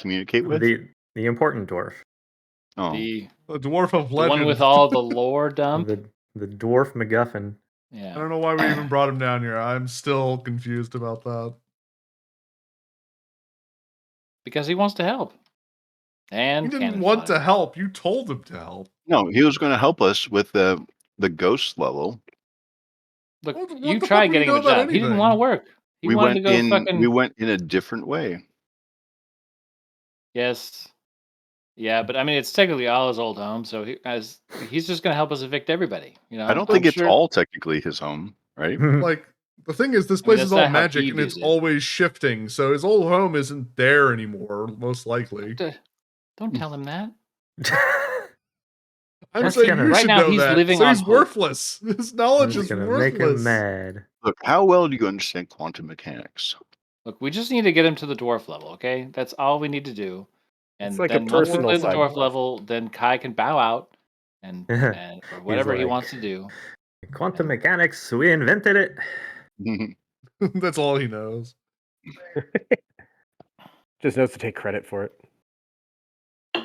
communicate with? The important dwarf. Oh, The dwarf of the legend. one with all the lore dump. The dwarf MacGuffin. Yeah. I don't know why we even brought him down here. I'm still confused about that. Because he wants to help. And he didn't want to help. You told him to help. No, he was going to help us with the ghost level. Look, What you the tried fuck getting him a job. He didn't want to work. He wanted to go fucking... We went in a different way. Yes. Yeah, but I mean, it's technically all his old home, so he's just going to help us evict everybody. You know, I don't think it's all technically his home, right? Like, the thing is, this place is all magic and it's it. always shifting, so his old home isn't there anymore, most likely. Don't tell him that. I'm saying you should know that. So he's worthless. His knowledge is worthless. Make him mad. Look, how well do you understand quantum mechanics? Look, we just need to get him to the dwarf level, okay? That's all we need to do. And it's like then a personal once we the dwarf level, then Kai can bow out and or whatever he wants to do. Quantum mechanics, we invented it. That's all he knows. Just knows to take credit for it.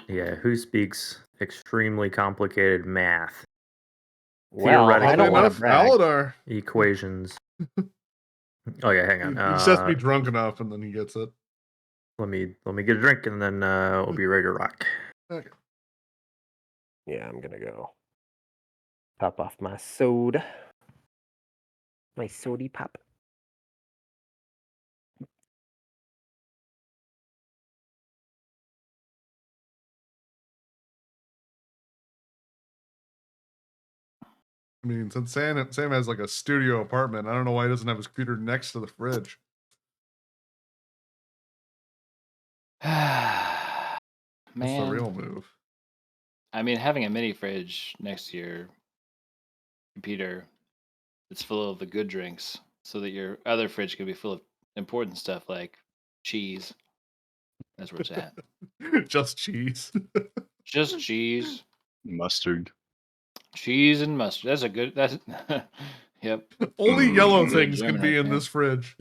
Yeah, who speaks extremely complicated math? Well, I don't want to brag. Aladar. Equations. Okay, hang on. He just has to be drunk enough, and then he gets it. Let me get a drink, and then we'll be ready to rock. Okay. Yeah, I'm gonna go top off my soda. My sody pop. I mean, since Sam has like a studio apartment, I don't know why he doesn't have his computer next to the fridge. Man, that's the real move. I mean, having a mini fridge next to your computer that's full of the good drinks, so that your other fridge can be full of important stuff like cheese. That's where it's at. Just cheese. Just cheese. Mustard. Cheese and mustard. That's a good. That's yep. Only yellow things can be in this fridge.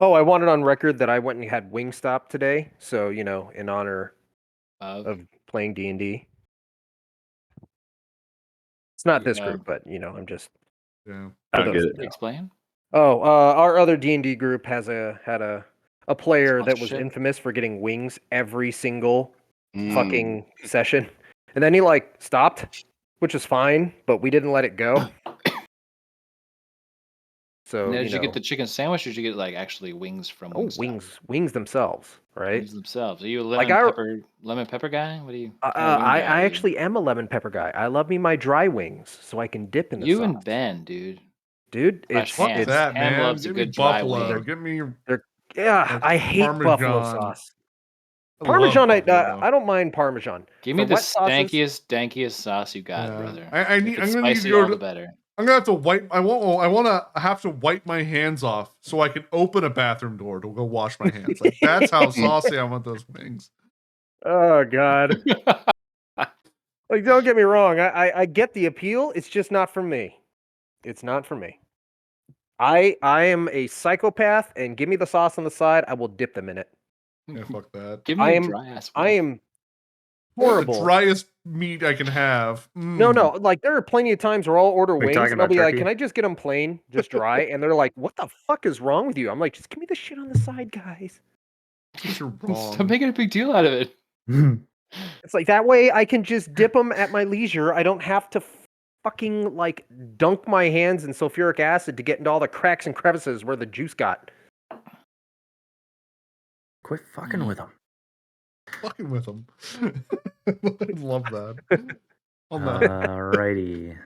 Oh, I wanted on record that I went and had Wingstop today. So, you know, in honor of playing D&D. It's not this group, but, you know, I'm just... Yeah. I get it. Explain? Oh, our other D&D group had a player that was infamous for getting wings every single fucking session. And then he, like, stopped, which is fine, but we didn't let it go. So, did you get the chicken sandwich, or did you get like actually wings from Wingstop? Wings themselves, right? Wings themselves. Are you a lemon pepper guy? What do you? I actually am a lemon pepper guy. I love me my dry wings, so I can dip in the sauce. You and Ben, dude. It's that man. Loves Give a me good buffalo. dry wing. Give me. I hate Parmesan. buffalo sauce. Parmesan, I don't mind Parmesan. Give me the stankiest sauce you got, brother. I'm gonna need to go to better. I'm gonna have to wipe. I want to have to wipe my hands off so I can open a bathroom door to go wash my hands. Like that's how saucy I want those wings. Oh God! Like, don't get me wrong. I get the appeal. It's just not for me. It's not for me. I am a psychopath, and give me the sauce on the side. I will dip them in it. Yeah, fuck that. Give me a dry ass. I am horrible. The driest meat I can have. No. Like, there are plenty of times where I'll order wings and I'll be like, can I just get them plain, just dry? And they're like, what the fuck is wrong with you? I'm like, just give me the shit on the side, guys. You're wrong. Stop making a big deal out of it. It's like, that way I can just dip them at my leisure. I don't have to fucking, like, dunk my hands in sulfuric acid to get into all the cracks and crevices where the juice got. Quit fucking with them. Fucking with them. I love that. Alrighty.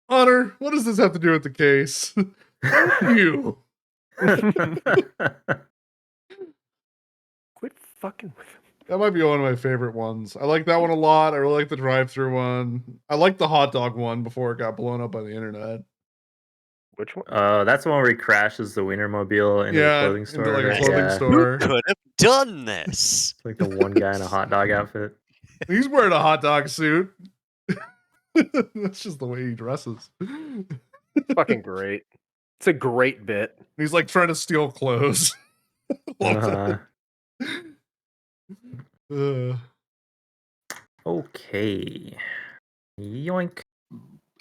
Honor, what does this have to do with the case? You. Quit fucking with them. That might be one of my favorite ones. I like that one a lot. I really like the drive-thru one. I like the hot dog one before it got blown up by the internet. Which one? That's the one where he crashes the Wienermobile into the clothing store. Into like a clothing store. Who could have done this? It's like the one guy in a hot dog outfit. He's wearing a hot dog suit. That's just the way he dresses. Fucking great. It's a great bit. He's like trying to steal clothes. Uh, Uh, okay. Yoink.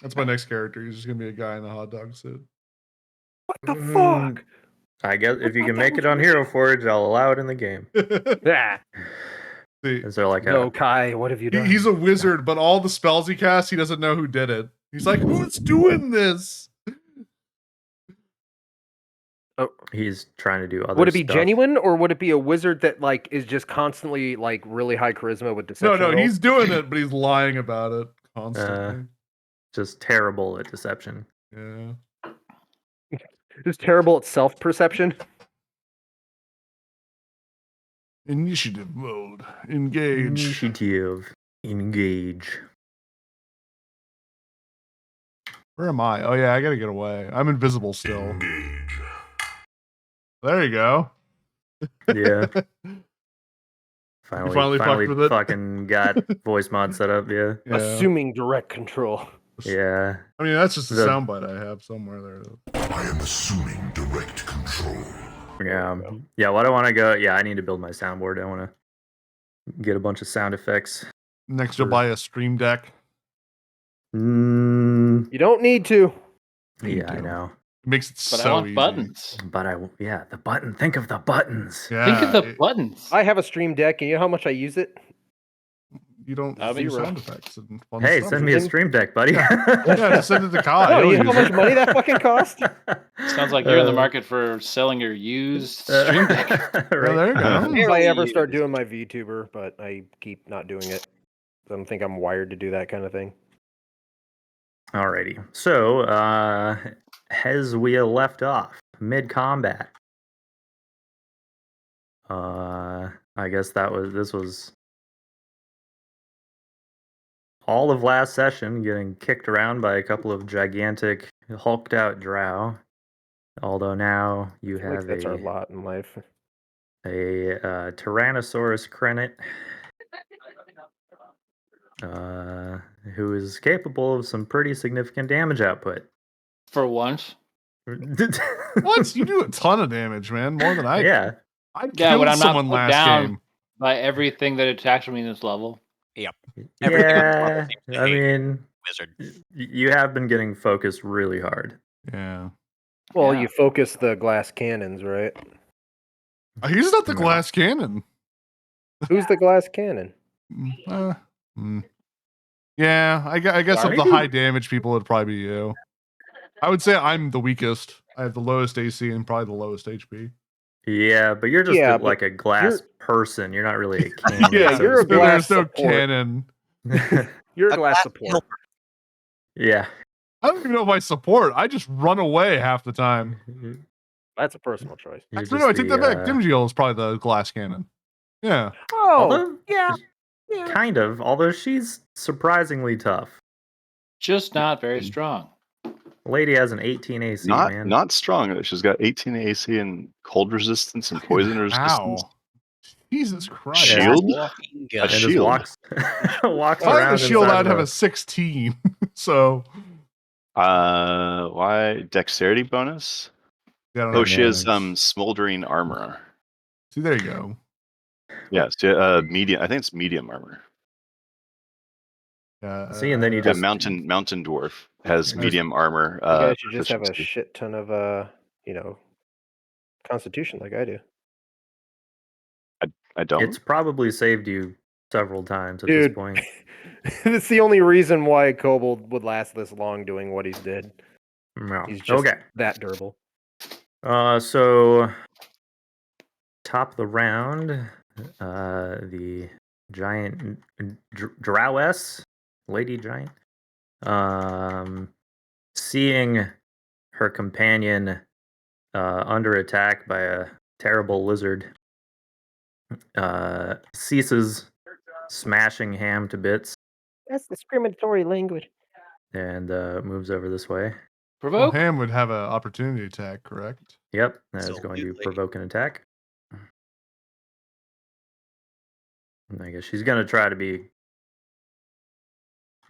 that's my next character. He's just gonna be a guy in a hot dog suit. What the Mm, fuck? I guess if you can make it on Hero Forge, I'll allow it in the game. Yeah. See, Is there like No, a Kai, what have you done? he's a wizard, but all the spells he casts, he doesn't know who did it. He's like, who's doing this? he's trying to do other Would it be stuff? genuine, or would it be a wizard that like is just constantly like really high charisma with No, deception? no, rolls? he's doing it, but he's lying about it constantly. Just terrible at deception. Yeah. just terrible at self-perception. Initiative mode. Engage. Initiative. Engage. Where am I? Oh yeah, I gotta get away. I'm invisible still. There you go. Yeah. Finally, finally fucked with it? fucking got voice mod set up. Yeah. Yeah. Assuming direct control. Yeah. I mean, that's just a The- soundbite I have somewhere there. I am assuming direct control. Yeah. Yeah. What I want to go. Yeah, I need to build my soundboard. I want to get a bunch of sound effects. Next, you'll buy a stream deck. Mm, You don't need to. yeah, I do. know. It makes it But so I want easy. buttons. But the button. Think of the buttons. Yeah, Think of the buttons. I have a stream deck, and you know how much I use it? you don't That'd be do rough. sound effects and fun Hey, stuff. send me a stream deck, buddy. Yeah, just send it to Kai. Oh, He'll you know how use much it. money that fucking cost? Sounds like you're in the market for selling your used stream deck. Yeah, there you go. If I ever start doing my VTuber, but I keep not doing it. I don't think I'm wired to do that kind of thing. Alrighty. So, as we left off, mid-combat. I guess this was all of last session, getting kicked around by a couple of gigantic, hulked-out drow. Although now you I feel like have that's our lot in life. a Tyrannosaurus Krennet, who is capable of some pretty significant damage output. For once. What? You do a ton of damage, man. More than I. Yeah. I killed Yeah, when I'm not someone put last down. game. By everything that attacks from me in this level. Everything Yeah. seems to I hate mean, Wizard. you have been getting focused really hard. Yeah. Well, Yeah. you focus the glass cannons, right? He's not the No. glass cannon. Who's the glass cannon? Yeah, I guess of the Maybe- high damage people, it'd probably be you. I would say I'm the weakest. I have the lowest AC and probably the lowest HP. Yeah, but you're just Yeah, but like a glass person. You're not really a cannon. Yeah, so you're to a speak. glass There's no support. cannon. You're a A glass glass support. helper. Yeah. I don't even know if I support. I just run away half the time. That's a personal choice. You're Actually, no, I just take that back. the, Dimgil is probably the glass cannon. Yeah. Oh, although, yeah. Yeah. kind of. Although she's surprisingly tough. Just not very strong. Lady has an 18 AC, Not man. not strong. She's got 18 AC and cold resistance and poison resistance. Ow. Jesus Christ. Shield? Walking gun. and just shield. walks walks If I had around a shield, inside I'd of have a- a 16. So, Why dexterity bonus? yeah, I don't know Oh, she has mechanics. smoldering armor. See, there you go. Yeah, medium. I think it's medium armor. See, and then you Yeah, just mountain dwarf has medium armor. You guys should just have a proficiency. shit ton of constitution like I do. I don't. It's probably saved you several times at Dude. this point. That's the only reason why Kobold would last this long doing what he's did. No. He's just Okay. that durable. So top of the round, the giant Drowess, Lady Giant, seeing her companion under attack by a terrible lizard, ceases smashing Ham to bits That's discriminatory language. and moves over this way. Well, Provoke? Ham would have an opportunity attack, correct? Yep, that is going to Absolutely. provoke an attack. And I guess she's going to try to be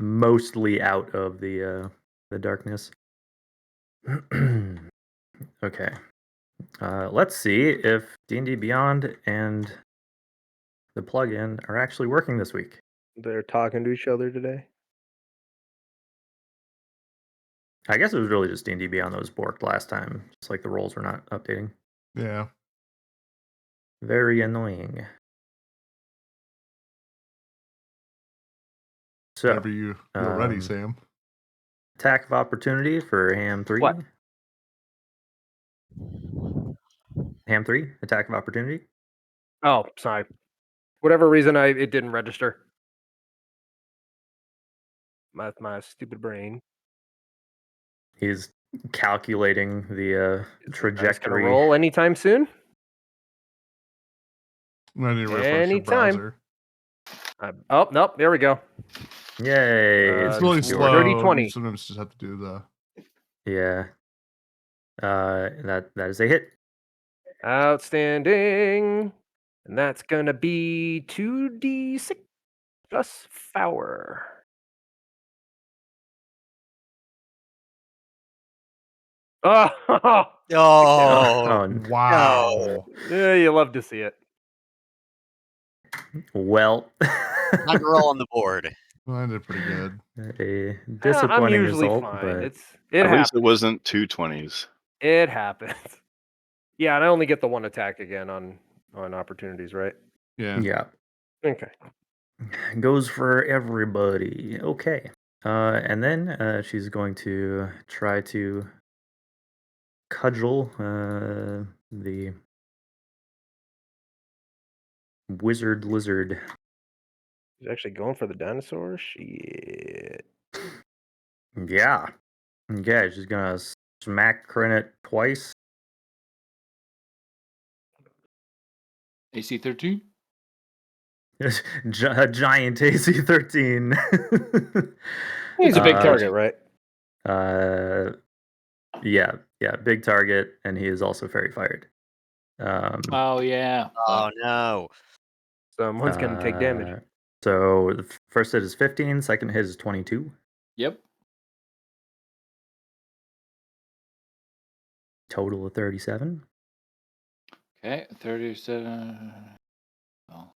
mostly out of the darkness. Okay. Let's see if D&D Beyond and the plugin are actually working this week. They're talking to each other today. I guess it was really just D&D Beyond that was borked last time. Just like the roles were not updating. Yeah. Very annoying. So, Whenever you're ready, Sam. attack of opportunity for Ham 3. What? Ham 3, attack of opportunity. Oh, sorry. Whatever reason it didn't register. My stupid brain. He's calculating the Is the dice trajectory. gonna roll anytime soon? I need to refresh your Anytime. browser. Oh, nope. There we go. Yay! It's Uh, really Your slow. dirty You 20. sometimes just have to do the. Yeah. That is a hit. Outstanding. And that's gonna be 2d6 plus Fower. Oh, Oh, Oh, Wow. yeah, you love to see it. well. not a roll on the board. Well, I did pretty good. A I'm disappointing usually result, fine. but It At happens. least it wasn't 220s. It happens. Yeah, and I only get the one attack again on opportunities, right? Yeah. yeah, Okay. goes for everybody. Okay. And then she's going to try to cudgel the wizard lizard. He's actually going for the dinosaur. Shit. Yeah. Okay, she's gonna smack Crinit twice. AC 13. Giant AC 13. He's a big Uh, target, right? Yeah, big target, and he is also fairy fired. Oh yeah. Oh Fuck. no. Someone's gonna take damage. So the first hit is 15, second hit is 22. Yep. Total of 37. Okay. 37. Oh.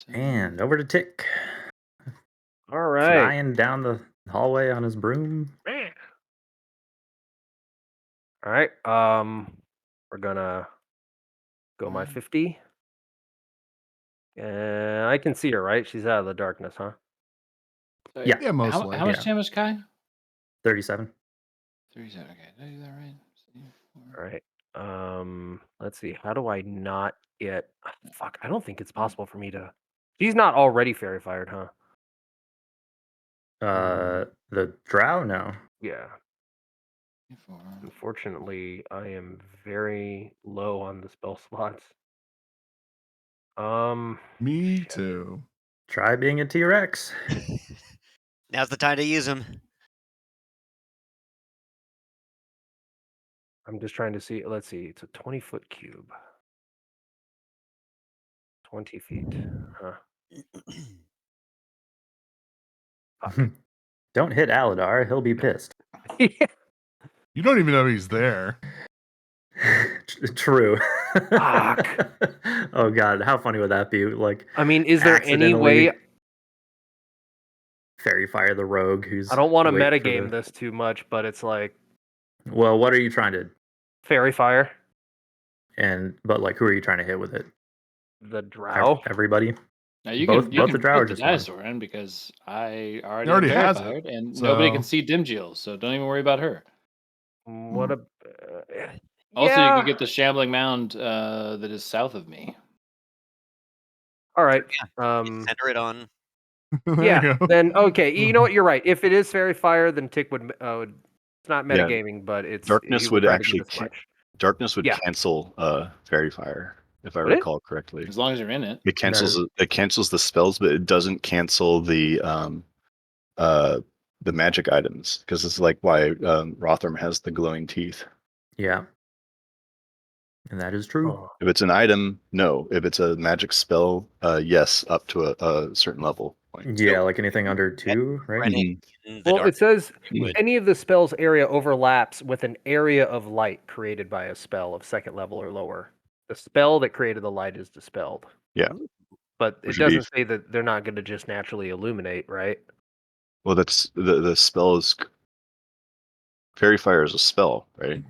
And over to Tick. All right. Flying down the hallway on his broom. Man. All right. We're gonna go my 50. I can see her, right? She's out of the darkness, huh? So, Yeah. Yeah, most How likely. much yeah. damage, Kai? 37. 37. Okay. Did I do that right? All right. Let's see. How do I not get? Fuck. I don't think it's possible for me to. She's not already fairy fired, huh? The drow? No. Yeah. 24. Unfortunately, I am very low on the spell slots. Me too. Try being a T-Rex. Now's the time to use them. I'm just trying to see. Let's see. It's a 20-foot cube. 20 feet. Huh. Don't hit Aladar. He'll be pissed. Yeah. You don't even know he's there. True. Fuck. Oh god, how funny would that be? Like, I mean, is there any way? Fairy fire the rogue who's. I don't want to waiting for metagame this too much, but it's like Well, what are you trying to? fairy fire. But like, who are you trying to hit with it? The drow. Everybody. Now you Both- can you both can the drow or put the just one? dinosaur in because I already, already have has it, verified, and nobody can so- see Dimgil, so don't even worry about her. What a. Also, yeah. you can get the shambling mound that is south of me. All right. Center it on. There Yeah. you go. Then okay. You know what? You're right. If it is fairy fire, then Tick would. It's not Yeah. metagaming, but it's Darkness he would try to actually get as much. Darkness would Yeah. cancel fairy fire, if I Would it? recall correctly. As long as you're in it. It cancels the spells, but it doesn't cancel the magic items, because it's like why Rotherm has the glowing teeth. Yeah. And that is true. Oh. If it's an item, no. If it's a magic spell, yes, up to a certain level. Yeah, like anything under 2, right? Running in the Well, dark it says would. any of the spell's area overlaps with an area of light created by a spell of second level or lower. The spell that created the light is dispelled. Yeah. But Which it would be- doesn't say that they're not going to just naturally illuminate, right? Well, that's the spell is Fairy Fire is a spell, right?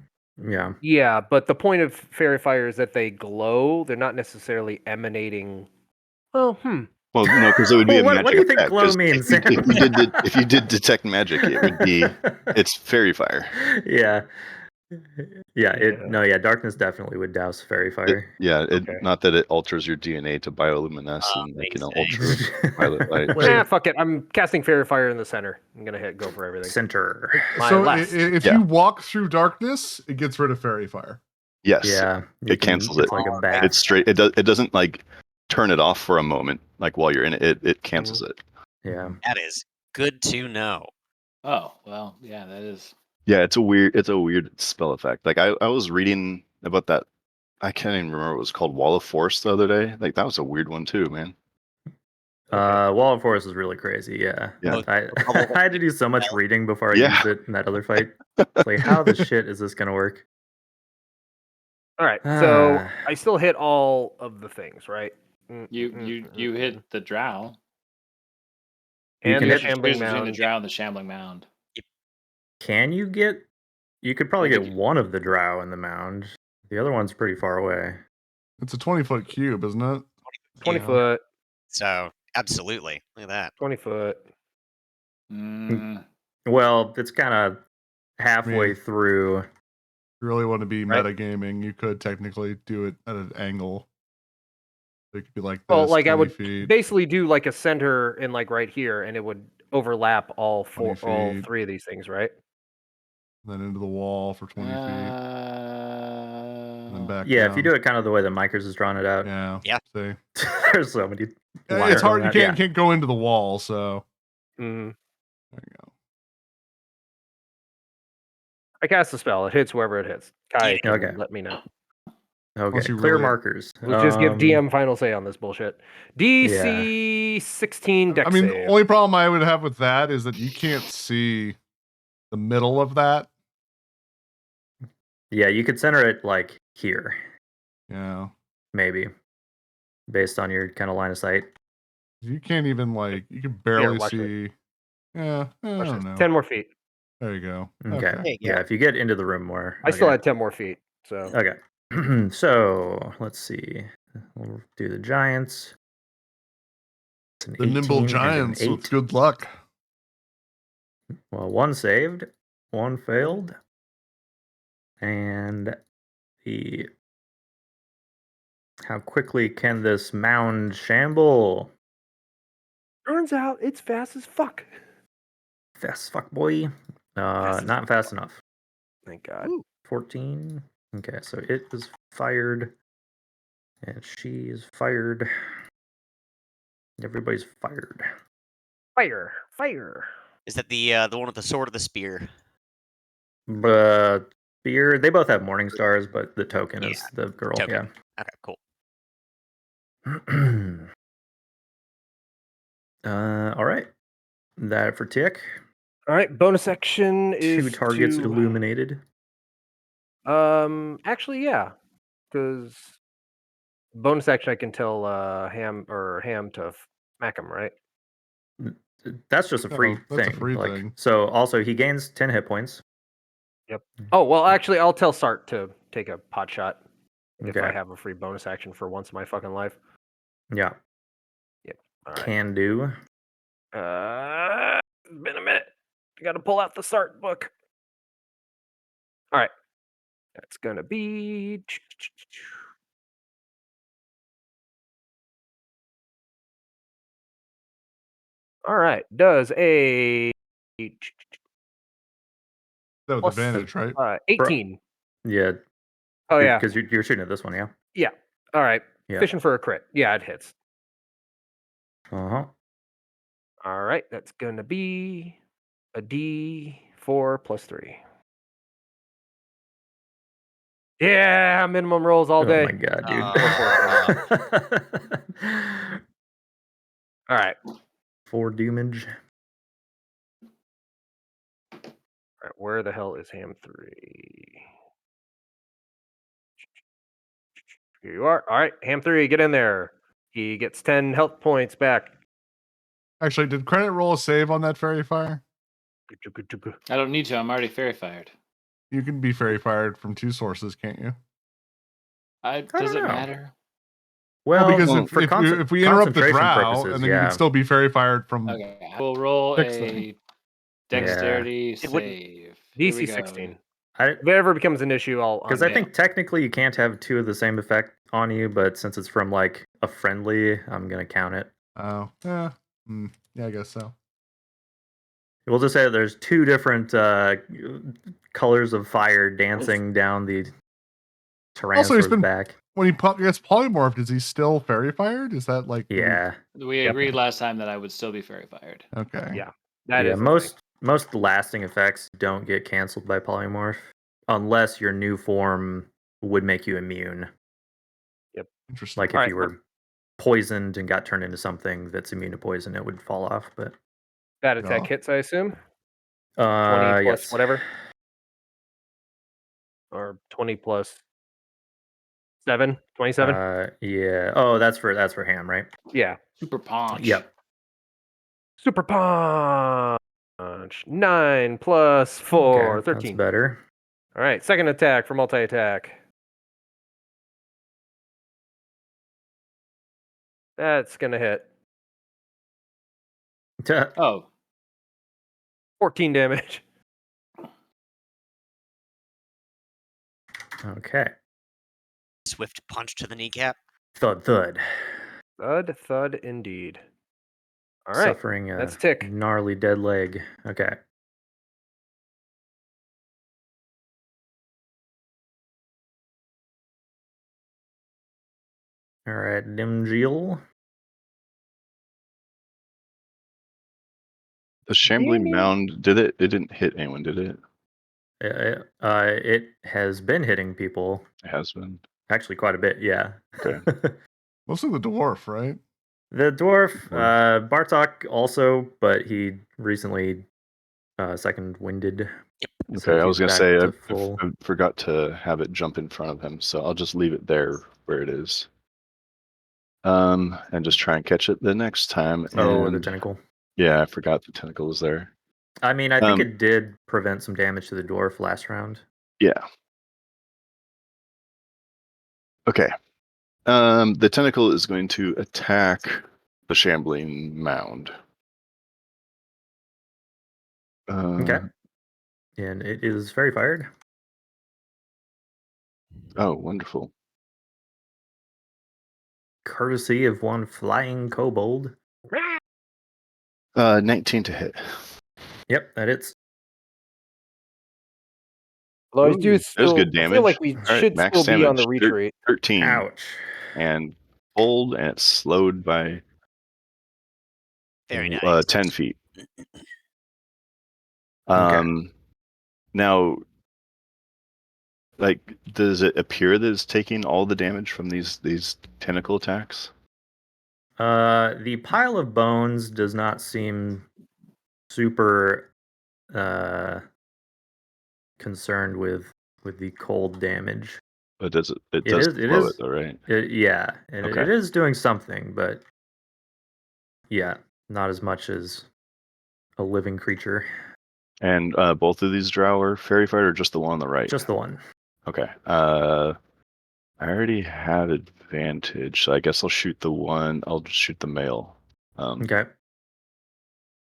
Yeah. Yeah, but the point of fairy fire is that they glow. They're not necessarily emanating. Well, Well, no, because it would be a magic What do you think effect, glow 'cause means, if you Sam? if you did detect magic, it would be it's Fairy Fire. Yeah. Yeah, Yeah. darkness definitely would douse fairy It, fire. yeah, Okay. not that it alters your DNA to bioluminescent, like ultra violet light. Wait. Fuck it. I'm casting fairy fire in the center. I'm gonna go for everything. Center. My So left. if Yeah. you walk through darkness, it gets rid of fairy fire. Yes, Yeah. it cancels it. It's like a bat. It's straight. It doesn't like turn it off for a moment, like while you're in it. It cancels it. Yeah. That is good to know. Oh well, yeah, that is. Yeah, it's a weird spell effect. Like I was reading about that. I can't even remember what it was called, Wall of Force, the other day. Like that was a weird one too, man. Wall of Force is really crazy, yeah. Yeah. I had to do so much reading before I Yeah. used it in that other fight. It's like, how the shit is this gonna work? All right. So Ah. I still hit all of the things, right? You hit the drow. You and can the hit- shambling Choose between the mound. drow and the shambling mound. Can you get? You could probably I get think- one of the drow in the mound. The other one's pretty far away. It's a 20-foot cube, isn't it? 20 Yeah. foot. So absolutely, look at that. 20 foot. Mm, Well, it's kind of halfway Man. through. If you really want to be Right. metagaming, you could technically do it at an angle. It could be like this, Well, like I 20 would feet. basically do like a center in like right here, and it would overlap all 20 all feet. 3 of these things, right? Then into the wall for 20 feet. And then back Yeah, down. if you do it kind of the way that Micers has drawn it out. Yeah. Yeah. See. There's so many. Yeah, lines it's hard. on You that, can't go into the wall, so Mm-hmm. there you go. I cast the spell. It hits wherever it hits. Kai can Okay. let me know. Okay, Unless you clear really- markers. We'll just give DM final say on this bullshit. DC 16 dex I mean, the save. only problem I would have with that is that you can't see the middle of that. Yeah, you could center it like here, Yeah. maybe, based on your kind of line of sight. You can't even like you can barely watch see. Yeah, I Watch don't this. know. 10 more feet. There you go. Okay. There you Yeah, go. if you get into the room more. I still okay. had 10 more feet. So Okay. So let's see. We'll do the giants. It's an The nimble 18 and an giants with 8. good luck. Well, one saved, one failed, and the. How quickly can this mound shamble? turns out it's fast as fuck. Fast fuck boy. Fast as Not fast enough. Thank God. 14. Okay, so it is fired. And she is fired. Everybody's fired. Fire. Fire. Is that the one with the sword or the spear? But spear, they both have morning stars, but the token is Yeah, the girl. token. Okay, cool. Yeah. All right. That for Tick. All right. Bonus action is 2 targets to, illuminated. Actually, yeah, because bonus action I can tell Ham to smack him, right? That's just a free Oh, that's a thing. free like, thing. So also he gains 10 hit points. Oh well, actually, I'll tell Sart to take a pot shot if I Okay. have a free bonus action for once in my fucking life. Yeah. All right. Can do. It's been a minute. I got to pull out the Sart book. All right. That's gonna be. All right. Does a That with plus, advantage, right? 18. Yeah. Oh yeah. Because you're shooting at this one, yeah. Yeah. All right. Yeah. Fishing for a crit. Yeah, it hits. Uh-huh. All right. That's gonna be a D4 plus 3. Yeah, minimum rolls all day. Oh my god, dude. All right. 4 damage. All right. Where the hell is Ham 3? Here you are. All right, Ham 3, get in there. He gets 10 health points back. Actually, did credit roll a save on that fairy fire? I don't need to. I'm already fairy fired. You can be fairy fired from 2 sources, can't you? Does it know. matter? Well, because for if we interrupt the concentration drow, purposes, and then you yeah. can still be fairy fired from. Okay, we'll roll Fix a dexterity It wouldn't- save. Here we DC go. 16. If it ever becomes an issue, I'll. Because I think technically you can't have 2 of the same effect on you, but since it's from like a friendly, I'm gonna count it. Oh, yeah. Yeah, I guess so. We'll just say that there's 2 different colors of fire dancing down the Also, he's Tyrannosaur's been back. when he gets polymorphed. Is he still fairy fired? Is that like Yeah. We agreed last time that I would still be fairy fired. Okay. Yeah, that is most lasting effects don't get canceled by polymorph unless your new form would make you immune. Interesting. Like if you were poisoned and got turned into something that's immune to poison, it would fall off. But that attack hits, I assume. 20 plus yes. whatever, or 20 plus 7, 27. Yeah. Oh, that's for Ham, right? Yeah. Super punch. Yep. Super punch. 9 plus 4, Okay, 13. that's better. All right, second attack for multi-attack. That's gonna hit. Oh. 14 damage. Okay. Swift punch to the kneecap. Thud, thud. Thud, thud, indeed. All right. Suffering a that's tick. gnarly dead leg. Okay. All right, Nimjil. The shambling mound, did it? It didn't hit anyone, did it? It has been hitting people. It has been. Actually, quite a bit, yeah. Okay. Mostly the dwarf, right? The dwarf, Bartok also, but he recently second winded. Okay, I was gonna say I full. forgot to have it jump in front of him, so I'll just leave it there where it is. And just try and catch it the next time. Oh, the and- tentacle. Yeah, I forgot the tentacle was there. I mean, I think it did prevent some damage to the dwarf last round. Yeah. Okay. The tentacle is going to attack the shambling mound. Okay. And it is fairy fired. Oh, wonderful. Courtesy of one flying kobold. 19 to hit. Yep, that hits. Well, Ooh, there's good I damage. feel like we All right, should max still be on the damage, retreat. 13. Ouch. And pulled, and it's slowed by Very nice. 10 feet. Okay. Now, like, does it appear that it's taking all the damage from these tentacle attacks? The pile of bones does not seem super concerned with the cold damage. But does it does slow it though, right? Yeah, and Okay. it is doing something, but yeah, not as much as a living creature. And both of these drow are fairy fight, or just the one on the right? Just the one. Okay. I already had advantage, so I guess I'll shoot the one. I'll just shoot the male. Okay.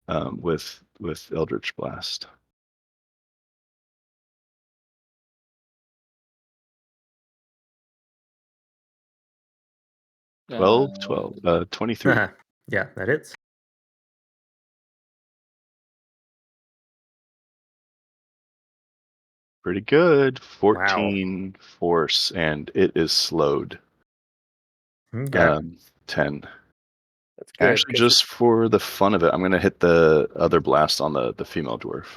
With Eldritch Blast. 12, 23. Yeah, that hits. Pretty good. 14 force, and it is slowed. Okay. 10. That's good. Actually, just for the fun of it, I'm going to hit the other blast on the female dwarf.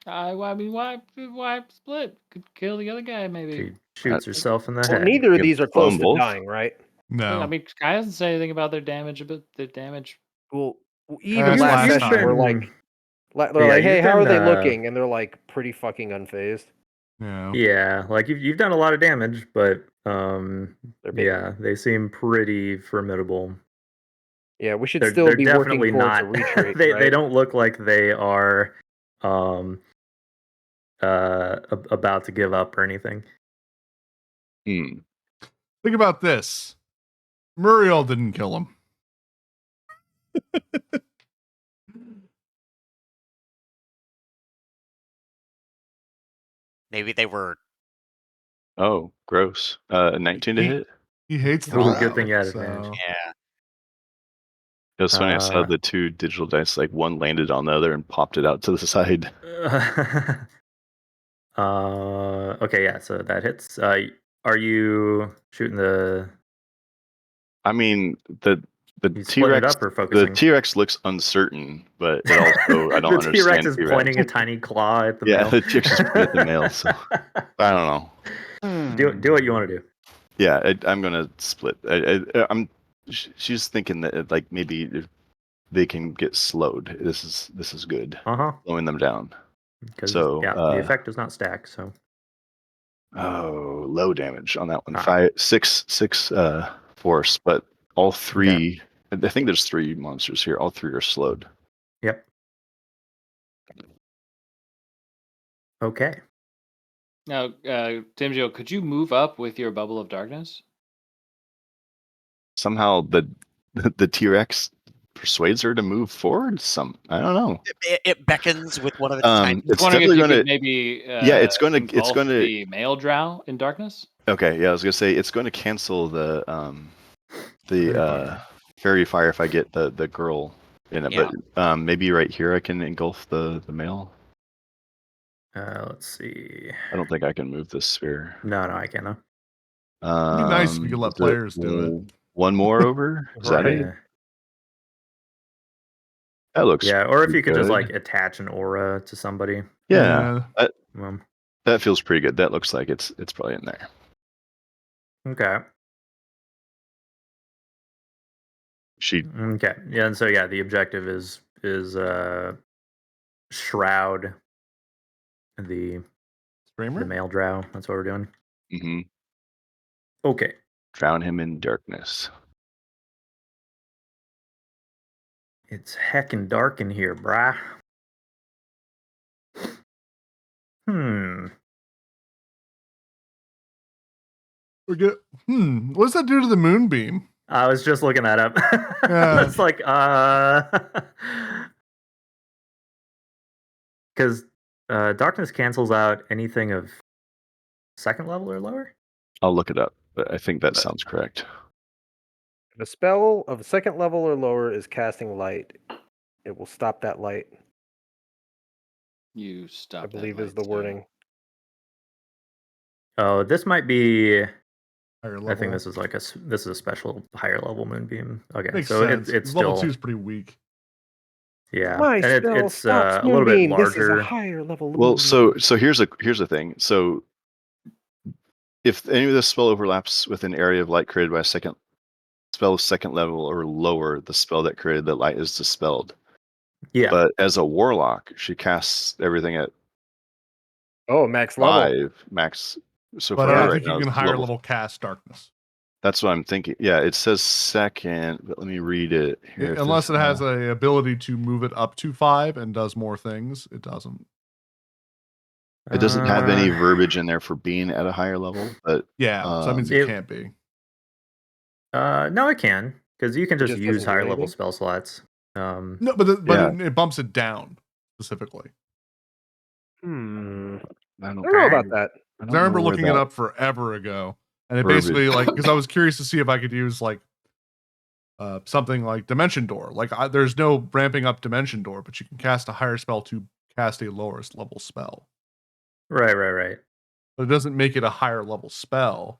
I mean, why split? Could kill the other guy, maybe. shoots herself in the Well, head. neither of You these are blow close 'em to both? dying, right? No. I mean, Sky doesn't say anything about their damage, but their damage. Well, even That's last last session, time. we're like, they're Yeah, like, hey, you've how are been, they looking? And they're like, pretty fucking unfazed. Yeah. Yeah, like you've done a lot of damage, but They're big. yeah, they seem pretty formidable. Yeah, we should They're still be working definitely towards a not. retreat. They right? don't look like they are about to give up or anything. Hmm. Think about this. Muriel didn't kill him. Maybe they were. Oh, gross. 19 to He- hit. He hates the Ooh, drow, good thing you had so- advantage. Yeah. It was funny. I saw Uh, the two digital dice, like one landed on the other and popped it out to the side. Okay, yeah, so that hits. Are you shooting the? I mean, the You T splitting it Rex up or the focusing? T Rex looks uncertain, but it also I don't the T Rex understand is T-Rex. pointing a tiny claw at the Yeah, male. the T-Rex is pointing at the male, so I don't know. do what you want to do. Yeah, I'm gonna split. She's thinking that like maybe if they can get slowed. This is good, slowing them down. Because So the effect does not stack. So low damage on that one. Ah. 6 force, but all three. I think there's 3 monsters here. All 3 are slowed. Yep. Okay. Now, Timjo, could you move up with your bubble of darkness? Somehow the T-Rex persuades her to move forward. I don't know. It beckons with one of its tiny. It's wondering if definitely you gonna. could maybe it's gonna engulf the male drow in darkness. Okay, yeah, I was gonna say it's going to cancel the fairy fire if I get the girl in it, Yeah. but maybe right here I can engulf the male. Let's see. I don't think I can move this sphere. No, I cannot. It'd be nice if we could let is players do it. One more over? Is that it? Yeah. That looks Yeah, or if you could just good. like attach an aura to somebody. Yeah, Um, that feels pretty good. That looks like it's probably in there. okay. Okay. Yeah, and so yeah, the objective is shroud the Screamer? male drow. That's what we're doing. Mm-hmm. Okay. Drown him in darkness. It's heckin' dark in here, brah. What does that do to the moonbeam? I was just looking that up. Yeah. It's like because darkness cancels out anything of second level or lower. I'll look it up, but I think that sounds correct. If a spell of second level or lower is casting light, it will stop that light. You stop. I believe that is the light, wording. Oh, this might be. Higher level. I think this is like this is a special higher level moonbeam. Okay, Makes so sense. it's level still 2 is pretty weak. yeah, My and spell it's stops a little bit moonbeam. This is a larger. higher level. Well, moonbeam. so here's the thing. So if any of this spell overlaps with an area of light created by a second spell second level or lower, the spell that created the light is dispelled. Yeah, But as a warlock, she casts everything at max level. 5 max. So But for I her don't right think now, you can it's higher level. level cast darkness. That's what I'm thinking. Yeah, it says second, but let me read it here. Unless it has a ability to move it up to 5 and does more things, it doesn't. It doesn't have any verbiage in there for being at a higher level, but Yeah, so that means it can't be. No, it can because you can just just use doesn't do higher level anything? spell slots. No, but it bumps it down specifically. I I don't don't know about that. I remember looking it up forever ago, and it verbiage. basically like because I was curious to see if I could use like something like Dimension Door. Like there's no ramping up Dimension Door, but you can cast a higher spell to cast a lower level spell. Right. But it doesn't make it a higher level spell.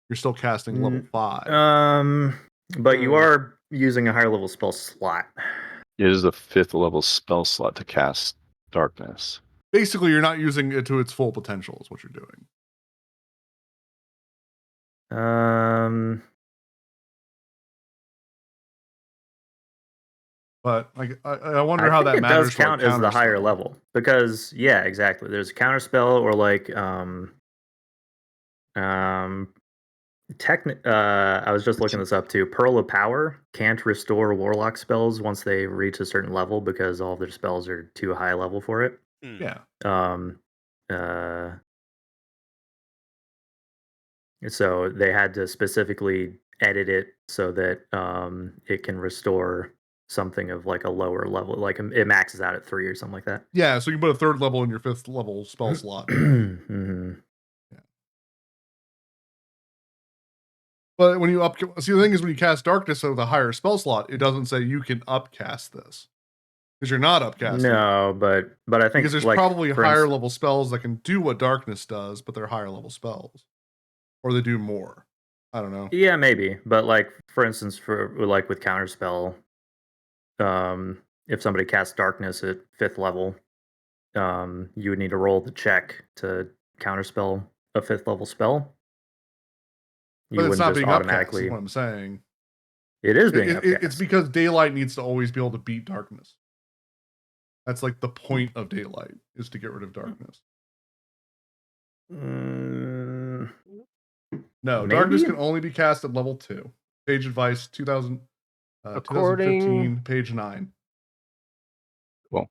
You're still casting level 5. But you are using a higher level spell slot. It is the 5th level spell slot to cast darkness. Basically, you're not using it to its full potential. Is what you're doing. But like, I wonder I how think that it matters. does for, like, count as the higher counterspell. level because yeah, exactly. There's a counter spell or like I was just looking this up too. Pearl of Power can't restore warlock spells once they reach a certain level because all of their spells are too high level for it. Yeah. So they had to specifically edit it so that it can restore something of like a lower level, like it maxes out at 3 or something like that. Yeah, so you can put a 3rd level in your 5th level spell slot. Mm-hmm. Yeah. But when you see, the thing is, when you cast Darkness with a higher spell slot, it doesn't say you can upcast this because you're not upcasting. No, but I think because there's like, probably higher level spells that can do what Darkness does, but they're higher level spells, or they do more. I don't know. Yeah, maybe, but like for instance, for like with counterspell, if somebody casts Darkness at 5th level, you would need to roll the check to counterspell a 5th level spell. But it's not being upcast, is what I'm saying. It is being upcast. It's because Daylight needs to always be able to beat Darkness. That's like the point of Daylight, is to get rid of Darkness. No, Maybe? Darkness can only be cast at level 2. Page Advice 2015, page 9. Well,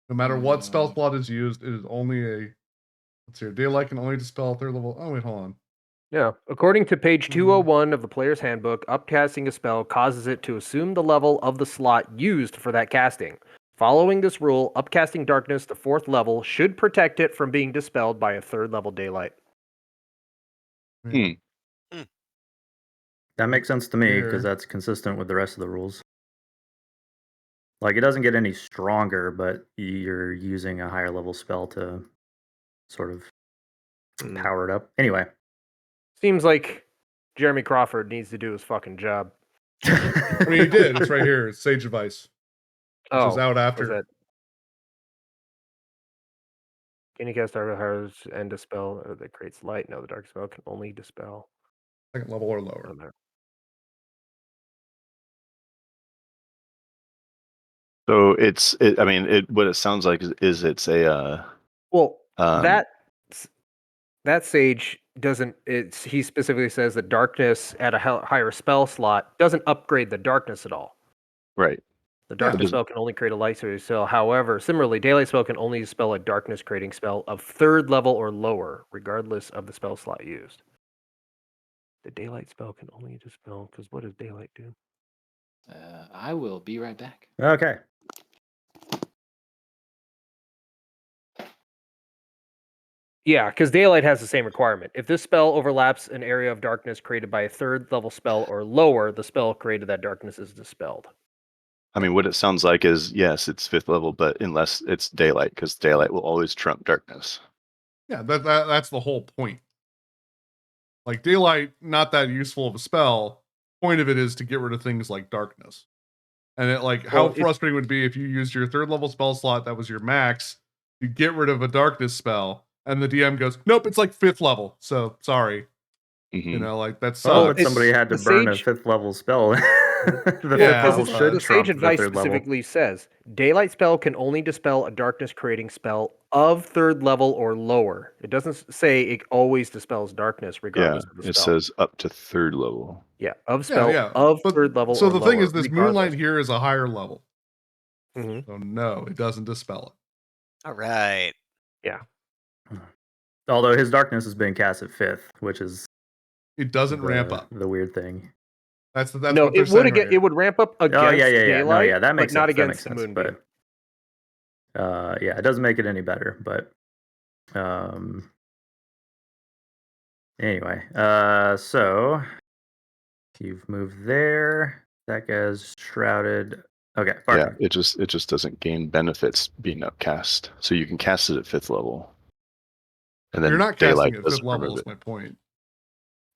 no matter what spell slot is used, it is only a. Let's see. Daylight can only dispel 3rd level. Oh wait, hold on. Yeah, according to page 201 of the player's handbook, upcasting a spell causes it to assume the level of the slot used for that casting. Following this rule, upcasting Darkness to 4th level should protect it from being dispelled by a 3rd level Daylight. That makes sense to me because that's consistent with the rest of the rules. Like, it doesn't get any stronger, but you're using a higher level spell to sort of power it up. Anyway. Seems like Jeremy Crawford needs to do his fucking job. I mean, he did. It's right here. It's Sage Advice. Which is out after. Can you cast Dark Powers and dispel that creates light? No, the dark spell can only dispel 2nd level or lower. So I mean, what it sounds like is it's a. That sage doesn't. He specifically says that Darkness at a higher spell slot doesn't upgrade the Darkness at all. Right. The Darkness spell can only create a light spell. However, similarly, Daylight spell can only dispel a Darkness creating spell of 3rd level or lower, regardless of the spell slot used. The Daylight spell can only dispel, because what does Daylight do? I will be right back. Okay. Yeah, because Daylight has the same requirement. If this spell overlaps an area of darkness created by a 3rd level spell or lower, the spell created that darkness is dispelled. I mean, what it sounds like is, yes, it's 5th level, but unless it's Daylight, because Daylight will always trump Darkness. Yeah, that's the whole point. Like, Daylight, not that useful of a spell. Point of it is to get rid of things like Darkness. And how frustrating would it be if you used your 3rd level spell slot that was your max, you get rid of a Darkness spell, and the DM goes, nope, it's like 5th level, so sorry. Mm-hmm. You know, like, that's but somebody had to burn a 5th level spell. The Sage Advice specifically says Daylight spell can only dispel a darkness creating spell of 3rd level or lower. It doesn't say it always dispels darkness regardless of the spell. It says up to 3rd level. Yeah, of spell of 3rd level. So or the lower, thing is, this regardless. Moonlight here is a higher level. Mm-hmm. So no, it doesn't dispel it. All right. Yeah. Although his darkness is being cast at 5th, which is it doesn't ramp up. The weird thing. That's no. What it would again. It would ramp up against Daylight. No, that makes but not sense. against that the makes sense, Moonbeam. But it doesn't make it any better. But anyway, so you've moved there. That guy's shrouded. Okay. Yeah, it just doesn't gain benefits being upcast. So you can cast it at 5th level. And then you're not Daylight casting at 5th level. Is my point.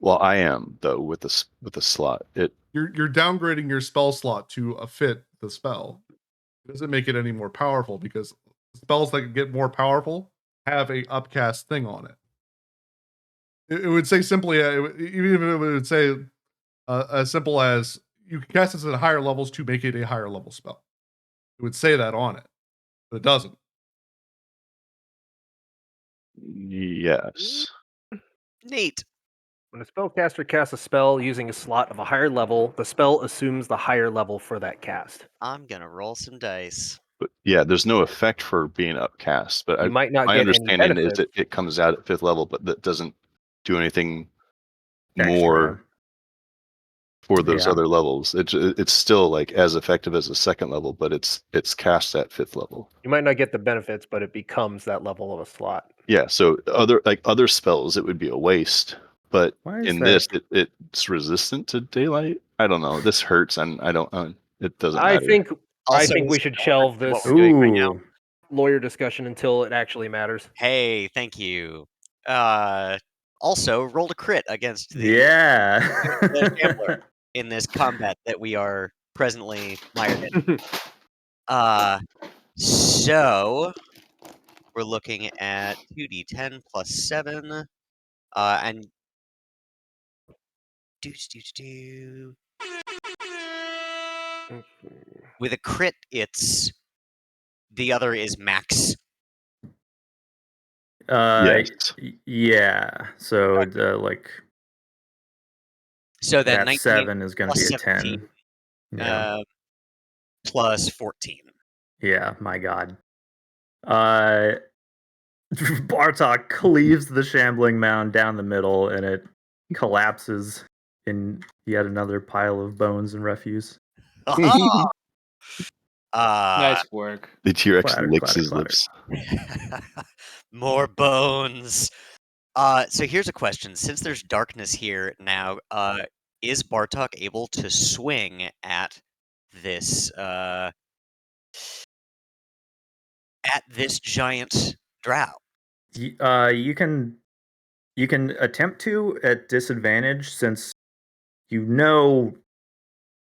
Well, I am though with the slot. You're downgrading your spell slot to fit the spell. It doesn't make it any more powerful because spells that get more powerful have a upcast thing on it. It would say simply, even if it would say as simple as you can cast this at higher levels to make it a higher level spell. It would say that on it, but it doesn't. Yes. Neat. When a spellcaster casts a spell using a slot of a higher level, the spell assumes the higher level for that cast. I'm gonna roll some dice. But yeah, there's no effect for being upcast. But You might not my get any understanding is benefit. it comes out at 5th level, but that doesn't do anything Extra. more for those Yeah. other levels. It's still like as effective as a 2nd level, but it's cast at 5th level. You might not get the benefits, but it becomes that level of a slot. Yeah, so other spells, it would be a waste. But Why is in that? this, it's resistant to daylight. I don't know. This hurts, and I don't. It doesn't I matter. think Also, we is should it shelve what this we're doing right now? Ooh. lawyer discussion until it actually matters. Hey, thank you. Also, rolled a crit against the Yeah. Shambler in this combat that we are presently mired in. So we're looking at 2d10 plus 7, and with a crit, it's the other is max. Yes. Yeah. So like So then that 19 7 is going to plus be a 17, 10. Yeah. Plus 14. Yeah. My God. Bartok cleaves the shambling mound down the middle, and it collapses in yet another pile of bones and refuse. Nice work. The T-Rex Clatter, licks clatter, his clatter. lips. More bones. So here's a question. Since there's darkness here now, is Bartok able to swing at this giant drow? You can attempt to at disadvantage, since you know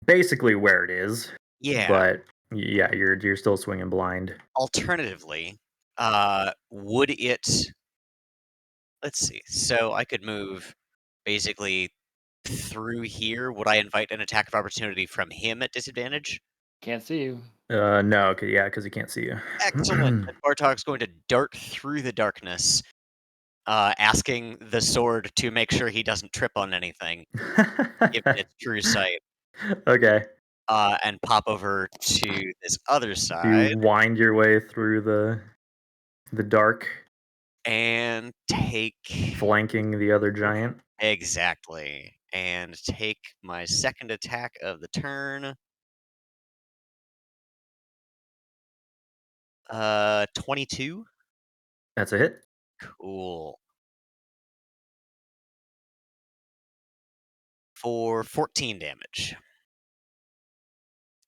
basically where it is. Yeah. But yeah, you're still swinging blind. Alternatively, would it... Let's see. So I could move basically through here. Would I invite an attack of opportunity from him at disadvantage? Can't see you. No, because he can't see you. Excellent. And Bartok's going to dart through the darkness, asking the sword to make sure he doesn't trip on anything, given its true sight, Okay. and pop over to this other side You wind your way through the dark, and take... flanking the other giant. Exactly. And take my second attack of the turn. 22. That's a hit. Cool. For 14 damage.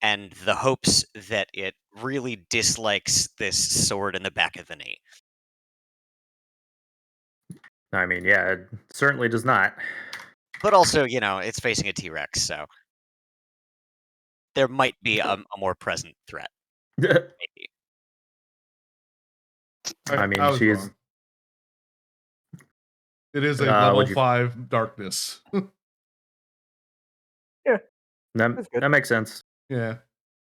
And the hopes that it really dislikes this sword in the back of the knee. I mean, yeah, it certainly does not. But also, it's facing a T-Rex, so there might be a more present threat. Maybe. I mean, was she's... wrong. It is a what'd level you- 5 darkness. That's good. That makes sense. Yeah.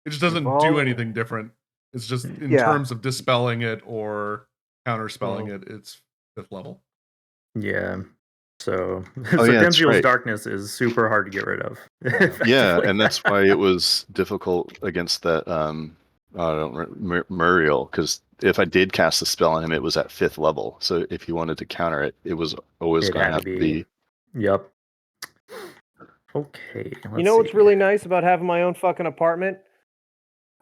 It just doesn't Well- do anything different. It's just in Yeah. terms of dispelling it or counterspelling Well- it, it's 5th level. Yeah. So, Oh, yeah, that's Denziel's right. darkness is super hard to get rid of. Yeah, effectively. and that's why it was difficult against that Muriel, because if I did cast a spell on him, it was at 5th level. So if you wanted to counter it, it was always It going to had have to to be- be. Yep. Okay. You know what's really nice about having my own fucking apartment?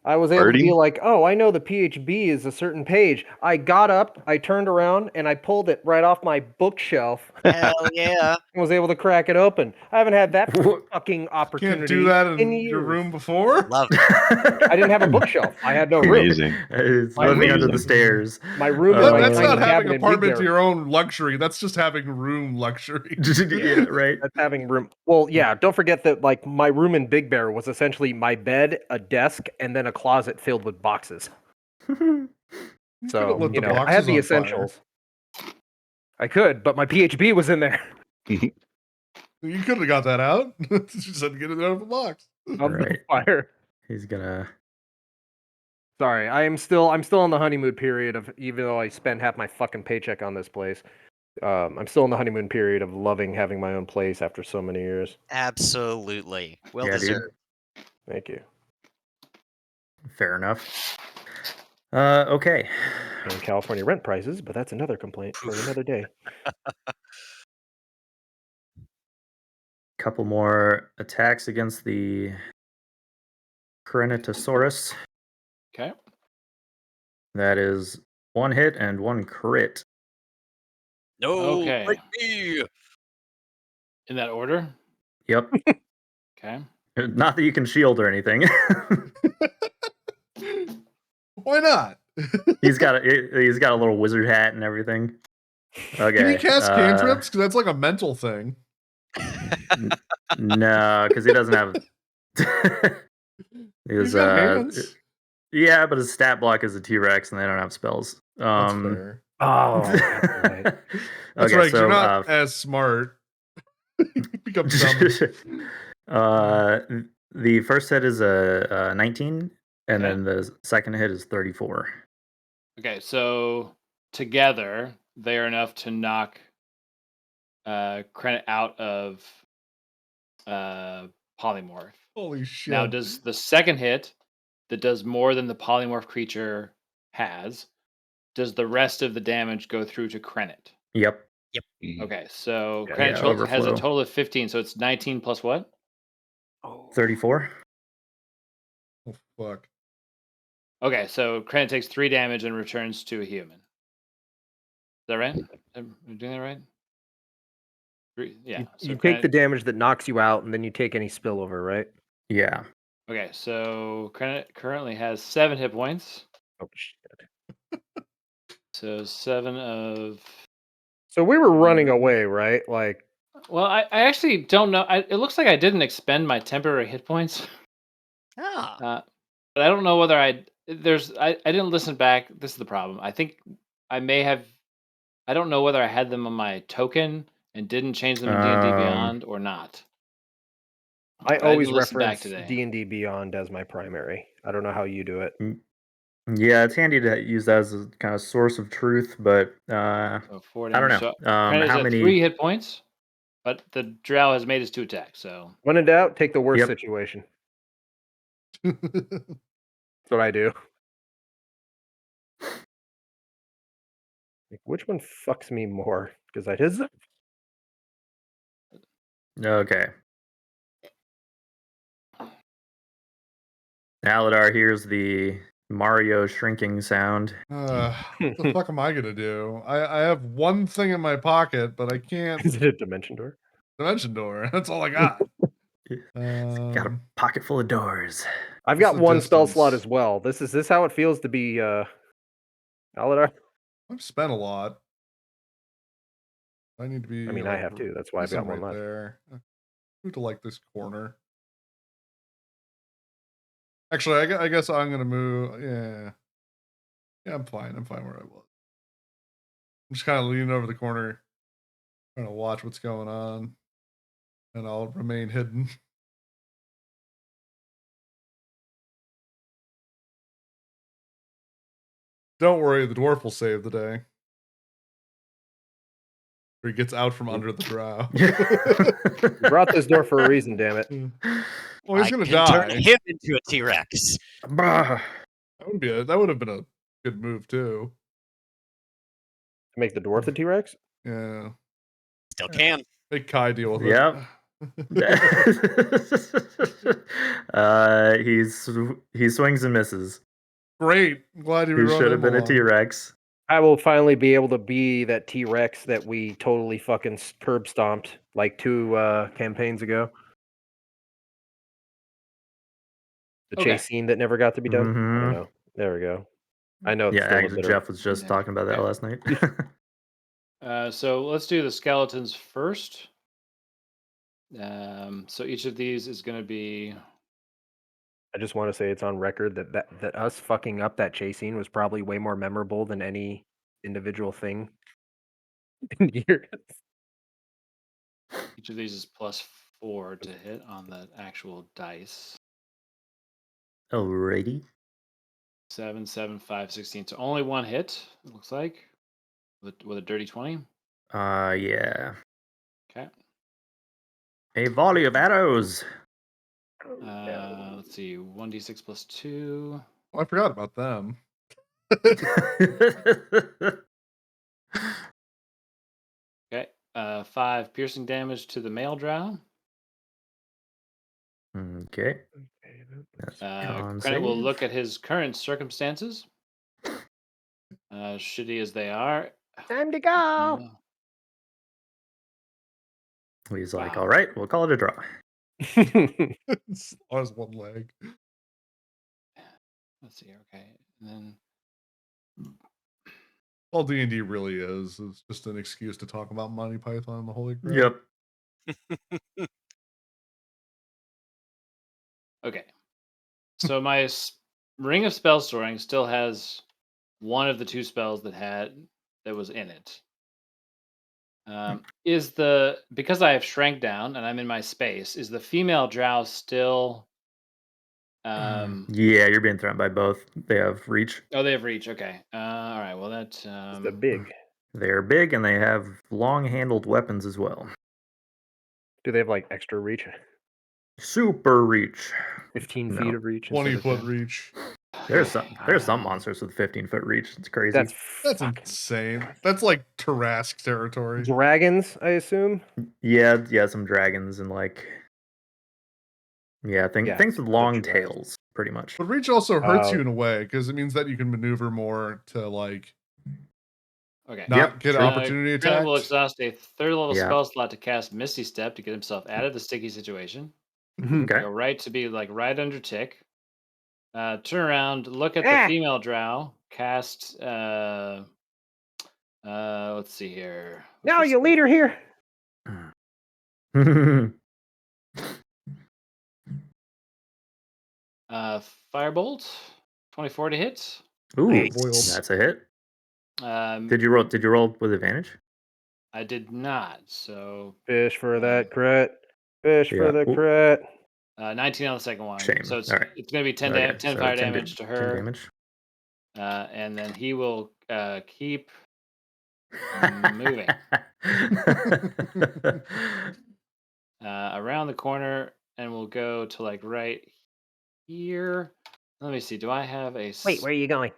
I was able to be Birdie? like, oh, I know the PHB is a certain page. I got up, I turned around, and I pulled it right off my bookshelf Hell yeah. and was able to crack it open. I haven't had that fucking opportunity Can't do that in years. your room before? Love it. I didn't have a bookshelf. I had no room. Amazing. It's My living under the amazing. stairs. My room is my That's tiny not having cabinet in apartment Big to Bear. your own luxury. That's just having room luxury. Yeah, right. That's having room. Well, yeah, don't forget that like my room in Big Bear was essentially my bed, a desk, and then a closet filled with boxes. You could've So, lit the I had boxes the on fire. essentials. I could, but my PHB was in there. You could have got that out. You just had to get it out of the box. Of the Right. fire. He's gonna. Sorry, I'm still on the honeymoon period of, even though I spend half my fucking paycheck on this place. I'm still in the honeymoon period of loving having my own place after so many years. Absolutely. Well Yeah, dude. deserved. Thank you. Fair enough. Okay. And California rent prices, but that's another complaint for another day. Couple more attacks against the Crenitosaurus. Okay. That is 1 hit and 1 crit. No, Okay. like me. In that order. Yep. Okay. Not that you can shield or anything. Why not? he's got a little wizard hat and everything. Okay. Can he cast cantrips? Because that's like a mental thing. No, because he doesn't have. He's got hands. Yeah, but his stat block is a T-Rex, and they don't have spells. That's fair. Oh, that's right. That's Okay, right. so, You're not as smart. You become dumb. The first hit is a 19, and Okay. then the second hit is 34. Okay, so together they are enough to knock Krenit out of polymorph. Holy shit. Now, does the second hit that does more than the polymorph creature has, does the rest of the damage go through to Krenit? Yep. Okay, so Yeah, Krenit has a overflow. total of 15, so it's 19 plus what? 34. Oh, fuck. Okay, so Krenit takes 3 damage and returns to a human. Is that right? Am I doing that right? Yeah. You take the damage that knocks you out, and then you take any spillover, right? Yeah. Okay, so Krenit currently has 7 hit points. Oh shit! So 7 of. So we were running away, right? Like, Well, I actually don't know. It looks like I didn't expend my temporary hit points. Ah. But I don't know whether I didn't listen back. This is the problem. I think I may have. I don't know whether I had them on my token and didn't change them in D&D Beyond or not. I But I always didn't listen back reference today. D&D Beyond as my primary. I don't know how you do it. Yeah, it's handy to use that as a kind of source of truth, but So 4 I don't damage. know. So Krenit is How at many? 3 hit points, but the drow has made his 2 attacks. So When in doubt, take the worst Yep. situation. That's what I do. Like, which one fucks me more? Because I did. Okay. Aladar hears the Mario shrinking sound. What the fuck am I gonna do? I have one thing in my pocket, but I can't. Is it a dimension door? Dimension door. That's all I got. Got a pocket full of doors. I've what's got the one spell slot distance? as well. Is this how it feels to be Aladar? I've spent a lot. I need to be. I mean, I have too. That's why I've got one right left. there. Who to like this corner? Actually, I guess I'm gonna move. Yeah, I'm fine. I'm fine where I was. I'm just kind of leaning over the corner, trying to watch what's going on, and I'll remain hidden. Don't worry, the dwarf will save the day. Or he gets out from under the drow. You brought this door for a reason, damn it. Well, he's I gonna can die. turn him into a T-Rex. Bah. That would have been a good move too. Make the dwarf the T-Rex? Yeah. Still can. Make Kai deal with Yep. it. He swings and misses. Great. I'm glad you He brought should have him been a along. T-Rex. I will finally be able to be that T-Rex that we totally fucking curb stomped like 2 campaigns ago. The Okay. chase scene that never got to be done. I Mhm. don't know. There we go. I know. It's Yeah, still a actually, bit Jeff was just Yeah. talking about that Okay. last night. So let's do the skeletons first. So each of these is going to be. I just want to say it's on record that us fucking up that chase scene was probably way more memorable than any individual thing Years. Each of these is +4 to hit on the actual dice. Alrighty. 7, 7, 5, 16. So only one hit, it looks like, with a dirty 20. Yeah. Okay. A volley of arrows. Let's see. 1d6 + 2. Oh, I forgot about them. Okay. 5 piercing damage to the male drow. Okay. That's con Credit will save. look at his current circumstances, shitty as they are. Time to go. He's like, Wow. all right, we'll call it a draw. It's on his one leg. Let's see. Okay. And then All D&D really is just an excuse to talk about Monty Python and the Holy Grail. Yep. okay. So my Ring of Spell Storing still has one of the 2 spells that was in it. Because I have shrank down and I'm in my space, is the female drow still Yeah, you're being threatened by both. They have reach. Oh, they have reach. Okay. All right. Well, that's The big. They're big and they have long-handled weapons as well. Do they have like extra reach? Super reach. 15 No. feet of reach. 20-foot reach. There's some monsters with 15-foot reach. It's crazy. That's fucking insane. That's like Tarrasque territory. dragons, I assume. Yeah, some dragons and like things with long tails, pretty much. But reach also hurts you in a way because it means that you can maneuver more to like okay. not get opportunity Credit attacks. will exhaust a 3rd level Yeah. spell slot to cast Misty Step to get himself out of the sticky situation. Okay. Go right to be like right under Tick. Turn around, look at the female drow, cast let's see here. Now you leader here. Firebolt, 24 to hit. Ooh, Boiled. that's a hit. Um, Did you roll with advantage? I did not. So Fish for that crit. Fish for the crit. 19 on the second one. Shame. So it's All right. it's going to be 10 Okay, 10 so fire 10 damage to 10 her. damage. And then he will keep moving around the corner, and we'll go to like right here. Let me see. Do I have a? Wait, where are you going?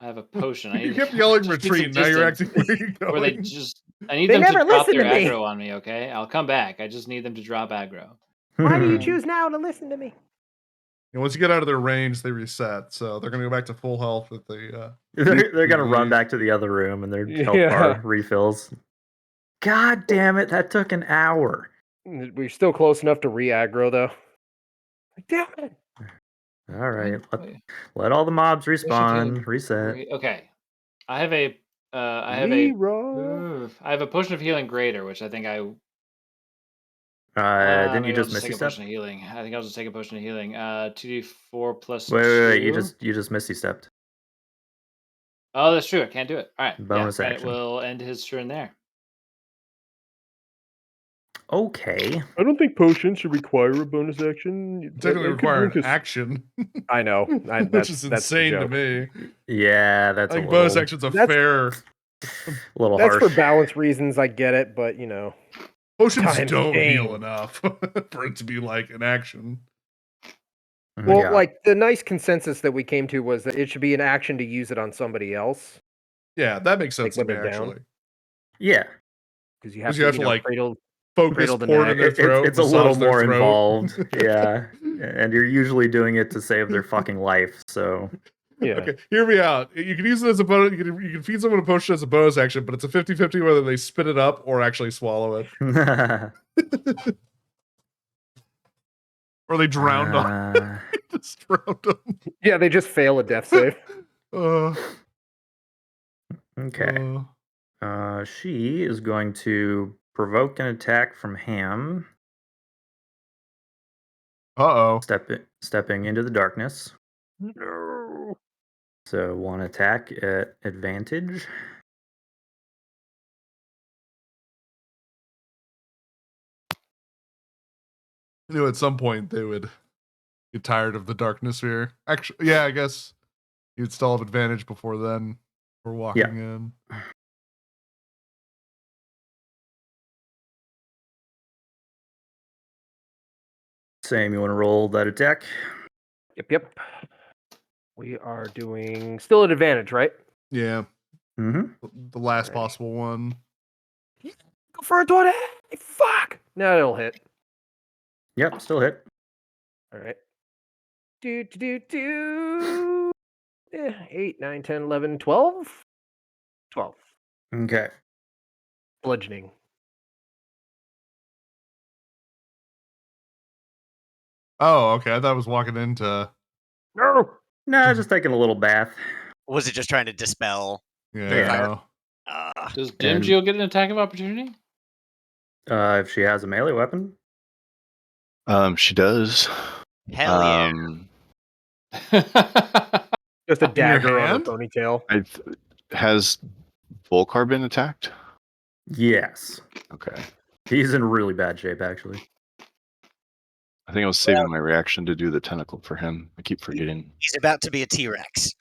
I have a potion. You kept yelling retreat. Now you're acting where you going. Where they just. I need They them to never drop listen their to me. aggro on me. Okay, I'll come back. I just need them to drop aggro. Why do you choose now to listen to me? And once you get out of their range, they reset. So they're going to go back to full health with the. They're gonna run back to the other room and their health bar refills. God damn it! That took an hour. We're still close enough to re-aggro though. Damn it! All right, let all the mobs respawn, reset. Okay, I have a I have a potion of healing greater, which I think didn't you maybe I'll just Misty take a Step? potion of healing. I think I'll just take a potion of healing. 2d4 plus Wait, 2. you just Misty Stepped. Oh, that's true. I can't do it. All right. Bonus Credit action. will end his turn there. Okay. I don't think potions should require a bonus action. Technically require an action. I know. Which is insane to me. Yeah, that's I think bonus action's a fair. A little that's harsh. for balance reasons. I get it, but you know, potions don't heal enough for it to be like an action. Well, like the nice consensus that we came to was that it should be an action to use it on somebody else. Yeah, that makes sense like to me when they're actually. Down. Yeah, because you have to like focus, pour it in their throat. It's a little more involved. Yeah, and you're usually doing it to save their fucking life. So. Yeah. Okay, hear me out. You can use it as a bonus. You can feed someone a potion as a bonus action, but it's a 50-50 whether they spit it up or actually swallow it. Or they drowned on. Just drowned them. Yeah, they just fail a death save. Okay. She is going to provoke an attack from Ham. Stepping into the darkness. No. So one attack at advantage. I knew at some point they would get tired of the darkness sphere. Actually, yeah, I guess you'd still have advantage before then for walking in. Sam, you want to roll that attack? Yep. We are doing still at advantage, right? Yeah. Mm-hmm. The last Alrighty. possible one. Go for a 20. Fuck. No, it'll hit. Yep, still hit. All right. 8, 9, 10, 11, 12. 12. Okay. Bludgeoning. Oh, okay. I thought I was walking into. No. Nah, just taking a little bath. Was it just trying to dispel? Yeah. Does And- Dimgil get an attack of opportunity? If she has a melee weapon. She does. Hell yeah. Just a In your dagger on her hand? ponytail. Has Volcar been attacked? Yes. Okay. He's in really bad shape, actually. I think I was saving my reaction to do the tentacle for him. I keep forgetting. He's about to be a T-Rex.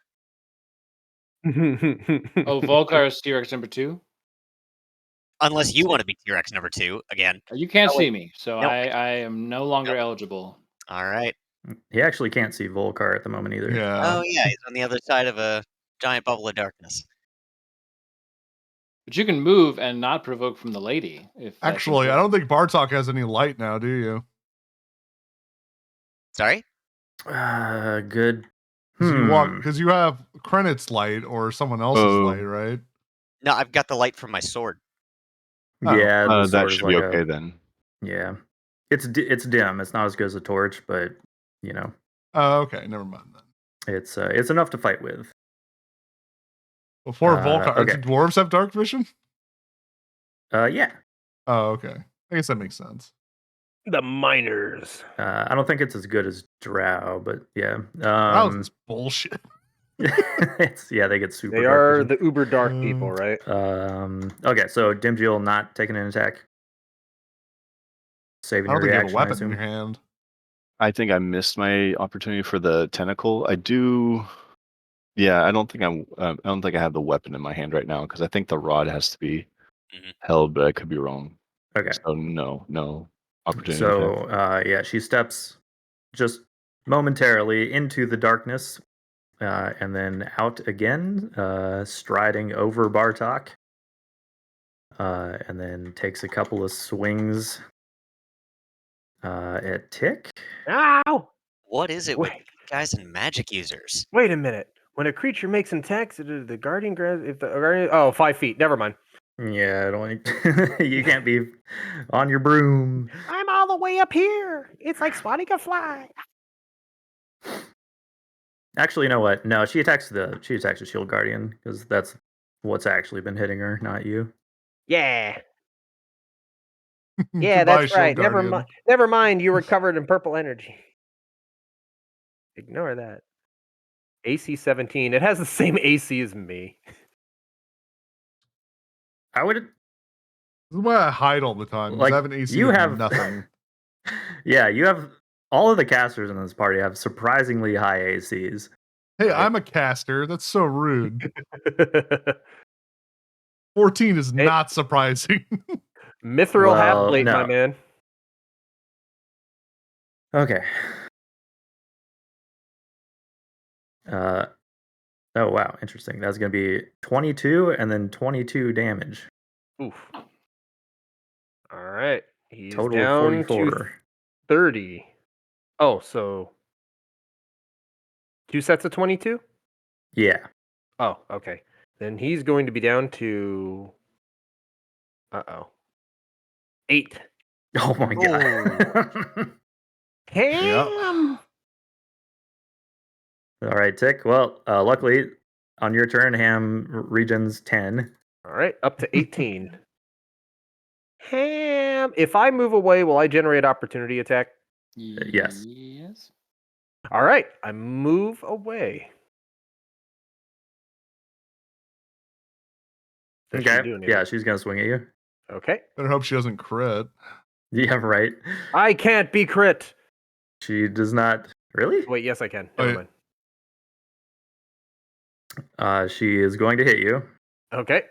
Oh, Volcar is T-Rex number 2? Unless you want to be T-Rex number 2 again. You can't Oh, see me, so Nope. I am no longer Nope. eligible. All right. He actually can't see Volcar at the moment either. Yeah. Oh yeah, he's on the other side of a giant bubble of darkness. But you can move and not provoke from the lady. If that's Actually, I don't think Bartok has any light now, do you? Sorry? Good. Because you walk, because you have Krennic's light or someone else's Oh. light, right? No, I've got the light from my sword. Oh, Yeah, the That sword is should be like okay then. Yeah, it's dim. It's not as good as a torch, but you know, Oh, okay. Never mind then. it's enough to fight with. Before Volcar, okay. do dwarves have dark vision? Yeah. Oh, okay. I guess that makes sense. The miners. I don't think it's as good as Drow, but yeah. Wow, this bullshit. They get super. They dark are vision. the uber dark people, right? Okay, so Dimgil not taking an attack. Saving I don't your think you have reaction, a I weapon in assume. your hand. I think I missed my opportunity for the tentacle. I do. Yeah, I don't think I have the weapon in my hand right now because I think the rod has to be held, but I could be wrong. Okay. So no opportunity. So she steps just momentarily into the darkness, and then out again, striding over Bartok, and then takes a couple of swings at Tick. Ow! What is it with Wait. guys and magic users? Wait a minute. When a creature makes an attack, the guardian grabs. If the guardian, 5 feet. Never mind. Yeah, I don't. You can't be on your broom. I'm all the way up here. It's like swatting a fly. Actually, you know what? No, she attacks the shield guardian because that's what's actually been hitting her, not you. Yeah. Yeah, Goodbye, that's right. Shield Guardian. Never mind. You were covered in purple energy. Ignore that. AC 17. It has the same AC as me. I would. This is why I hide all the time. Because Like, I have an AC you of have nothing. Yeah, you have all of the casters in this party have surprisingly high ACs. Hey, Right. I'm a caster. That's so rude. 14 is Hey. not surprising. Mithril Well, Halfblade, my no. man. Okay. Oh wow, interesting. That's gonna be 22 and then 22 damage. Oof. All right. He's Total of down 44. to 30. Oh, so 2 sets of 22? Yeah. Oh, okay. Then he's going to be down to 8. Oh my god. Ham. All right, Tick. Well, luckily on your turn, Ham regens 10. All right, up to 18. Ham. If I move away, will I generate opportunity attack? Yes. Yes. All right, I move away. Does she Okay. do anything? Yeah, she's gonna swing at you. Okay. Better hope she doesn't crit. Yeah, right. I can't be crit. She does not. Really? Wait, yes, I can. Never mind. She is going to hit you. Okay.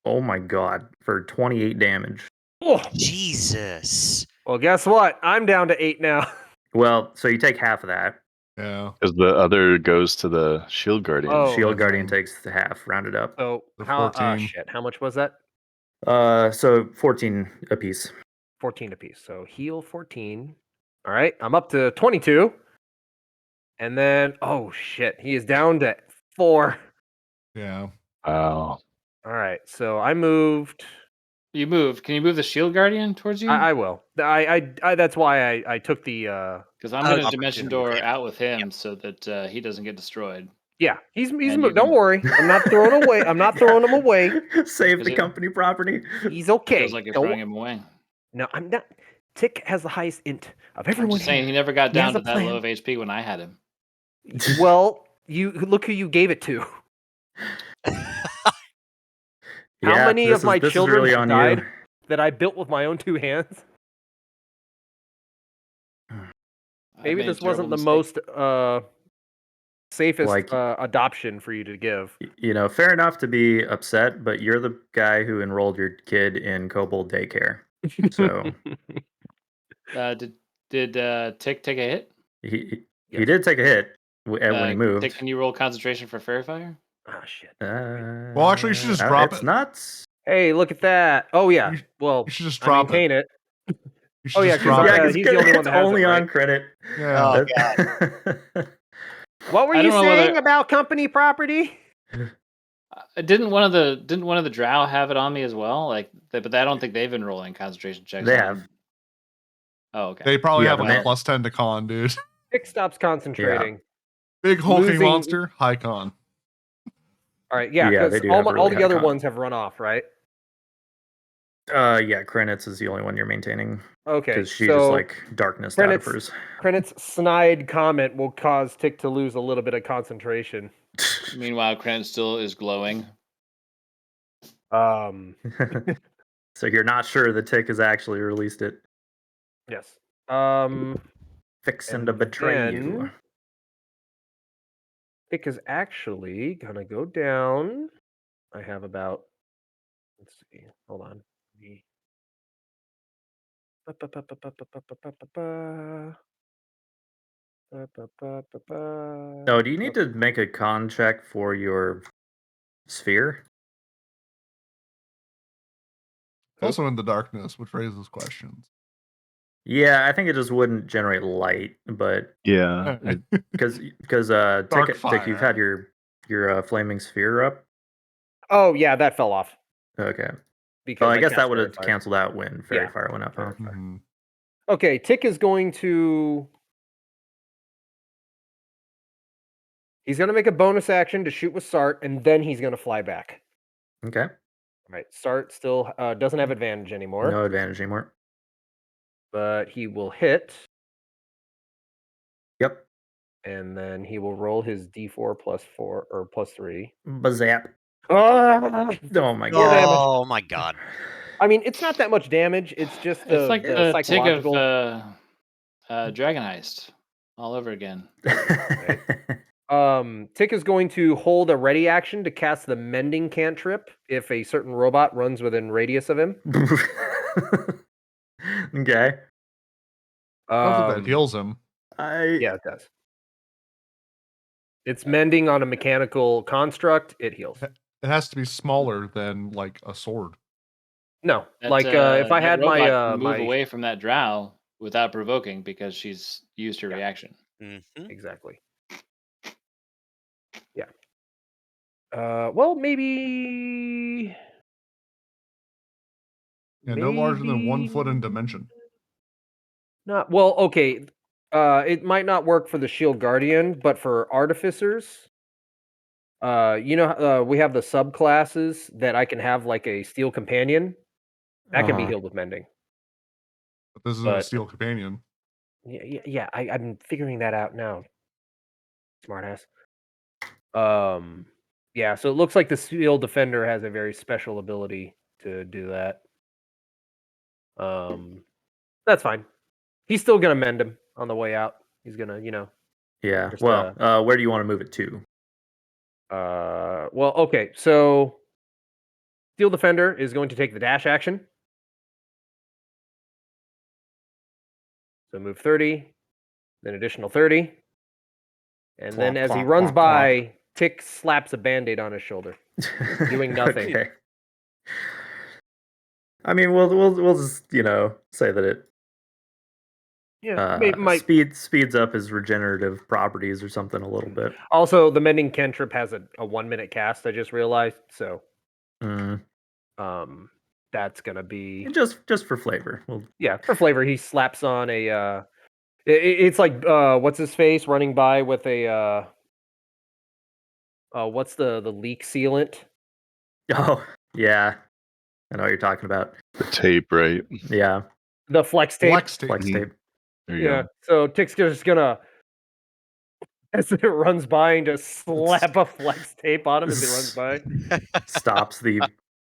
Oh my god, for 28 damage. Oh. Jesus. Well, guess what? I'm down to 8 now. Well, so you take half of that. Yeah. Because the other goes to the shield guardian. Oh. Shield and Guardian then takes the half, rounded up. So The how 14. shit. How much was that? So 14 apiece. 14 apiece. So heal 14. All right. I'm up to 22. And then oh shit, he is down to 4. Yeah. Wow. All right. So I moved. You move. Can you move the shield guardian towards you? I will. I that's why I took the Because I'm going to Oh, dimension opportunity. door out with him so that he doesn't get destroyed. Yeah, he's And you don't can- worry. I'm not throwing away. I'm not throwing him away. Save Is the it- company property. He's okay. Feels like you're Don't throwing wo- him away. No, I'm not. Tick has the highest int of I'm everyone just saying here. he never got He has down a to that plan. low of HP when I had him. Well, you look who you gave it to. How Yeah, many of my this is children really have on died you. that I built with my own 2 hands? I Maybe made a this wasn't the terrible mistake. most safest Like- adoption for you to give. You know, fair enough to be upset, but you're the guy who enrolled your kid in Kobold daycare. So Did Tick take a hit? he Yes. did take a hit when he moved. Tick, can you roll concentration for Fairy Fire? Ah, shit. Well, actually, you should just drop it's it. nuts. Hey, look at that. Oh yeah. You- Well, You should just I drop it. maintain it. You should Oh, yeah, just 'cause drop I- it. Yeah, he's the only one it's that has it, only on right? credit. Yeah. Oh, That- What were I you don't know whether- saying about company property? Didn't one of the Drow have it on me as well? Like, but I don't think they've been rolling concentration checks. They on have. them. Oh, okay. They probably Yeah, have the like a man- plus 10 to con, dude. Tick stops concentrating. Big hulking Losing- monster, high con. All right, yeah, Yeah, they because do all, have all really the high other con. ones have run off, right? Yeah, Krenitz is the only one you're maintaining Okay, because she so just like darkness out of Krenitz- hers. Krenit's snide comment will cause Tick to lose a little bit of concentration. Meanwhile, Krent still is glowing. Um, So you're not sure the tick has actually released it. yes. Fixing And to betray you. then- Tick is actually gonna go down. I have about. Let's see. Hold on. No, do you need to make a con check for your sphere? Also in the darkness, which raises questions. Yeah, I think it just wouldn't generate light, but Yeah. because Dark Tick, you've had your flaming sphere up. Oh yeah, that fell off. Okay. Because Well, I guess that cast would have Fairy Fire. canceled out when Fairy Yeah. Fire went up. Huh? Mhm. Okay, Tick is going to. He's going to make a bonus action to shoot with Sart, and then he's going to fly back. Okay. All right, Sart still doesn't have advantage anymore, No advantage anymore. but he will hit, Yep. and then he will roll his D4 plus 4 or plus 3. Bazap. Ah! Oh my Four god. damage. Oh my god. I mean, it's not that much damage. It's just the, It's like the the Tick of psychological. Dragon Heist all over again. Tick is going to hold a ready action to cast the Mending cantrip if a certain robot runs within radius of him. Okay. I don't think that heals him. Yeah, it does. It's mending on a mechanical construct. It heals. It has to be smaller than like a sword. No, That, like if I that had my robot can move my away from that Drow without provoking because she's used her Yeah. reaction. Mm-hmm. exactly. Yeah. Well, maybe. Yeah, no larger than 1 foot in dimension. Not well. Okay. It might not work for the Shield Guardian, but for Artificers, we have the subclasses that I can have like a Steel Companion that can be Uh-huh. healed with Mending. But this isn't a But- steel companion. Yeah. I'm figuring that out now. Smartass. Yeah. So it looks like the Steel Defender has a very special ability to do that. That's fine. He's still gonna mend him on the way out. He's gonna, Yeah. Just, Well, where do you want to move it to? well, okay. So, Steel Defender is going to take the dash action. So move 30, then additional 30, and then Clonk, as he clonk, runs clonk, by, Tick slaps a Band-Aid on his shoulder. Doing nothing. Okay. I mean, we'll just say that it Might. speeds up his regenerative properties or something a little bit. Also, the mending cantrip has a 1-minute cast. I just realized. So, Mm. that's gonna be just for flavor. for flavor. He slaps on a. It's like what's his face running by with a. What's the leak sealant? Oh yeah, I know what you're talking about. The tape, right? Yeah, The flex tape. Flex tape. flex tape. There you go. So Tick's just gonna, as it runs by, and just slap a flex tape on him as he runs by. Stops the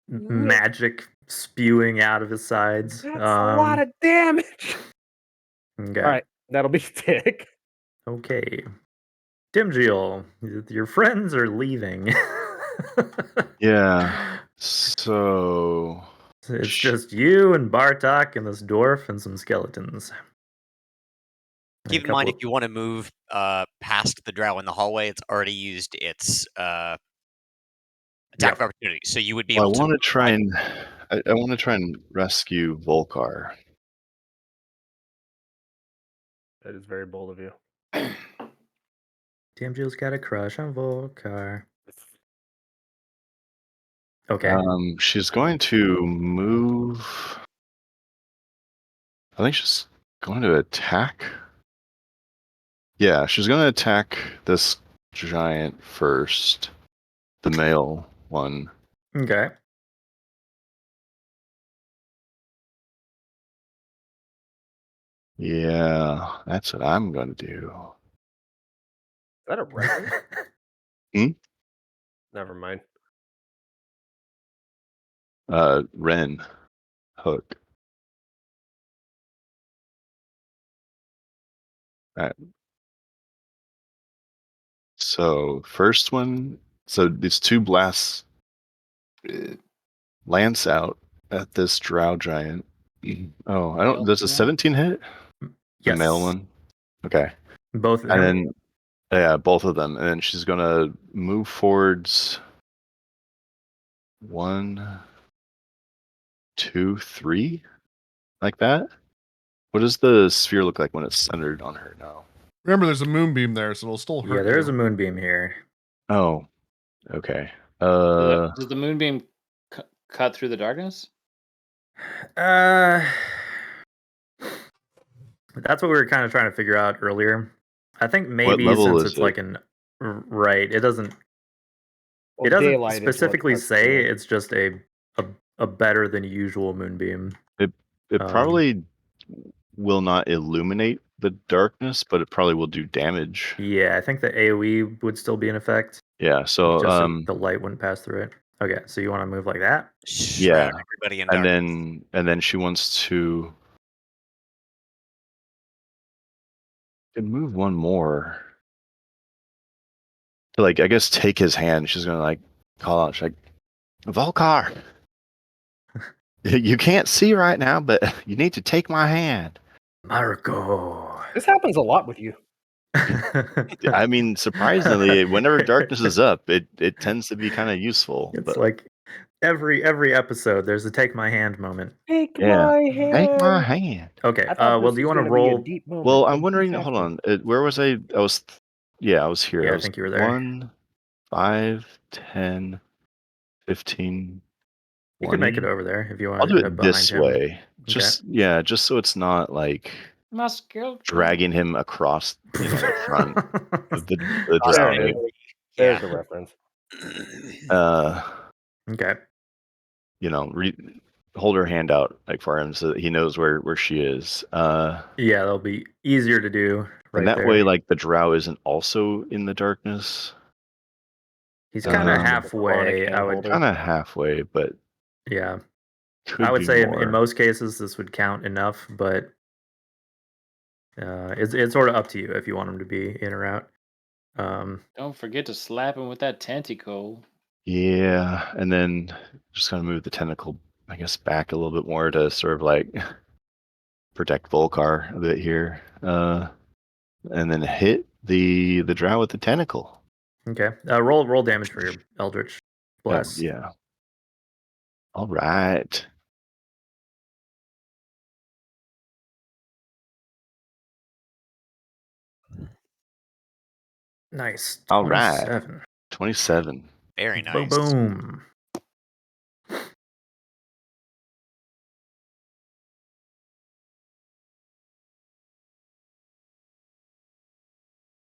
magic spewing out of his sides. That's a lot of damage. Okay. All right, that'll be Tick. Okay. Dimgil, your friends are leaving. Yeah. So It's just you and Bartok and this dwarf and some skeletons. Keep in mind, if you want to move past the drow in the hallway, it's already used its attack of opportunity. So you would be able to. I want to try and rescue Volkar. That is very bold of you. Dimgil's got a crush on Volkar. Okay. She's going to move. I think she's going to attack. Yeah, she's going to attack this giant first, the male one. Okay. Yeah, that's what I'm going to do. Is that a reference? Never mind. Ren hook. All right. So first one. So these two blasts lance out at this drow giant. Oh, I don't. Does a 17 hit? The Yes. male one. Okay. Both of And them. then, yeah, both of them. And then she's gonna move forwards. 1, 2, 3, like that. What does the sphere look like when it's centered on her now? Remember, there's a moonbeam there, so it'll still hurt. Yeah, there is you. a moonbeam here. Oh, okay. Does the moonbeam cut through the darkness? That's what we were kind of trying to figure out earlier. I think maybe level since is it's it? like it doesn't Well, it doesn't daylight is what specifically cuts say through. it's just a better than usual moonbeam. It probably will not illuminate the darkness, but it probably will do damage. Yeah, I think the AoE would still be in effect. Yeah, so Just so the light wouldn't pass through it. Okay, so you want to move like that? Shroud everybody in darkness. and then she wants to move one more to, like, I guess, take his hand. She's gonna, like, call out. She's like, Volkar, you can't see right now, but you need to take my hand. Marco. This happens a lot with you. I mean, surprisingly, whenever darkness is up, it tends to be kind of useful. It's like every episode there's a take my hand moment. Take my hand. Take my hand. Okay. I thought Well, this do you was want to gonna be a roll? deep moment, Well, but I'm wondering. he's Hold asking. on. Where was I? I was here. Yeah, I I think you were there. 1, 5, 10, 15. You can make it 20. over there if you want I'll to do end up it behind this him. way. Just so it's not like dragging him across the front of the giant. There's the reference. Okay. Hold her hand out like for him so that he knows where she is. Yeah, that'll be easier to do. And that way, like, the drow isn't also in the darkness. He's kind of halfway. Kind of halfway, but yeah. Could I would be say more. in most cases this would count enough, but it's sort of up to you if you want him to be in or out. Don't forget to slap him with that tentacle. Yeah, and then just gonna move the tentacle, I guess, back a little bit more to sort of like protect Volcar a bit here, and then hit the drow with the tentacle. Okay. Roll damage for your Eldritch Blast. Yeah. All right. Nice. All right. 27. 27. Very nice. Boom.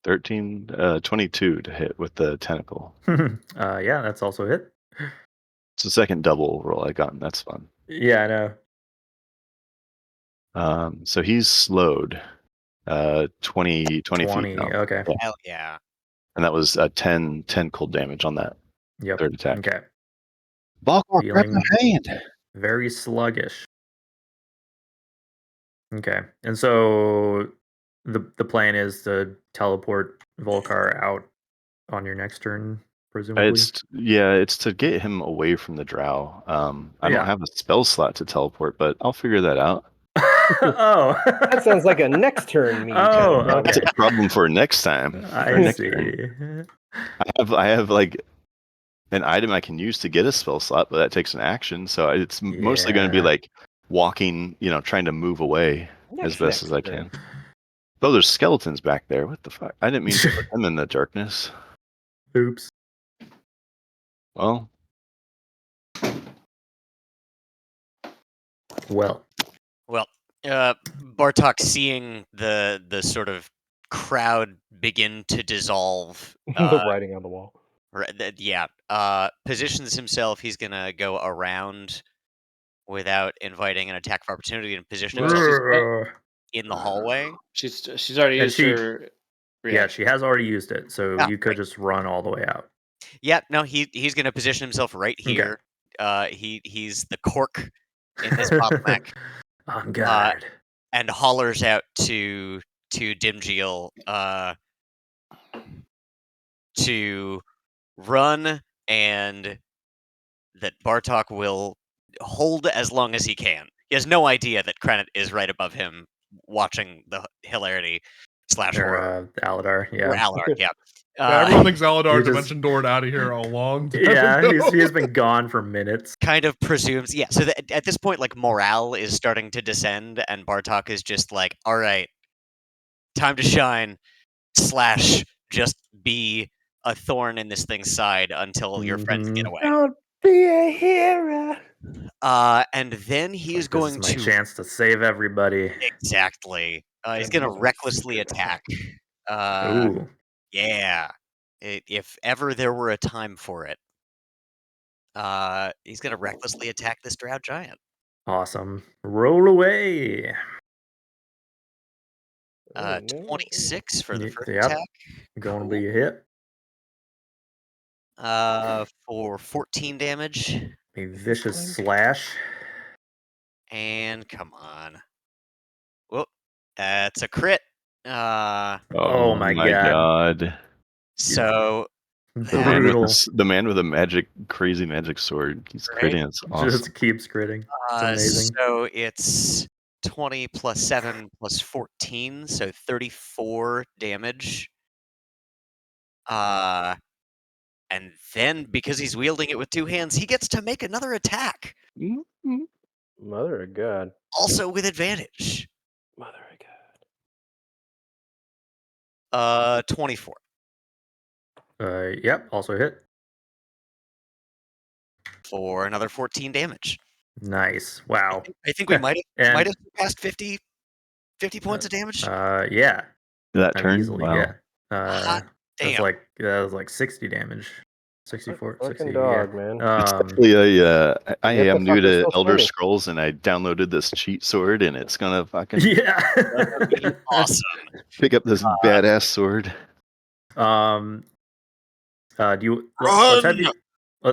13, 22 to hit with the tentacle. Yeah, that's also a hit. It's the second double roll I got, and that's fun. Yeah, I know. So he's slowed 20 feet 20. now. Okay. Yeah. Hell yeah. And that was 10 cold damage on that Yep. third attack. Okay. Volcar, grab my Feeling- hand. Very sluggish. Okay. And so the plan is to teleport Volcar out on your next turn, presumably. It's to get him away from the drow. I don't have a spell slot to teleport, but I'll figure that out. Oh. That sounds like a next turn me. Oh, That's okay. a problem for next time. I see. I have like an item I can use to get a spell slot, but that takes an action, so it's mostly going to be Yeah. like walking, trying to move away as best as I turn. can. Oh, there's skeletons back there. What the fuck? I didn't mean to put them in the darkness. Oops. Well, Well. Bartok, seeing the sort of crowd begin to dissolve, The writing on the wall. positions himself. He's gonna go around without inviting an attack of opportunity and position himself in the hallway. She's already used her. Yeah, she has already used it, so Ah, you could just run all the way out. Yeah, no, he's gonna position himself right here. He's the cork in this bottleneck. On guard. And hollers out to Dimjeel to run, and that Bartok will hold as long as he can. He has no idea that Krenit is right above him, watching the hilarity / horror. Aladar, yeah. Or Aladar, yeah. Everyone thinks Aladar you just- Dimension Doored out of here a long time Yeah, ago. he has been gone for minutes. Kind of presumes, yeah. So at this point, like, morale is starting to descend, and Bartok is just like, all right, time to shine, / just be a thorn in this thing's side until your friends get away. Don't be a hero. And then he's going This is my to chance to save everybody. exactly. He's And going to he's a recklessly secret attack. Ooh. Yeah. If ever there were a time for it, he's going to recklessly attack this drow giant. Awesome. Roll away. Oh, no. 26 for the first Yep. attack. Going to Cool. be a hit. For 14 damage. A vicious slash. And come on. Whoop. That's a crit. Oh my God. So The man with a crazy magic sword. He's Right. critting. It's awesome. Just keeps critting. It's amazing. So it's 20 plus 7 plus 14, so 34 damage. And then, because he's wielding it with two hands, he gets to make another attack, Mother of God. also with advantage. Mother of God. 24. Yep, also hit. For another 14 damage. Nice. Wow. I think we might have surpassed 50 points of damage. Yeah. That turn? Easily, Wow. yeah. Hot damn. That was like 60 damage. 64, Fucking 60, dog, yeah. man. I Get the am new fucker to so Elder funny. Scrolls, and I downloaded this cheat sword, and it's gonna fucking Yeah. Awesome. pick up this badass sword. Do you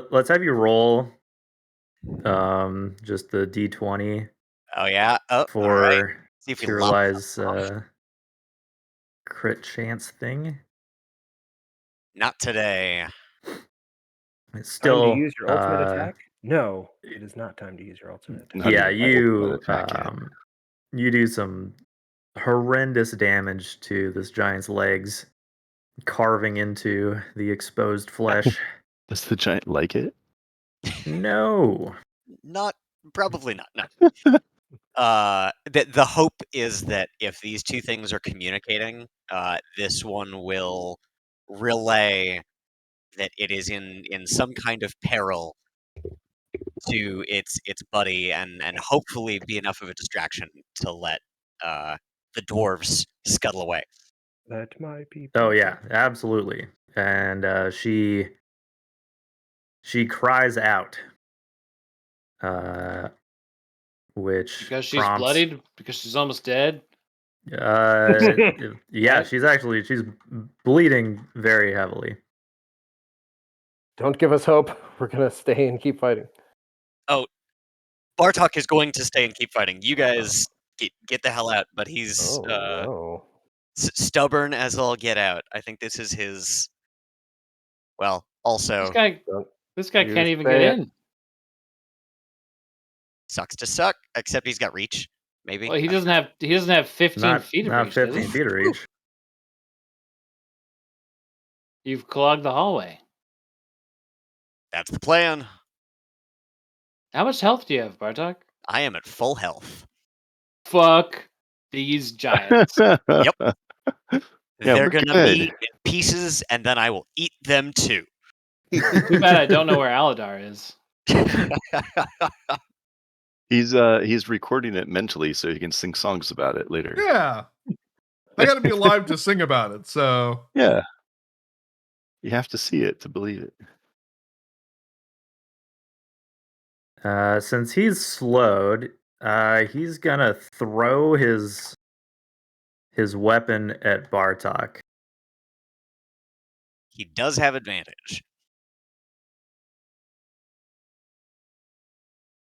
let's have you roll Just the D20 Oh yeah. Oh, all right. for See if we lop Kirli's crit chance thing. Not today. It's Time to still use your ultimate attack? No, it is not time to use your ultimate attack. Not Yeah, even my ultimate you attack yet. you do some horrendous damage to this giant's legs, carving into the exposed flesh. Does the giant like it? No. Not probably not. No. The hope is that if these two things are communicating, this one will relay that it is in some kind of peril to its buddy, and hopefully be enough of a distraction to let the dwarves scuttle away. Let my people. Oh yeah, absolutely. And she cries out, which Because she's prompts, bloodied? Because she's almost dead? yeah, she's bleeding very heavily. Don't give us hope. We're gonna stay and keep fighting. Oh, Bartok is going to stay and keep fighting. You guys get the hell out, but he's no. stubborn as all get out. I think this is his. Well, also This guy You can't even say get it. in. sucks to suck, except he's got reach. Maybe. Well, he doesn't have 15 Not feet of not reach, does 15 he? feet of reach. You've clogged the hallway. That's the plan. How much health do you have, Bartok? I am at full health. Fuck these giants. Yep. Yeah, They're we're gonna good. be in pieces, and then I will eat them too. Too bad I don't know where Aladar is. He's recording it mentally so he can sing songs about it later. Yeah. I got to be alive to sing about it. So Yeah. You have to see it to believe it. Since he's slowed, he's gonna throw his weapon at Bartok. He does have advantage,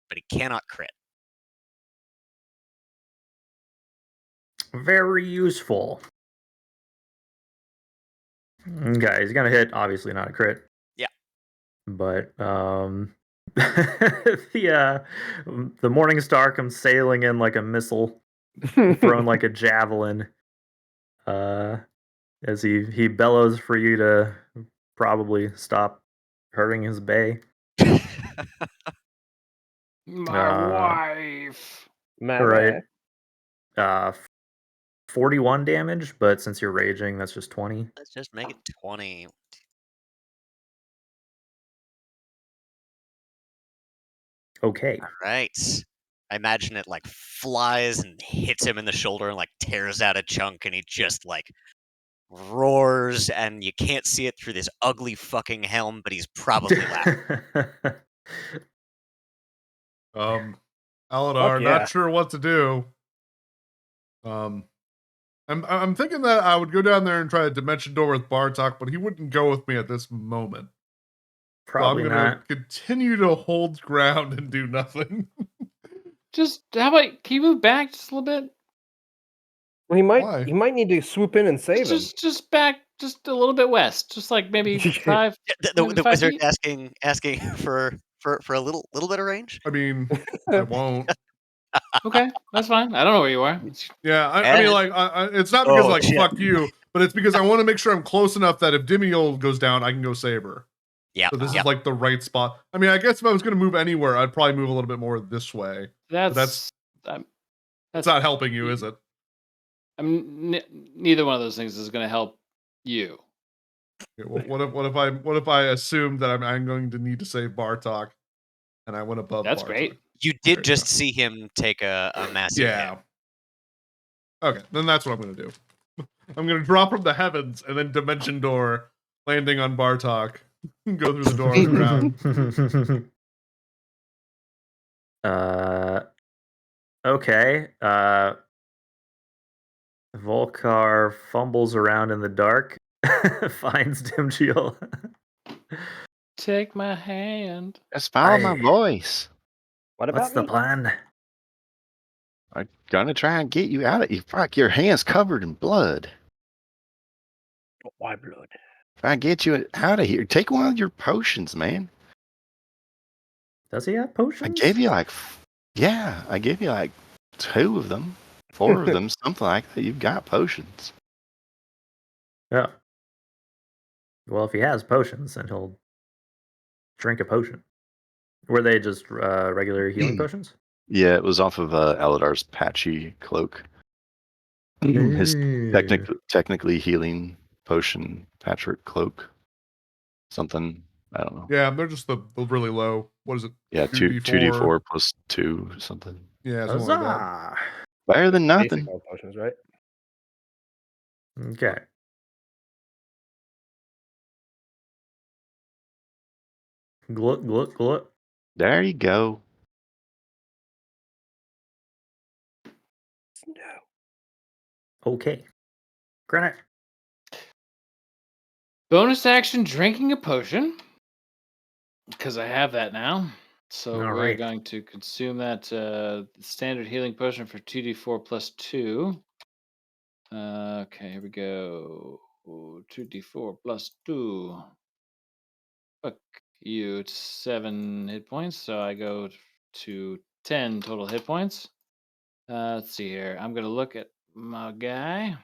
but he cannot crit. Very useful. Okay, he's gonna hit. Obviously not a crit. Yeah. But the Morning Star comes sailing in like a missile, thrown like a javelin. As he bellows for you to probably stop hurting his bay. My wife. Right. 41 damage, but since you're raging, that's just 20. Let's just make it 20. Okay. All right. I imagine it like flies and hits him in the shoulder and like tears out a chunk, and he just like roars, and you can't see it through this ugly fucking helm, but he's probably laughing. Aladar, yeah. not sure what to do. I'm thinking that I would go down there and try a dimension door with Bartok, but he wouldn't go with me at this moment. Probably so I'm gonna not. continue to hold ground and do nothing. Just how about can you move back just a little bit? Well, he might Why? he might need to swoop in and save him. Just back just a little bit west, just like maybe five. The maybe 5 wizard feet? asking for a little bit of range. I mean, I won't. Okay, that's fine. I don't know where you are. Yeah, I mean, like, it's not because like shit. fuck you, but it's because I want to make sure I'm close enough that if Dimiol goes down, I can go save her. Yeah. So this is like the right spot. I mean, I guess if I was going to move anywhere, I'd probably move a little bit more this way. That's It's not helping you, is it? Neither one of those things is going to help you. Okay, well, what if I assume that I'm going to need to save Bartok, and I went above? That's Bartok? great. You did just see him take a massive Yeah. hit. Okay, then that's what I'm going to do. I'm going to drop from the heavens and then dimension door, landing on Bartok, go through the door on the ground. Okay. Volkar fumbles around in the dark, finds Dimjiel. Take my hand. Just follow my voice. What about What's the me? plan? I'm gonna try and get you out of here. Fuck, your hand's covered in blood. Why blood? If I get you out of here, take one of your potions, man. Does he have I potions? gave you like, yeah, I gave you like 2 of them, 4 of them, something like that. You've got potions. Yeah. Well, if he has potions, then he'll drink a potion. Were they just regular healing potions? Yeah, it was off of Aladar's patchy cloak. His Ooh. technically healing potion, Patrick cloak, something. I don't know. Yeah, they're just the really low. What is it? Yeah, 2d4 plus 2 something. Yeah, something like that. Huzzah! Better than Basic nothing. health potions, right? Okay. Glut, glut, glut. There you go. No. Okay. Granite. Bonus action drinking a potion. Because I have that now. So All we're right. going to consume that standard healing potion for 2d4 plus 2. Okay, here we go. 2d4 plus 2. Fuck you. It's 7 hit points. So I go to 10 total hit points. Let's see here. I'm going to look at my guy.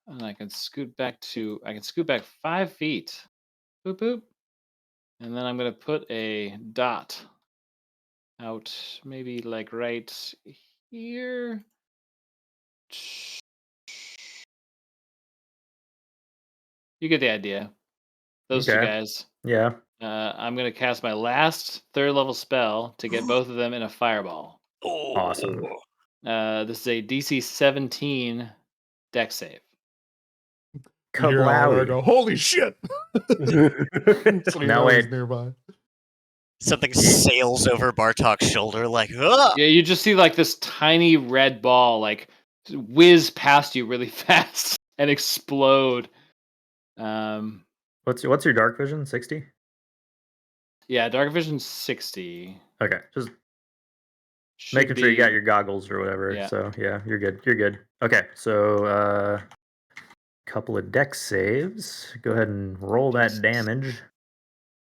And I can scoot back 5 feet. Boop, boop. And then I'm going to put a dot out maybe like right here. You get the idea. Those 2 Okay. guys. Yeah. I'm going to cast my last 3rd level spell to get both of them in a fireball. Awesome. This is a DC 17 dex save. You hear Aladar Kablowy. go, holy shit! So you Now know he's wait. nearby. Something sails over Bartok's shoulder like, ugh! Yeah, you just see like this tiny red ball like whiz past you really fast and explode. What's your dark vision? 60? Yeah, dark vision 60. Okay. Just Should making sure you got be- your goggles or whatever. Yeah. So yeah, you're good. You're good. Okay. So couple of dex saves. Go ahead and roll that damage.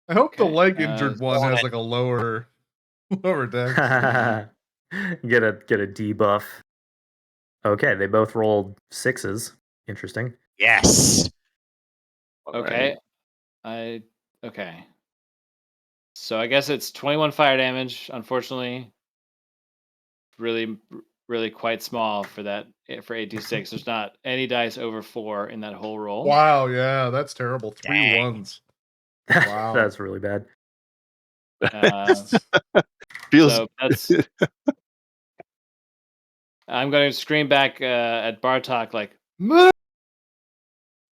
I hope the Okay, leg injured one on has it. like a lower dex. get a debuff. Okay, they both rolled 6s. Interesting. Yes. Okay. Okay. So I guess it's 21 fire damage. Unfortunately, really, really quite small for that for 8d6. There's not any dice over 4 in that whole roll. Wow, yeah, that's terrible. 3 Dang. ones. Wow. That's really bad. Feels. So that's. I'm going to scream back at Bartok like, "Move!"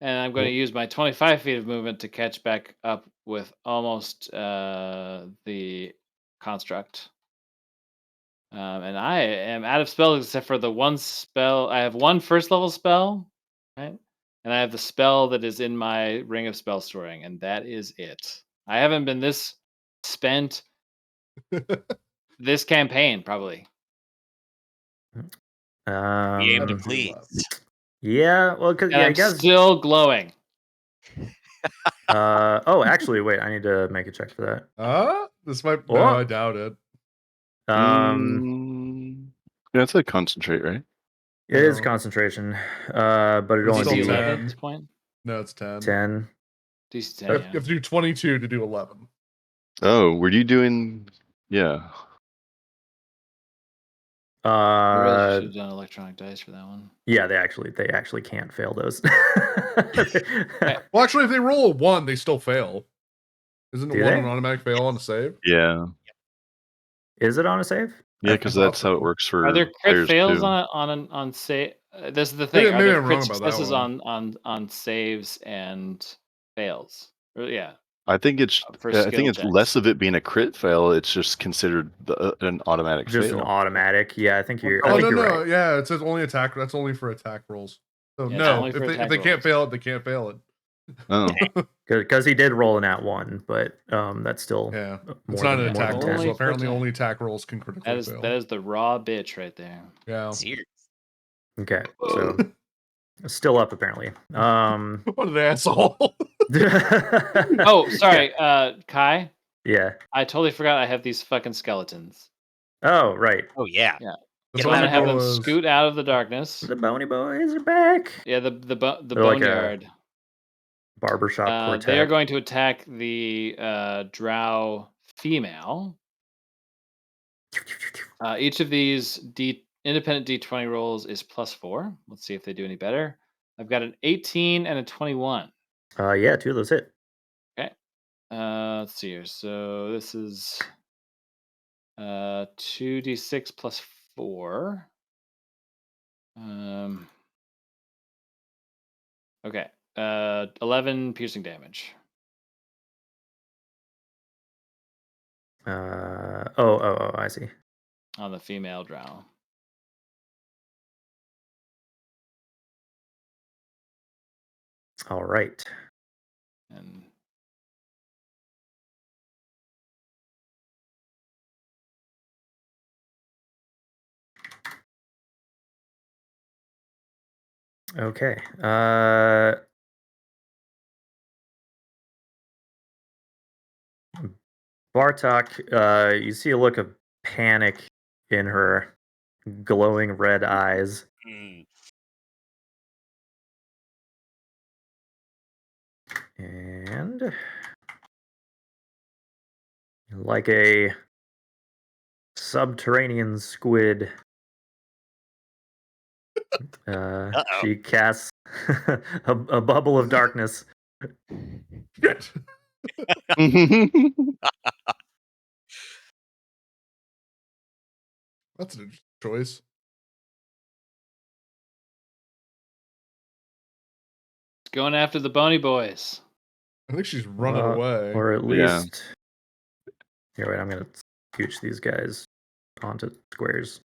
And I'm going to use my 25 feet of movement to catch back up with almost the construct. And I am out of spells except for the one spell. I have one 1st level spell, right? And I have the spell that is in my ring of spell storing, and that is it. I haven't been this spent this campaign, probably. We aim to Um, please. yeah, well, because And yeah, I'm you guys. still glowing. Oh, actually, wait. I need to make a check for that. This might. Oh. No, I doubt it. That's a concentrate, right? It is No. concentration, but it It's only still DC do 11 at 10. this point. No, it's 10. 10. DC 10. You Yeah. have to do 22 to do 11. Oh, were you doing? Yeah. I really Uh, should have done electronic dice for that one. yeah, they actually can't fail those. Well, actually, if they roll a 1, they still fail. Isn't Do 1 they? an automatic fail on a save? Yeah. Is it on a save? Yeah, I because thought that's how so. it works for Are there crit players fails too. on save? This is the thing. Maybe, Are maybe there I'm crit wrong about that successes one. on saves and fails? Or, yeah. I think it's For I think skill it's checks. less of it being a crit fail. It's just considered an automatic Just fail. an automatic. Yeah, I think you're. I Oh, think no, you're no. right. Yeah, it says only attack. That's only for attack rolls. So, Yeah, it's no, only if for they attack can't rolls. fail it, they can't fail it. Oh, Because he did roll an @1, but that's still Yeah. more It's not than an more attack than roll, 10. so apparently Only only attack rolls can critically fail. That is the raw bitch right there. Yeah. Serious. Okay, so still up apparently. What an asshole. Oh, sorry, Kai. Yeah. I totally forgot I have these fucking skeletons. Oh, right. Oh yeah. Yeah. The So I'm gonna bony have them boys. scoot out of the darkness. The Bony Boys are back. Yeah, the They're like a boneyard. Barbershop They quartet. are going to attack the drow female. Each of these independent D20 rolls is +4. Let's see if they do any better. I've got an 18 and a 21. Yeah, 2 of those hit. Okay. Let's see here. So this is 2d6 +4. Okay. 11 piercing damage. I see. On the female drow. All right. And Okay. Bartok, you see a look of panic in her glowing red eyes. Mm. And like a subterranean squid, she casts a bubble of darkness. Shit. That's an interesting choice. going after the bony boys. I think she's running away. Or at Yeah. least. Here, wait, I'm going to scooch these guys onto squares.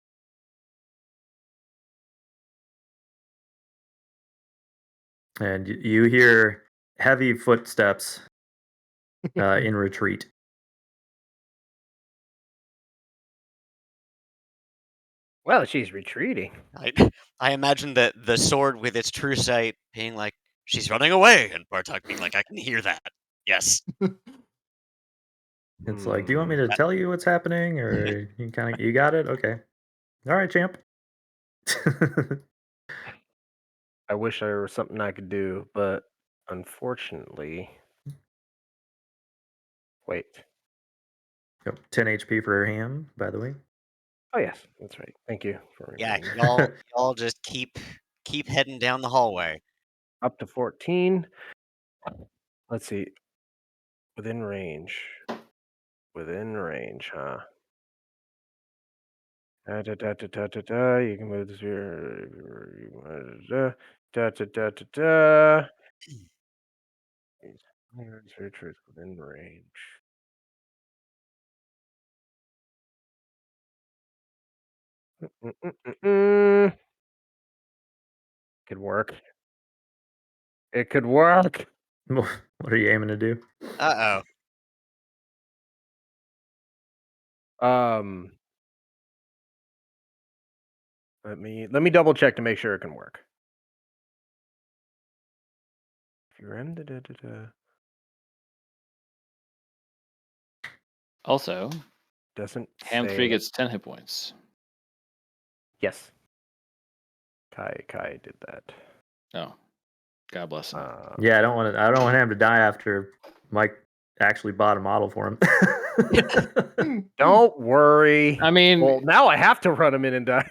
And you hear heavy footsteps in retreat. Well, she's retreating. I imagine that the sword with its true sight being like, she's running away, and Bartok being like, I can hear that. Yes. It's like, do you want me to tell you what's happening, or you got it? Okay. All right, champ. I wish there was something I could do, but unfortunately, wait. 10 HP for Ham, by the way. Oh yes, that's right. Thank you for Yeah, reminding me. y'all just keep heading down the hallway. Up to 14. Let's see. Within range. Within range, huh? You can move the sphere. Truth within range. Could work. It could work. What are you aiming to do? Uh-oh. Let me double check to make sure it can work. If you're in Also, doesn't Ham 3 gets 10 hit points. Yes. Kai did that. Oh, God bless him. Yeah, I don't want him to die after Mike actually bought a model for him. Don't worry. I mean, well, now I have to run him in and die.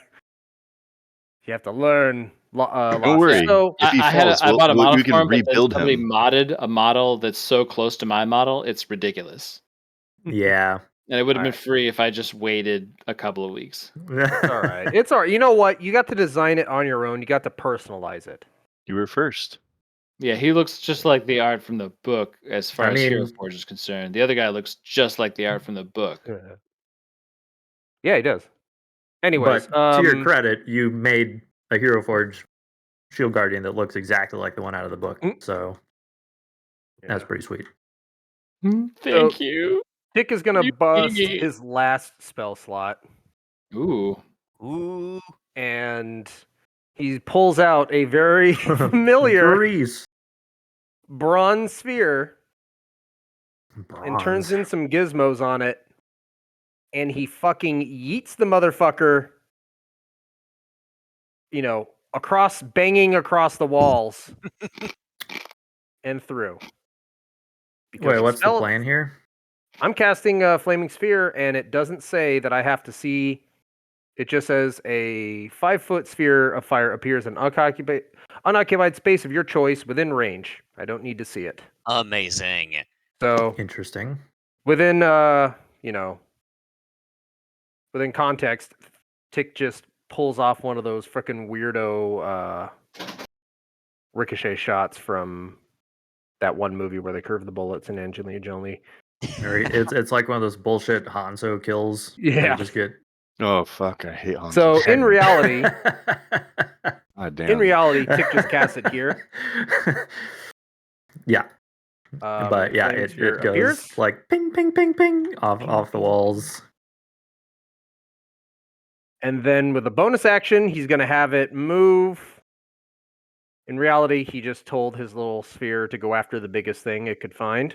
You have to learn. Don't worry. So If he falls, I bought a model we for can him, but then rebuild somebody him. modded a model that's so close to my model, it's ridiculous. Yeah. And it would have been Alright. free if I just waited a couple of weeks. It's all right. It's all right. You know what? You got to design it on your own. You got to personalize it. You were first. Yeah, he looks just like the art from the book as far as Hero mean- Forge is concerned. The other guy looks just like the art from the book. Yeah, he does. Anyways, but to your credit, you made a Hero Forge Shield Guardian that looks exactly like the one out of the book. So That's pretty sweet. Thank you. Tick is gonna You bust idiot. his last spell slot, Ooh. Ooh. and he pulls out a very familiar Grease. bronze sphere and turns in some gizmos on it, and he fucking yeets the motherfucker, banging across the walls and through. Because Wait, what's the plan here? I'm casting a flaming sphere, and it doesn't say that I have to see. It just says a 5-foot sphere of fire appears in unoccupied space of your choice within range. I don't need to see it. Amazing. So Interesting. within within context, Tick just pulls off one of those frickin' weirdo ricochet shots from that one movie where they curve the bullets in Angelina Jolie. It's like one of those bullshit Hanzo kills. Yeah. Where you just get. Oh fuck! I hate Hanzo. So in reality, God damn. in reality, Tick just casts it here. Yeah. But yeah, flaming it sphere goes appears. like ping, ping, ping, ping off the walls. And then with a bonus action, he's going to have it move. In reality, he just told his little sphere to go after the biggest thing it could find.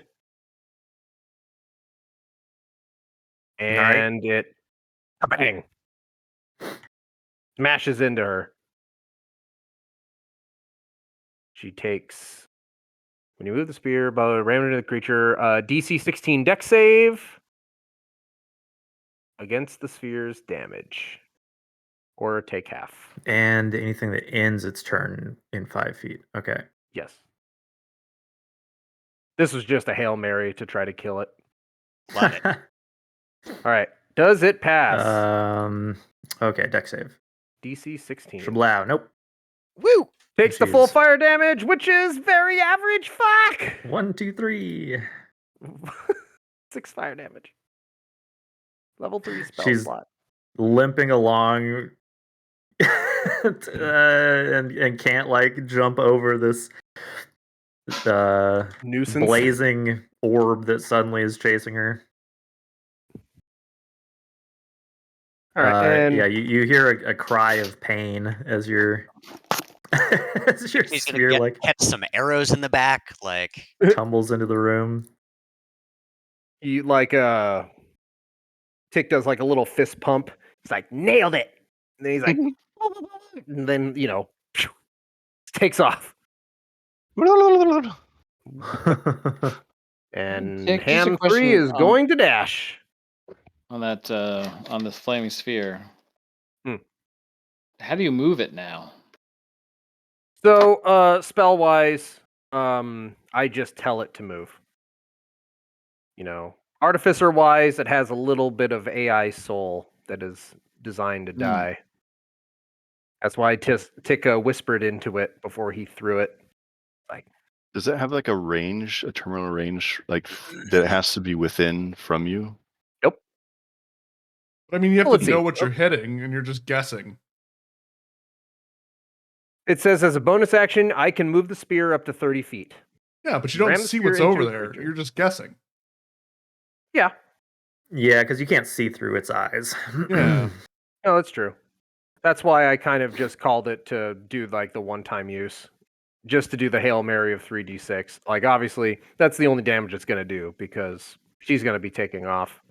And it bang smashes into her. She takes, when you move the spear, ram into the creature, DC 16 dex save against the sphere's damage. Or take half. And anything that ends its turn in 5 feet. Okay. Yes. This was just a Hail Mary to try to kill it. Love it. All right. Does it pass? Okay, deck save. DC 16. Shablow. Nope. Woo! Takes the full Jeez. fire damage, which is very average. Fuck! 1, 2, 3. 6 fire damage. Level 3 spell She's slot. limping along and can't like jump over this Nuisance. blazing orb that suddenly is chasing her. All right, and yeah, you hear a cry of pain as your as your He's sphere gonna like catch some arrows in the back, like tumbles into the room. you Tick does like a little fist pump. He's like, nailed it. And then he's like, and then takes off. And Tick, just a hand question, 3 is going to dash. on that on this flaming sphere. Hmm. How do you move it now? So spell wise, I just tell it to move. Artificer wise, it has a little bit of AI soul that is designed to die. That's why Tick whispered into it before he threw it. Like, does it have like a range, a terminal range, like that it has to be within from you? Nope. But I mean, you have Let's to know see. what you're hitting, and you're just guessing. It says as a bonus action, I can move the spear up to 30 feet. Yeah, but you don't Ram the see spear what's into over a there. creature. You're just guessing. Yeah. Yeah, because you can't see through its eyes. Yeah. No, that's true. That's why I kind of just called it to do like the one-time use. Just to do the Hail Mary of 3d6. Like, obviously, that's the only damage it's going to do because she's going to be taking off.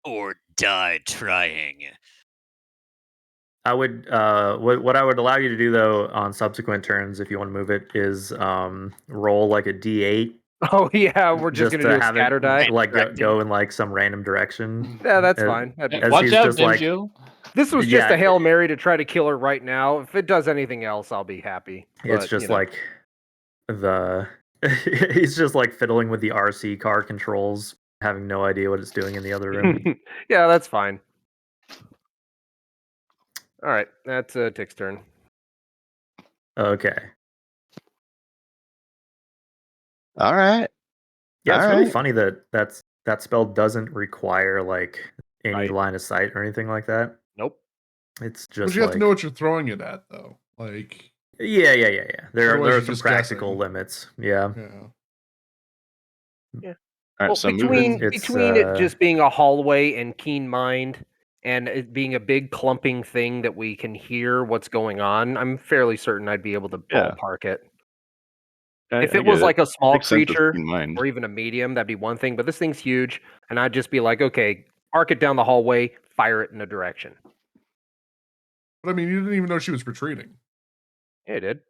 or die trying. I would what I would allow you to do though on subsequent turns if you want to move it is roll like a d8. Oh yeah, we're just going to do a have scatter it die. like go in like some random direction. Yeah, that's as- fine. That'd be as Watch he's out, just like Benjo. This was just Yeah. a Hail Mary to try to kill her right now. If it does anything else, I'll be happy. it's But, just like the he's just like fiddling with the RC car controls, having no idea what it's doing in the other room. yeah, that's fine. All right, that's Tick's turn. Okay. All right. Yeah, it's All really right. funny that spell doesn't require like any Right. line of sight or anything like that. Nope. It's But just you have like to know what you're throwing it at, though. Like, Yeah. There Otherwise, are you're some just practical guessing. limits. Yeah. Yeah. All right, Well, so moving. between it just being a hallway and keen mind, and it being a big clumping thing that we can hear what's going on, I'm fairly certain I'd be able to Yeah. ballpark it. I If it get was like a small Makes sense with creature keen mind. or even a medium, that'd be one thing. But this thing's huge, and I'd just be like, okay, arc it down the hallway, fire it in a direction. But I mean, you didn't even know she was retreating. Yeah, it did.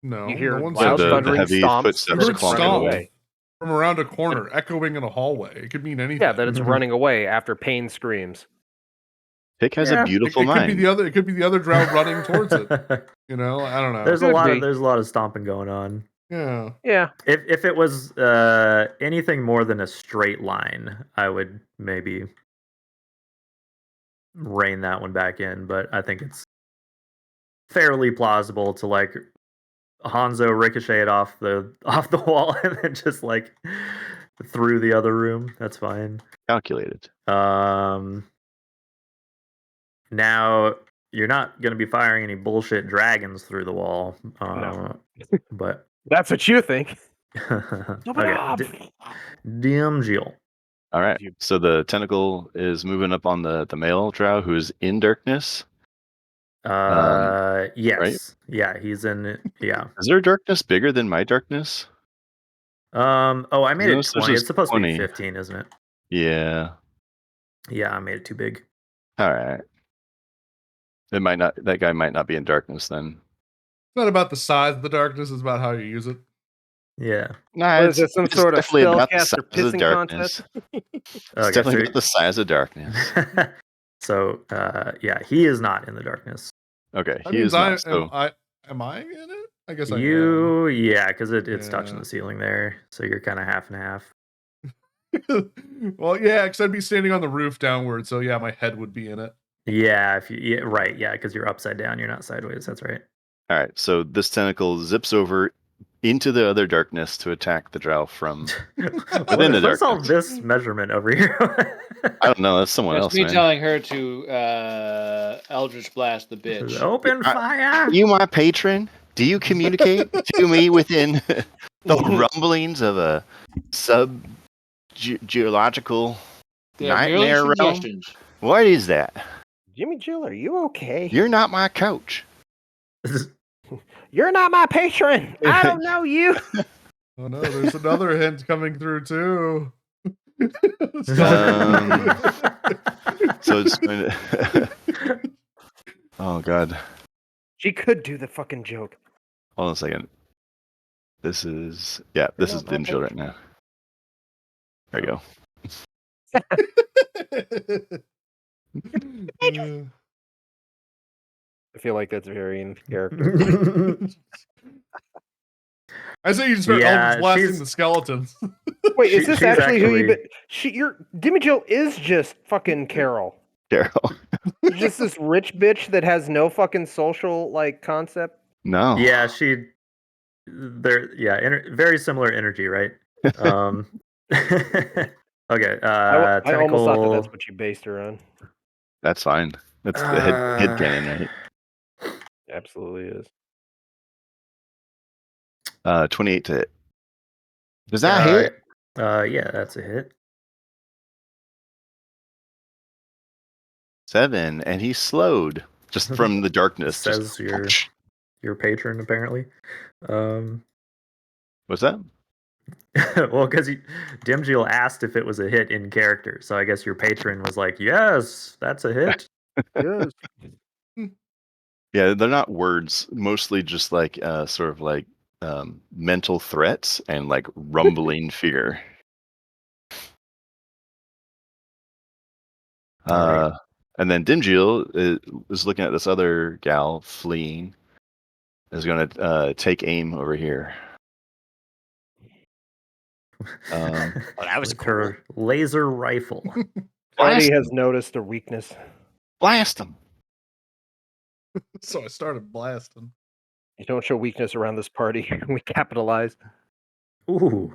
No, You hear no one loud said the thundering heavy stomps. footsteps that heard it's running clomping stomp. away. from around a corner, echoing in a hallway. It could mean anything. Yeah, that it's running away after pain screams. Pick has a Yeah. beautiful It could mind. be the other. It could be the other drow running towards it. You know, I don't know. There's a Could lot be. of stomping going on. Yeah. Yeah, If it was anything more than a straight line, I would maybe rein that one back in. But I think it's fairly plausible to like Hanzo ricochet it off the wall and then just like through the other room. That's fine. Calculated. Now you're not going to be firing any bullshit dragons through the wall. No. But that's what you think. okay. DM Jill. All right. So the tentacle is moving up on the male drow who's in darkness. Yes. Right? Yeah, he's in. Yeah. Is there darkness bigger than my darkness? Oh, I made it Notice there's 20. just It's supposed to 20. be 15, isn't it? Yeah. Yeah, I made it too big. All right. It might not. That guy might not be in darkness then. It's not about the size of the darkness. It's about how you use it. Yeah. Nah, What is this, some sort of definitely about the spellcaster size of pissing darkness. contest? It's Okay, definitely so- about the size of darkness. So, yeah, he is not in the darkness. Okay, That he means is not. So am I in it? I guess I am. You, yeah, because it's Yeah. touching the ceiling there, so you're kind of half and half. Well, yeah, because I'd be standing on the roof downward, so yeah, my head would be in it. Yeah, right, yeah, because you're upside down, you're not sideways. That's right. all right. So this tentacle zips over into the other darkness to attack the drow from within the What is all darkness. this measurement over here? I don't know. That's someone That's else, me man. telling her to Eldritch Blast the bitch. Open fire! Are you my patron? Do you communicate to me within the rumblings of a geological nightmare realm? What is that? Jimmy Jill, are you okay? You're not my coach. You're not my patron. I don't know you. Oh no, there's another hint coming through too. So it's going to... Oh god. She could do the fucking joke. Hold on a second. This is Dimjill right now. There you go. I feel like that's very in character. I say you just start Eldritch blasting the skeletons. Wait, is this actually who you? Dimmy Jill is just fucking Carol. Carol. Just this rich bitch that has no fucking social like concept. No. Yeah, very similar energy, right? Okay. I almost thought that's what you based her on. That's fine. That's the head cannon, right? Absolutely is. 28 to hit. Does that hit? Yeah, that's a hit. 7, and he's slowed just from the darkness. Says your patron, apparently. What's that? Well, because Dimjill asked if it was a hit in character, so I guess your patron was like, "Yes, that's a hit." Yes. Yeah, they're not words. Mostly just like sort of like mental threats and like rumbling fear. Right. And then Dimjill is looking at this other gal fleeing. Is going to take aim over here. That was With cool. her laser rifle. Artie has noticed a weakness. Blast him. So I started blasting. You don't show weakness around this party. We capitalize. Ooh,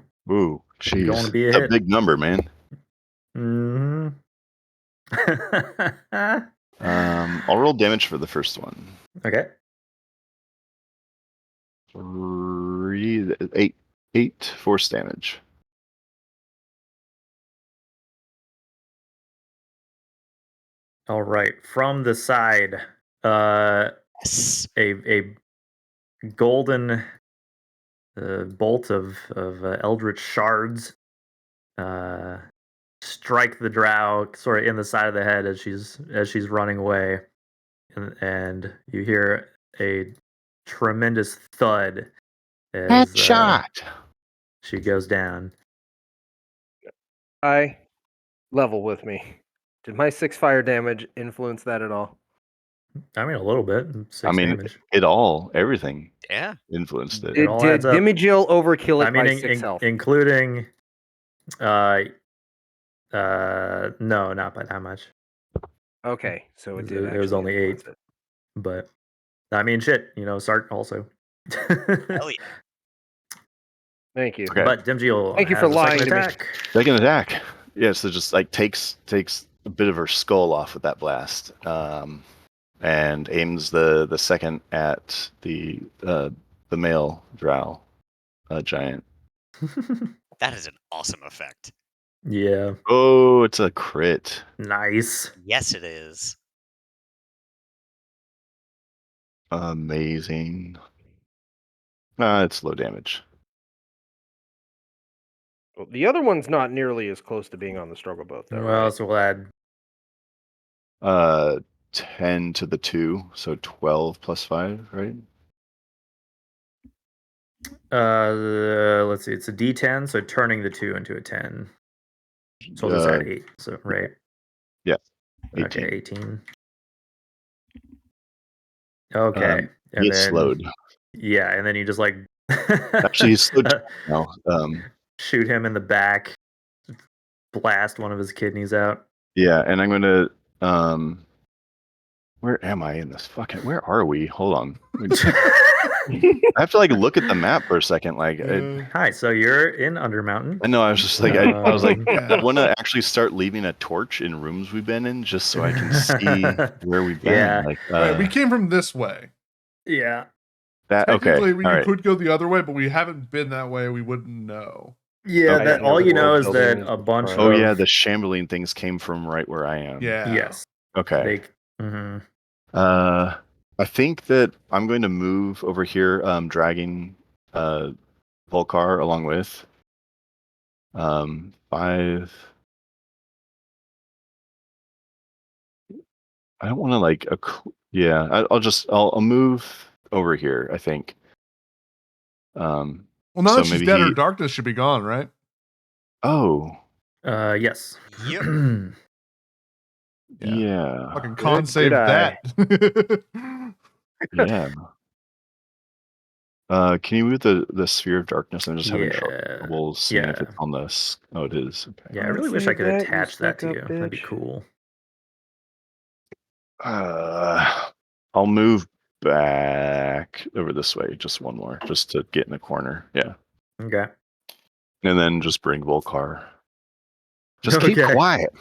jeez. going to be a That's a hit. big number, man. Mm-hmm. I'll roll damage for the first one. Okay. 8 force damage. All right, from the side, Yes. a golden bolt of eldritch shards strike the drow sort of in the side of the head as she's running away, and you hear a tremendous thud as she goes down. Level with me. Did my 6 fire damage influence that at all? I mean, a little bit. 6 damage. Everything Yeah. influenced it. It all Did adds up. Dimigil overkill it I mean, by 6 health? including, no, not by that much. Okay, so it did. It was only 8, but I mean, shit. Sark also. Hell yeah. Thank you. Okay. But Dimgil Thank you has for a lying second to me. attack. Second attack. Yeah, so just like takes a bit of her skull off with that blast, and aims the second at the male drow giant. That is an awesome effect. Yeah. Oh, it's a crit. Nice. Yes, it is. Amazing. It's low damage. Well, the other one's not nearly as close to being on the struggle boat, though, Well, right? so we'll add 10 to the 2, so 12 plus 5, right? let's see, it's a D10, so turning the 2 into a 10. So I'll just add 8. So right. Yeah. 18. Okay, 18. Okay. And He is then slowed. yeah, and then you just like Actually, he's slowed now. Shoot him in the back, blast one of his kidneys out. Yeah, and I'm gonna where am I in this fucking? Where are we? Hold on. I have to like look at the map for a second. Like, Hi, so you're in Undermountain. I know. I was just like, I was like, Yeah. I want to actually start leaving a torch in rooms we've been in, just so I can see where we've been. Yeah. Like, Right, we came from this way. Yeah. that. Technically, Okay, all you right. could go the other way, but we haven't been that way. We wouldn't know. Yeah, Okay. that know all the you know world is that building a is bunch front. Oh of yeah, the shambling things came from right where I am. Yeah. yes. Okay. Mhm. I think that I'm going to move over here, dragging Volcar along with 5. I don't want to like yeah. I'll move over here. I think. Well, now So that she's maybe dead, her darkness should be gone, right? Oh. Yes. Yep. Yeah. Fucking con save good that. Yeah. Can you move the sphere of darkness? I'm just having trouble seeing if it's on this. Oh, it is. Okay. Yeah, I really wish I could Save attach that to stuck you. up That'd be bitch. cool. I'll move back over this way, just one more, just to get in the corner. Yeah. Okay. And then just bring Volcar. Just Okay. keep quiet.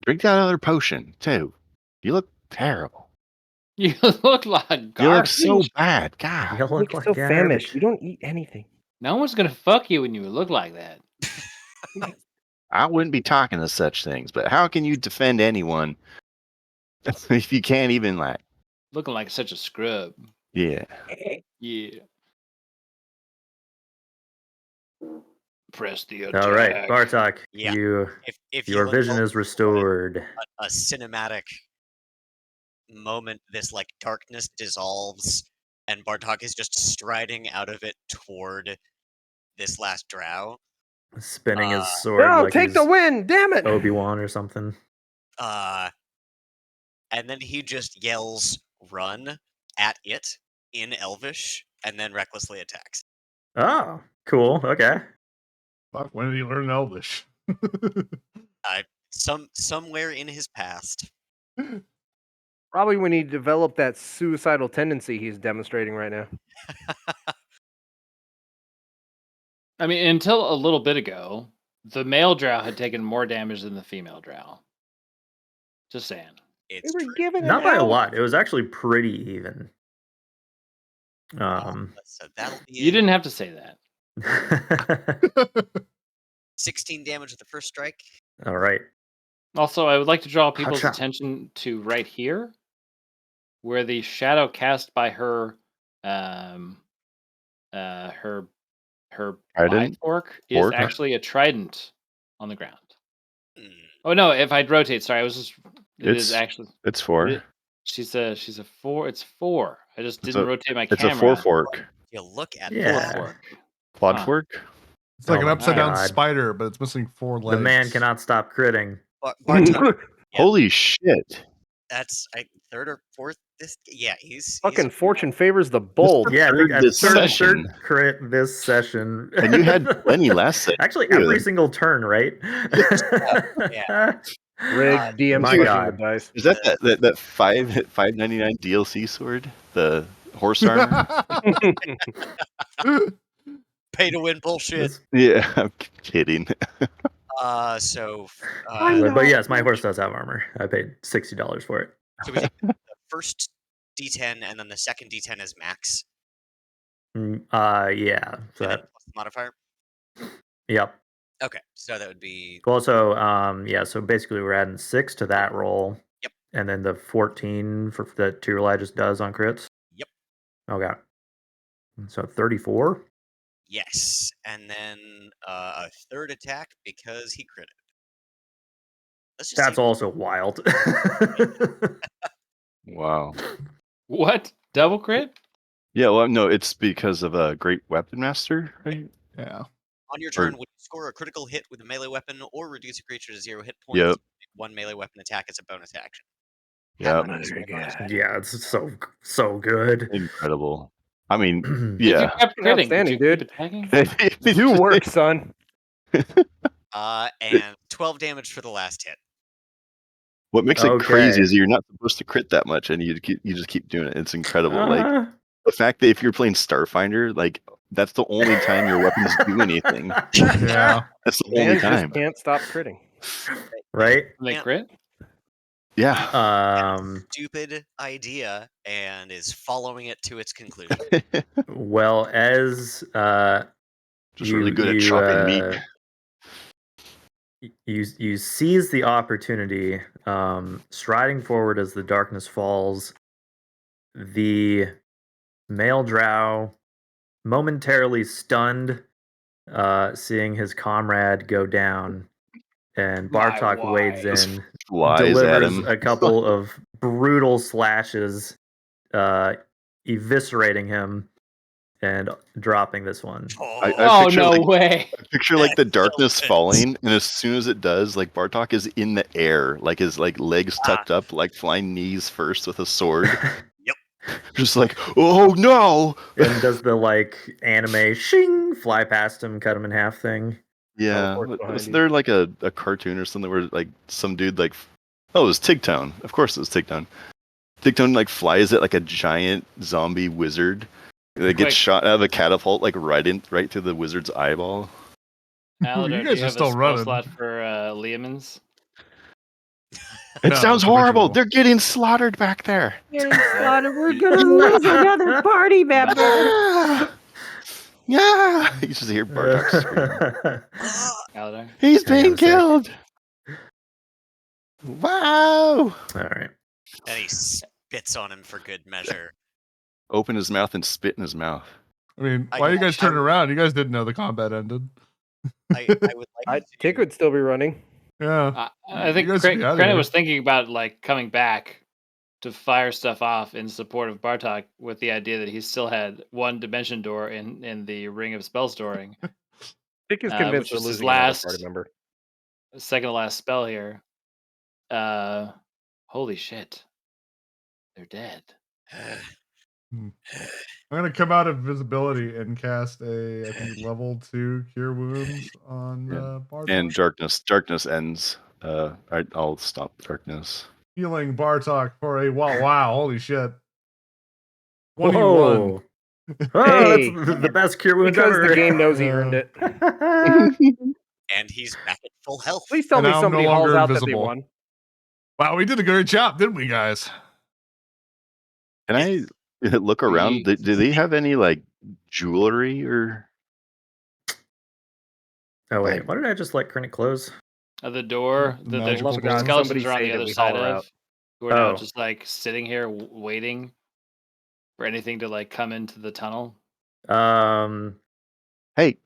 Drink that other potion, too. You look terrible. You look like You look garbage. so bad. You God. look Look like so garbage. famished. You don't eat anything. No one's gonna fuck you when you look like that. I wouldn't be talking to such things, but how can you defend anyone if you can't even like? Looking like such a scrub. Yeah. Yeah. Press the attack. All right, Bartok, Yeah. If your you vision indulge is restored. a cinematic moment, this like darkness dissolves, and Bartok is just striding out of it toward this last drow. Spinning his sword No, like take he's the win. Damn it. Obi-Wan or something. And then he just yells "run" at it in Elvish, and then recklessly attacks. Oh, cool. Okay. Fuck, when did he learn Elvish? Somewhere in his past. Probably when he developed that suicidal tendency he's demonstrating right now. I mean, until a little bit ago, the male drow had taken more damage than the female drow. Just saying. We It's were true. giving Not it by a out. lot. It was actually pretty even. So that'll be You didn't have to say that. 16 damage with the first strike. All right. Also, I would like to draw people's Hotshot. attention to right here, where the shadow cast by her, her Trident? Bifork is Fork? actually a trident on the ground. Hmm. Oh no! If I'd rotate, sorry, I was just. It is It's actually. it's 4. it- she's a 4. It's 4. I just It's didn't a- rotate my It's a camera. 4 fork. You look at Yeah. 4 fork. Quad Huh. fork? It's like Oh an my upside down God. spider, but it's missing 4 legs. The man cannot stop critting. Bartok. Yeah. Holy shit. That's third or fourth. He's Fucking fortune favors the bold. Yeah, I think Third this third session. crit this session. And you had plenty last session. Actually, too. every single turn, right? Yeah. Rigged DM my switching God. the dice. Is that that $5.99 DLC sword? The horse armor? Pay to win bullshit. This- Yeah, I'm kidding. So but yes, my horse does have armor. I paid $60 for it. so we take the first D10 and then the second D10 is max. Yeah. So And then that, plus the modifier. yep. Okay, so that would be Also, yeah. So basically, we're adding 6 to that roll. Yep. And then the 14 for that Tyroli just does on crits. Yep. Okay. So 34. yes, and then a third attack because he critted. Let's just That's see. also wild. Wow. What? Double crit? Yeah, well, no, it's because of a great weapon master, right? Yeah. On your turn, when you score a critical hit with a melee weapon or reduce a creature to 0 hit points, Yep. one melee weapon attack as a bonus action. Yep. Yeah, it's so good. Incredible. I mean, If you yeah. kept critting, Outstanding, would you dude. keep attacking? Do work, son. And 12 damage for the last hit. What makes it crazy Okay. is you're not supposed to crit that much, and you just keep doing it. It's incredible. Like Uh, the fact that if you're playing Starfinder, like that's the only time your weapons do anything. Yeah. That's the Man only just time. can't stop critting. right? When they Yeah. crit? Yeah. Stupid idea and is following it to its conclusion. Well, as Just really good at chopping meat. you seize the opportunity, striding forward as the darkness falls. The male drow, momentarily stunned, seeing his comrade go down, and Bartok My wades wise. in, Flies at delivers him. a couple of brutal slashes, eviscerating him and dropping this one. I Oh, picture, no like, way. I picture like the darkness Excellent. falling, and as soon as it does, like Bartok is in the air, like his like legs tucked up, like flying knees first with a sword. Just like, oh no! And does the like anime shing fly past him, cut him in half thing? Yeah, Teleports behind was you. there like a cartoon or something where like some dude like, oh, it was Tigtone. Of course it was Tigtone. Tigtone like flies at like a giant zombie wizard that gets Wait. shot out of a catapult like right through the wizard's eyeball. Aladar, You do guys you are have still a spell running. slot for Leomans? It No, sounds it's way too horrible. low. They're getting slaughtered back there. We're gonna lose another party member. Yeah, yeah. You just hear Bartok scream. Aladar? He's Hang on being a sec. killed. Wow. All right. And he spits on him for good measure. Open his mouth and spit in his mouth. I mean, I- why are you guys I- turning around? You guys didn't know the combat ended. I would like Tick to. would still be running. Yeah. I think You guys should be outta Krenna here. was thinking about like coming back to fire stuff off in support of Bartok with the idea that he still had one dimension door in the ring of spell storing. Tick is Which convinced we're was his losing another last- party member. Second to last spell here. Holy shit. They're dead. I'm gonna come out of visibility and cast a I think level 2 cure wounds on Bartok. And darkness ends. I'll stop darkness. Healing Bartok for a wow, holy shit. 21. Whoa. Oh, Hey. that's the best cure wounds Because ever. the game knows he earned it. And he's back at full health. Please tell And me now I'm somebody no hauls longer out that they invisible. won. Wow, we did a great job, didn't we, guys? Can I look around? Do they have any like jewelry or? Oh wait, Like- why did I just let Krennic close? The door The that magical the door. skeletons Somebody are on say the that other we side holler of, out. who are now Oh. just like sitting here waiting for anything to like come into the tunnel. Hey,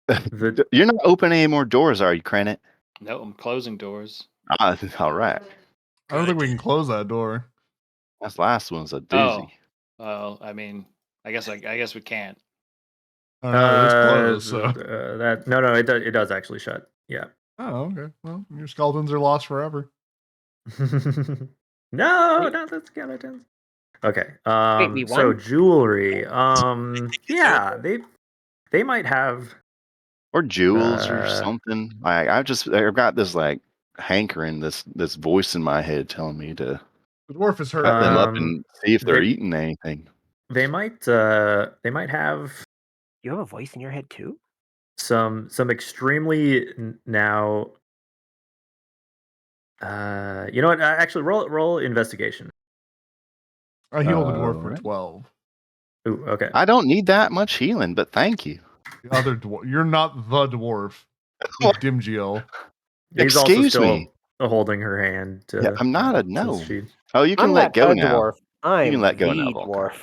The you're not opening any more doors, are you, Cranit? No, I'm closing doors. Ah, all right. I don't think we can close that door. That last one's a doozy. Oh, well, I mean, I guess we can't. Oh no, it's closed. So. that no, it does actually shut. Yeah. Oh, okay. Well, your skeletons are lost forever. No, not the skeletons. Okay. we So won? jewelry. Yeah, they might have. Or jewels or Uh, something. I've got this like hankering, this voice in my head telling me to The dwarf is hurt. cut them up Um, and see if they're they- eating anything. They might have You have a voice in your head too? some extremely now. You know what? Actually, roll investigation. I healed the dwarf for Alright. 12. Ooh, okay. I don't need that much healing, but thank you. The other dwarf. You're not the dwarf. You're Dimgil. He's also Excuse still me. holding her hand. Yeah, I'm not a since no. she- Oh, you can I'm let not go a now. dwarf. I'm let go the now, Volker. dwarf.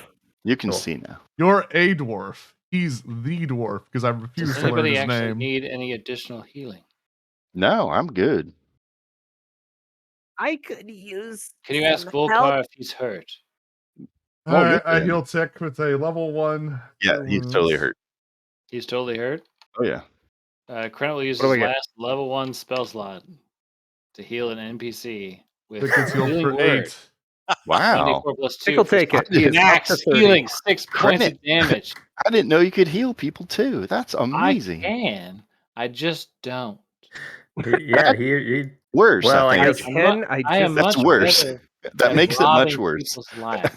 You can Cool. see now. You're a dwarf. He's the dwarf because I refuse Does to learn anybody his actually name. need any additional healing? No, I'm good. I could use. Can you ask some Volkar help. if he's hurt? Oh, All you're right, I good. heal Tick with a level 1. Yeah, cure he's totally wounds. hurt. He's totally hurt. Oh yeah. Krent will use What do his we get? last level 1 spell slot to heal an NPC with Tick gets healed healing for word. 8. Wow. 1d4 plus 2 Tick will for take it. He is up max to 30. healing, 6 points of Credit. damage. I didn't know you could heal people too. That's amazing. I can. I just don't. He Worse, Well, I I think. guess- I'm Can mu- I I am just That's much worse. better That at makes it much robbing worse. people's lives.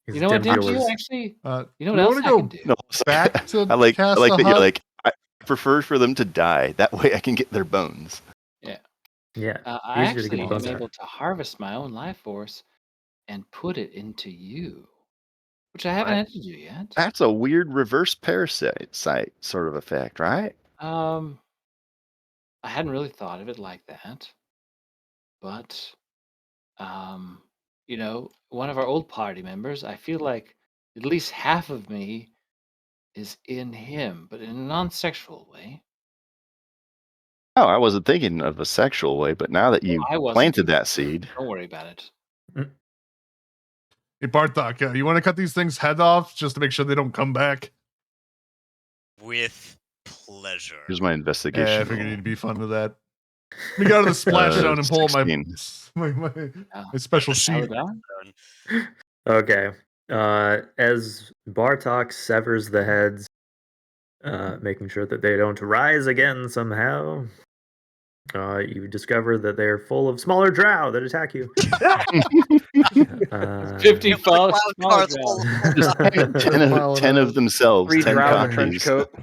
his You know what, dim deal Dimgil? is- Actually, Do you know we what else want I to can go do? No, back to I like cast that the you're hut? like, I prefer for them to die. That way I can get their bones. Yeah. I easier to get actually the am bones out. able to harvest my own life force and put it into you, which I haven't had to do yet. That's a weird reverse parasite sort of effect, right? I hadn't really thought of it like that, but you know, one of our old party members, I feel like at least half of me is in him, but in a non-sexual way. Oh, I wasn't thinking of a sexual way, but now that you I wasn't planted either. that seed, Don't worry about it. Hey, Bartok, you want to cut these things' head off just to make sure they don't come back? With pleasure. here's my investigation. Yeah, I figured roll. you'd be fun with that. Let me go to the splash zone and pull up 16. my special sheet. Okay. As Bartok severs the heads, making sure that they don't rise again somehow, you discover that they're full of smaller drow that attack you. 50 Wild follows. cards full of Just 10 of themselves. 3 10 drow in a trench copies. coat.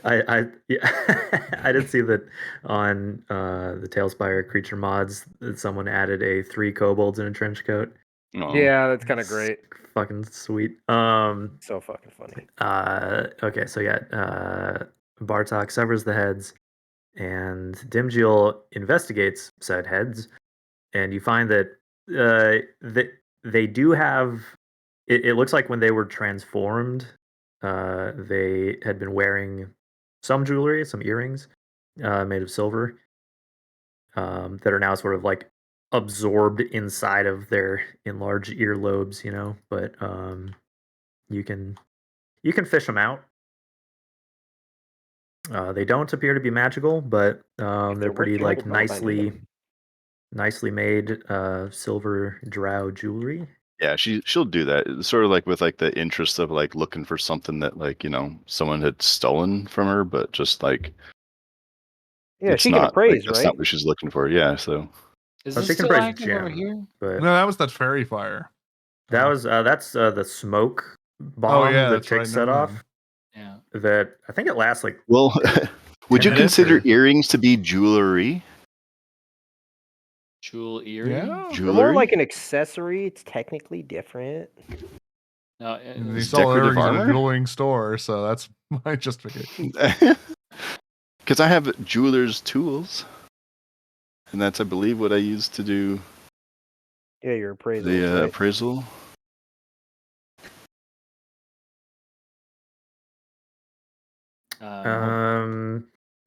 I did see that on the Tailspire creature mods that someone added a 3 kobolds in a trench coat. Oh. Yeah, that's kind of great. Fucking sweet. So fucking funny. Okay, so Bartok severs the heads, and Dimgil investigates said heads, and you find that they do have. It looks like when they were transformed, they had been wearing some jewelry, some earrings, made of silver, that are now sort of like absorbed inside of their enlarged earlobes, you know. But you can fish them out. They don't appear to be magical, but they're they're pretty worth like gold, I'll buy them. nicely made silver drow jewelry. Yeah, she'll do that. It's sort of like with like the interest of like looking for something that like, you know, someone had stolen from her, but just like Yeah, it's she can not appraise, that's right? not what she's looking for. Yeah, so Is Well, this she can still praise active over gem, here? but No, that was that fairy fire. that was that's the smoke bomb yeah, that that's Chick right, set never off. mind. Yeah. That I think it lasts like well would 10 you minutes consider or- earrings to be jewelry? Jewel Earring? Yeah. They're more Jewelry? like an accessory. It's technically different. No, And they It's sell decorative earrings at a armor? jeweling store, so that's my justification. Because I have jeweler's tools. And that's, I believe, what I use to do Yeah, your appraisal. the Right? appraisal.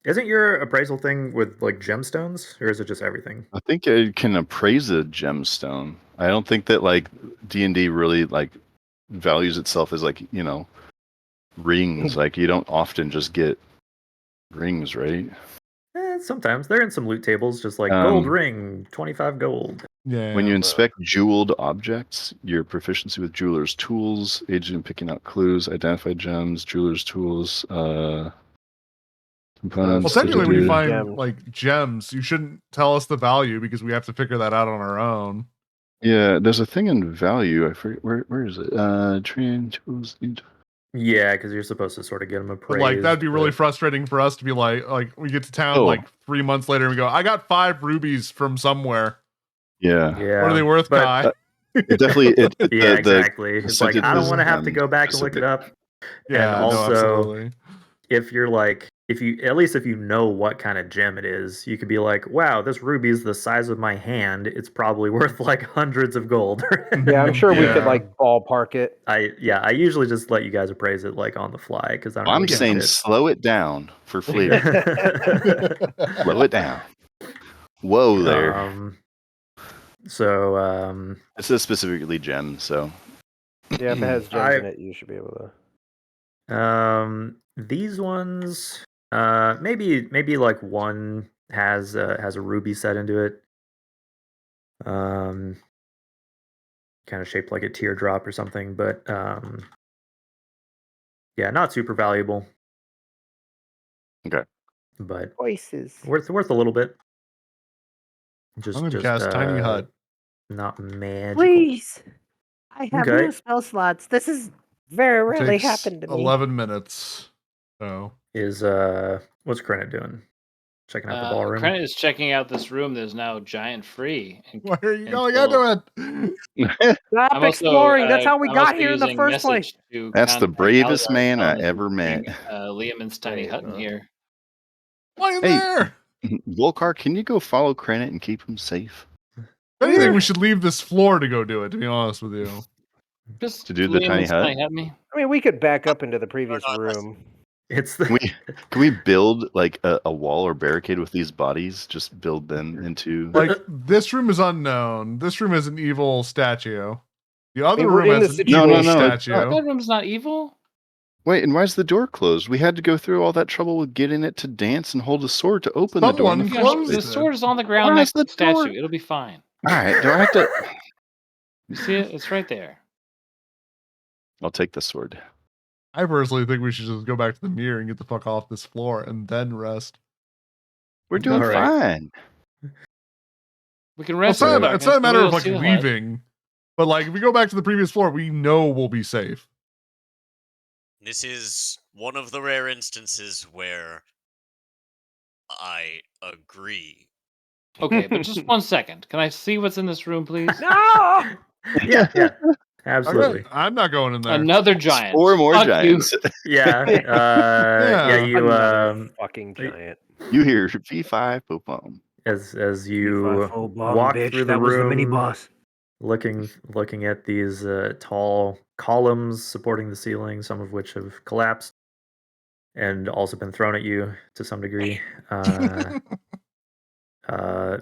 Isn't your appraisal thing with like gemstones, or is it just everything? I think I can appraise a gemstone. I don't think that like D&D really like values itself as like, rings. Like you don't often just get rings, right? Sometimes they're in some loot tables, just like gold ring, 25 gold. Yeah. When you inspect jeweled objects, your proficiency with jeweler's tools, agent in picking out clues, identify gems, jeweler's tools, components. Well, technically, when you find Gems. like gems, you shouldn't tell us the value because we have to figure that out on our own. Yeah, there's a thing in value. I forget where is it? Train tools. Yeah, because you're supposed to sort of get them But appraised. like that'd be really but- frustrating for us to be like we get to town Oh. like 3 months later and we go, I got 5 rubies from somewhere. Yeah. Yeah. What are they worth, but- Kai? It definitely. Yeah, the exactly. It's like I don't percentages want to have to on go back and look it specific- up. Yeah, and no, also, absolutely. if you're like, if you know what kind of gem it is, you could be like, wow, this ruby's the size of my hand. It's probably worth like hundreds of gold. Yeah, I'm sure we could Yeah. like ballpark it. I usually just let you guys appraise it like on the fly because I don't. I'm really give a saying shit. slow it down for flavor. Slow it down. Whoa there. So It says specifically gem, so Yeah, if it has gems in it, you should be able to. these ones, maybe like one has a ruby set into it. Kind of shaped like a teardrop or something, but yeah, not super valuable. Okay. But Voices. worth a little bit. I'm gonna cast Tiny Hut. Not magical. Please. I have Okay. no spell slots. This is very It rarely takes happened to me. 11 minutes. So Is what's Krennet doing? Checking out the ballroom. Krennet is checking out this room that is now giant free. why are you And going so- into it? Stop I'm also, exploring. That's how we I'm got also here in the using first place. message to That's the contact bravest Algar, man tell I him to ever bring, met. Liamon's tiny hut in here. Why in Hey. there? Volcar, can you go follow Krennet and keep him safe? If anything, we should leave this floor to go do it, to be honest with you. Just To do the tiny Liamon's hut? me. I mean, we could back up into the previous no, that's- room. It's the Can we build like a wall or barricade with these bodies? Just build them into Like, this room is unknown. This room is an evil statue. The other we're room in has the an evil No, it's statue. That room's not evil. Wait, and why is the door closed? We had to go through all that trouble with getting it to dance and hold a sword to open the door. in the Someone first closed place. The it. sword is on the ground Why next is to the the statue. door- It'll be fine. All right, do I have to? You see it? It's right there. I'll take the sword. I personally think we should just go back to the mirror and get the fuck off this floor and then rest. We're doing All right. fine. We can Well, rest. it's in the not a darkness. matter Nobody of will like see the hut. leaving, but like if we go back to the previous floor, we know we'll be safe. This is one of the rare instances where I agree. Okay, but just 1 second. Can I see what's in this room, please? No! yeah, absolutely. Okay, I'm not going in there. Another giant. 4 more Fuck you. giants. Yeah, Yeah. you Another fucking giant. You hear P5 boom. as you Full bomb, walk bitch. through the That was the mini room, boss. looking at these tall columns supporting the ceiling, some of which have collapsed and also been thrown at you to some degree.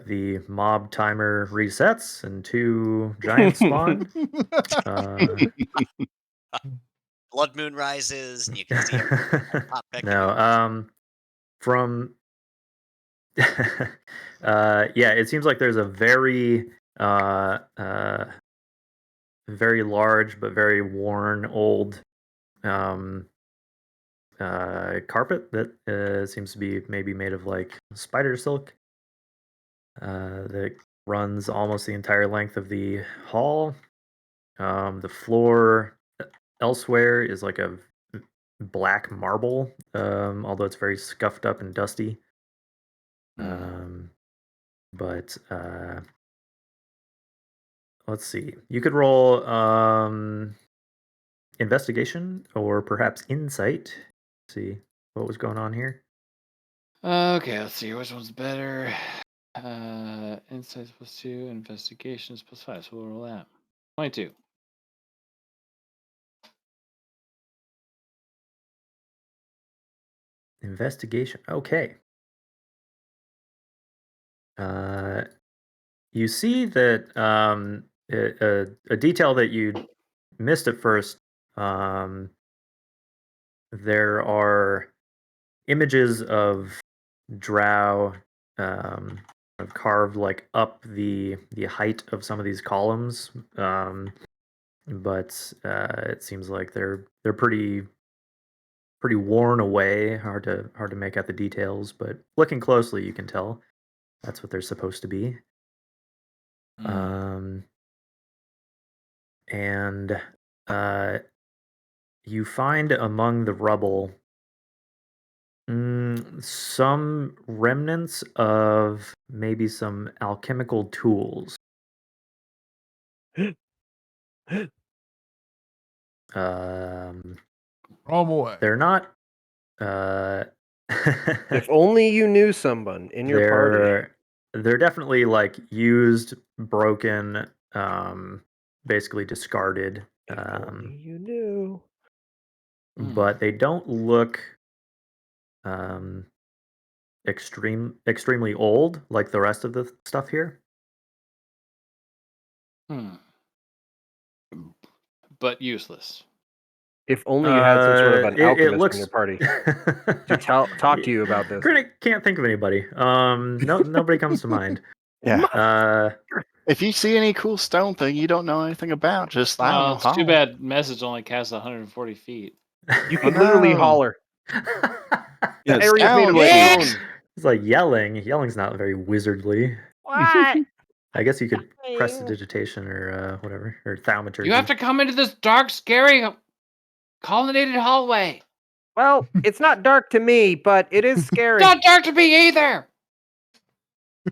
The mob timer resets and 2 giants spawn. Blood moon rises, and you can see pop back No, from yeah, it seems like there's a very very large but very worn old carpet that seems to be maybe made of like spider silk that runs almost the entire length of the hall. The floor elsewhere is like a black marble, although it's very scuffed up and dusty. But let's see. You could roll investigation or perhaps insight. See what was going on here. Okay, let's see. Which one's better? Insights +2, investigations +5. So we'll roll that. 22. Investigation. Okay. You see that a detail that you missed at first. There are images of drow carved like up the height of some of these columns, but it seems like they're pretty worn away. Hard to make out the details, but looking closely, you can tell that's what they're supposed to be. And you find among the rubble some remnants of maybe some alchemical tools. Wrong way. They're not. If only you knew someone in your party. They're definitely like used, broken, basically discarded. If only you knew. But they don't look extremely old like the rest of the stuff here. But useless. If only you had some sort of an alchemist in your looks party to talk to you about this. Can't think of anybody. Nobody comes to mind. Yeah. If you see any cool stone thing you don't know anything about, just it's too bad message only casts 140 feet. You could literally holler. Yeah, It's like yelling. Yelling's not very wizardly. What? I guess you could prestidigitation or whatever, or thaumaturgy. You have to come into this dark, scary, colonnaded hallway. Well, it's not dark to me, but it is scary. It's not dark to me either.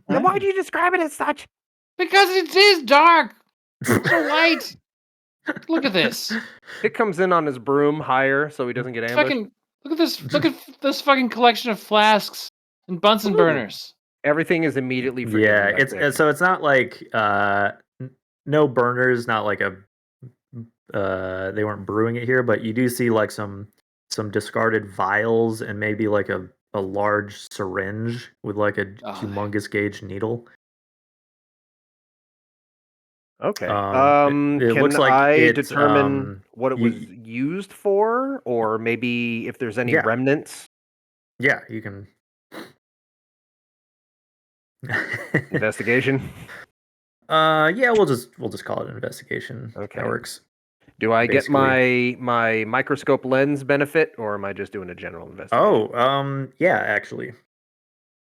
Then why do you describe it as such? Because it is dark. It's so light. Look at this. It comes in on his broom higher so he doesn't get ambushed. Look at this. Look at this fucking collection of flasks and Bunsen burners. Everything is immediately forgiven. Yeah, it's not like no burners, not like they weren't brewing it here, but you do see like some discarded vials and maybe like a large syringe with like a humongous gauge needle. Okay. It can looks like I determine what it was used for, or maybe if there's any remnants? Yeah, you can. Investigation. Yeah, we'll just call it an investigation. Okay, that works. Do I get my microscope lens benefit, or am I just doing a general investigation? Yeah, actually.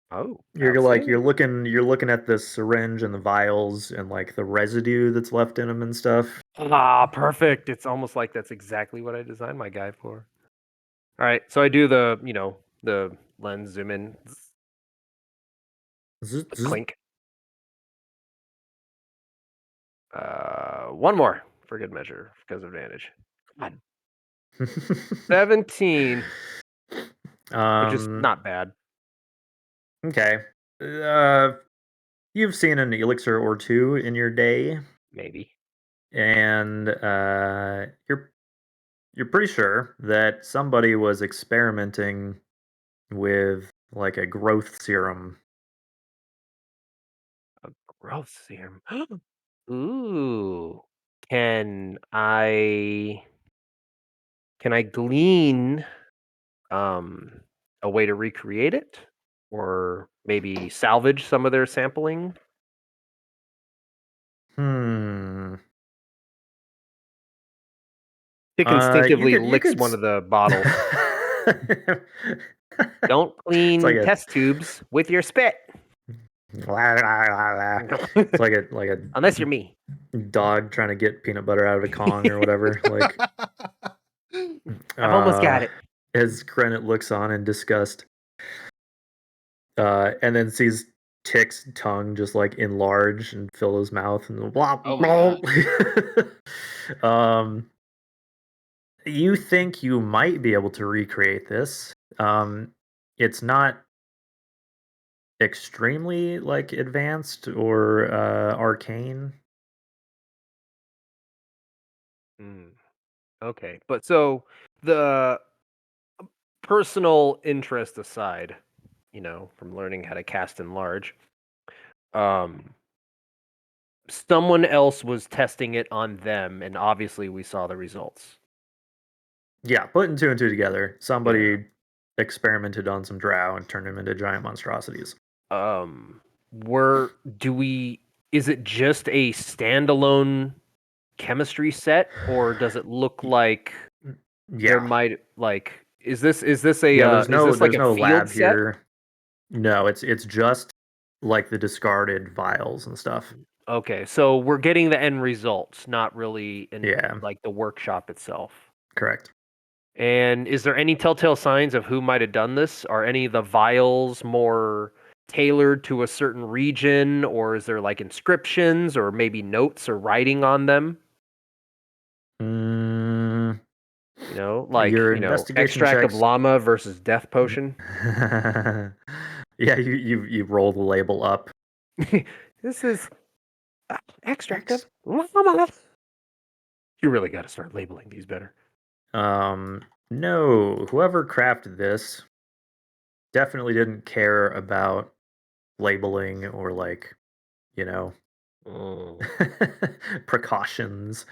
Oh, you're looking at the syringe and the vials and like the residue that's left in them and stuff. Ah, perfect. It's almost like that's exactly what I designed my guy for. All right, so I do the lens zoom in, clink. One more for good measure because of advantage. God. 17, which is not bad. Okay. You've seen an elixir or two in your day, maybe, and you're pretty sure that somebody was experimenting with like a growth serum. A growth serum. Ooh. Can I glean a way to recreate it, or maybe salvage some of their sampling? Dick instinctively licks one of the bottles. Don't clean test tubes with your spit. It's like a unless you're me, dog trying to get peanut butter out of a Kong or whatever. Like I've almost got it. As Krennet looks on in disgust, and then sees Tick's tongue just like enlarge and fill his mouth and blah Oh my blah. You think you might be able to recreate this. It's not extremely like advanced or arcane. Okay, but so the personal interest aside, from learning how to cast enlarge, someone else was testing it on them, and obviously we saw the results. Yeah, putting two and two together. Somebody experimented on some drow and turned them into giant monstrosities. Is it just a standalone chemistry set, or does it look like there might is this a there's no field lab set? here. No, it's just like the discarded vials and stuff. Okay, so we're getting the end results, not really in Yeah. like the workshop itself. Correct. And is there any telltale signs of who might have done this? Are any of the vials more tailored to a certain region, or is there like inscriptions or maybe notes or writing on them? Your investigation extract checks. of llama versus death potion. Yeah, you roll the label up. This is extract of llama. You really got to start labeling these better. No, whoever crafted this definitely didn't care about labeling or precautions.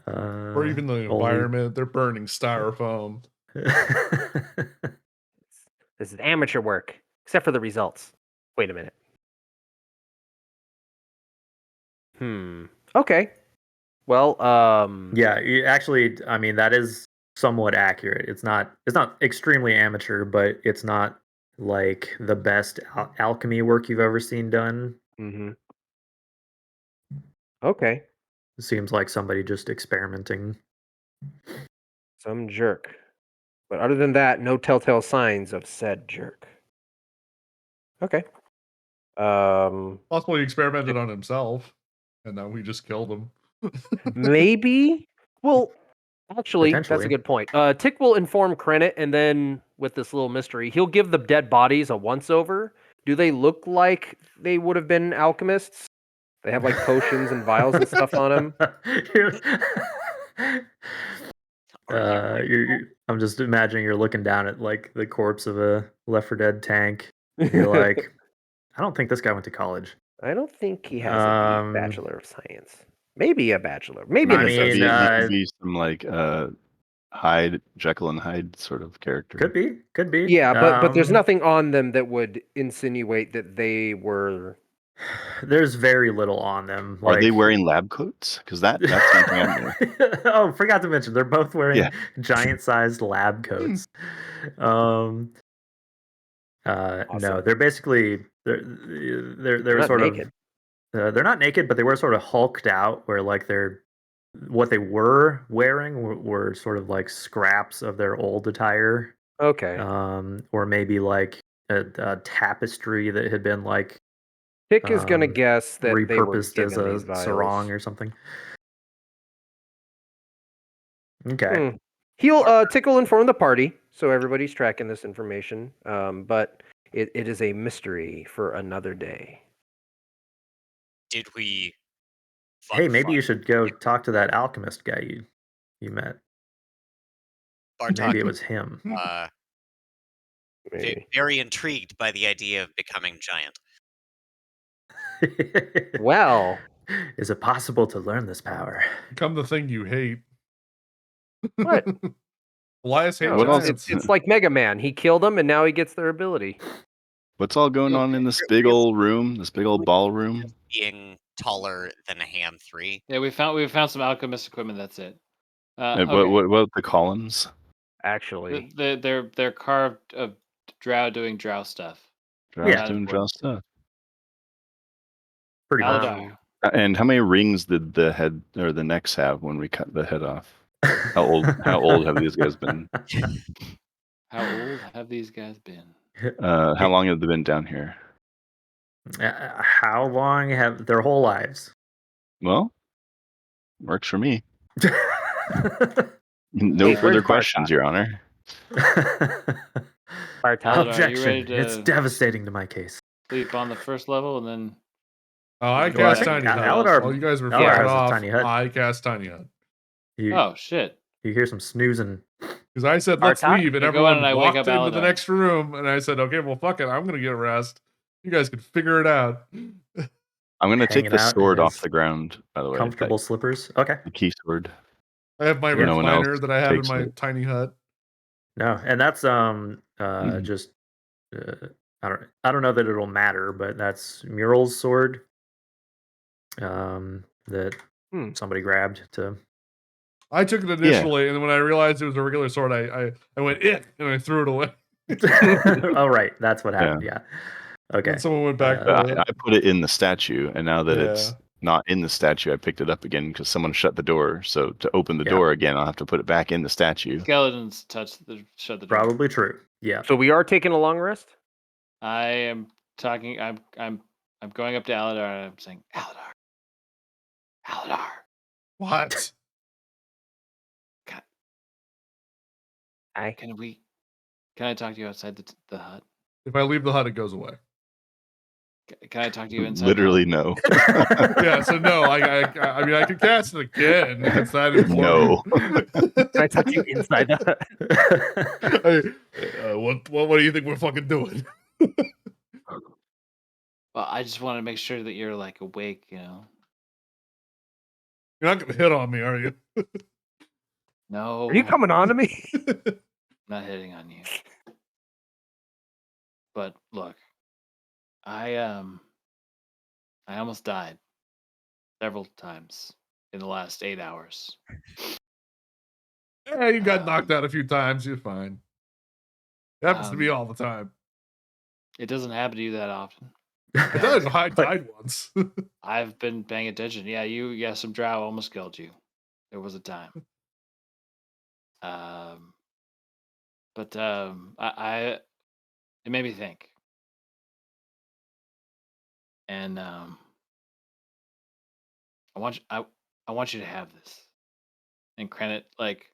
Or even the environment. They're burning styrofoam. This is amateur work, except for the results. Wait a minute. Okay. Well, yeah, actually, I mean, that is somewhat accurate. It's not extremely amateur, but it's not like the best alchemy work you've ever seen done. Mm-hmm. Okay. It seems like somebody just experimenting. Some jerk. But other than that, no telltale signs of said jerk. Okay. Possibly experimented on himself, and then we just killed him. Maybe. Well, actually, that's a good point. Tick will inform Krennet, and then with this little mystery, he'll give the dead bodies a once-over. Do they look like they would have been alchemists? They have like potions and vials and stuff on them. I'm just imagining you're looking down at like the corpse of a Left 4 Dead tank. You're like, I don't think this guy went to college. I don't think he has a Bachelor of Science. Maybe a bachelor. Maybe he could be some like Hyde, Jekyll and Hyde sort of character. Could be. Yeah, but there's nothing on them that would insinuate that they were. There's very little on them. Are they wearing lab coats? Because that's something I'm doing. Oh, forgot to mention they're both wearing giant-sized lab coats. Awesome. No, they're basically they're sort naked. Of they're not naked, but they were sort of hulked out, where like what they were wearing were sort of like scraps of their old attire. Okay. Or maybe like a tapestry that had been like. Tick is gonna guess that repurposed they were given as a sarong or something. Okay. Tick will inform the party, so everybody's tracking this information. But it is a mystery for another day. Did we? Hey, maybe you should go talk to that alchemist guy you met. Maybe it was him. Very intrigued by the idea of becoming giant. Well, is it possible to learn this power? Become the thing you hate. What? Elias hates giants. It's like Mega Man. He killed them, and now he gets their ability. What's all going on in this big old room? This big old ballroom? Being taller than a hand 3. Yeah, we found some alchemist equipment. That's it. What the columns? Actually, they're carved of drow doing drow stuff. Drow's doing drow stuff. Pretty much. And how many rings did the head or the necks have when we cut the head off? How old have these guys been? How old have these guys been? How long have they been down here? How long have their whole lives? Well, works for me. Hey, No where's further Bartok? questions, Your Honor. Bartok. Aladar, are you ready Objection. to It's devastating to my case. sleep on the first level and then? Oh, I Well, I cast think Tiny Hut. Aladar- While you guys were Aladar fucking has a off, tiny hut. I cast Tiny Hut. You, Oh shit! you hear some snoozing. Because I said, let's Bartok? leave, and I go in everyone and I wake walked up into the Aladar. next room, and I said, okay, well, fuck it. I'm going to get rest. You guys can figure it out. I'm going to take Hanging the out in sword off his the ground, by the way. Comfortable slippers. Okay. The key sword. I have my No one else recliner that I have in takes my it. tiny hut. No, and that's Mhm. just I don't know that it'll matter, but that's Mural's sword. That somebody grabbed to. I took it initially, and then when I realized it was a regular sword, I went, and I threw it away. Oh, right. That's what happened. Yeah. Okay. And someone went back But for it. I put it in the statue, and now that it's Yeah. not in the statue, I picked it up again because someone shut the door. So to open the Yeah. door again, I'll have to put it back in the statue. Skeletons shut the door. Probably true. Yeah. So we are taking a long rest? I am talking. I'm going up to Aladar and I'm saying, Aladar. What? Can I talk to you outside the hut? If I leave the hut, it goes away. Can I talk to you inside? Literally, no. Yeah, so no, I mean, I could cast it again if it's that important. No. Can I talk to you inside the hut? What do you think we're fucking doing? Well, I just want to make sure that you're like awake. You know. You're not gonna hit on me, are you? No. Are you coming on to me? I'm not hitting on you. But look, I almost died several times in the last 8 hours. Yeah, you got knocked out a few times. You're fine. It happens to me all the time. It doesn't happen to you that often. It does. I died once. I've been paying attention. Yeah, some drow almost killed you. There was a time. But it made me think. And I want you to have this. And Krennet, like,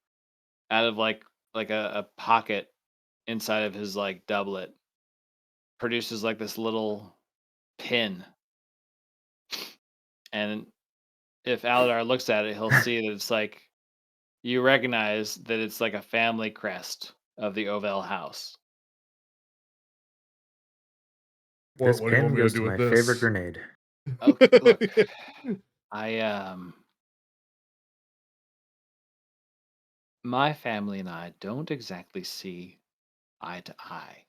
out of like a pocket inside of his like doublet, produces like this little pin. And if Aladar looks at it, he'll see that it's like, you recognize that it's like a family crest of the Ovel house. This What do you want pin me to goes do to my with favorite this? grenade. Okay, look, my family and I don't exactly see eye to eye.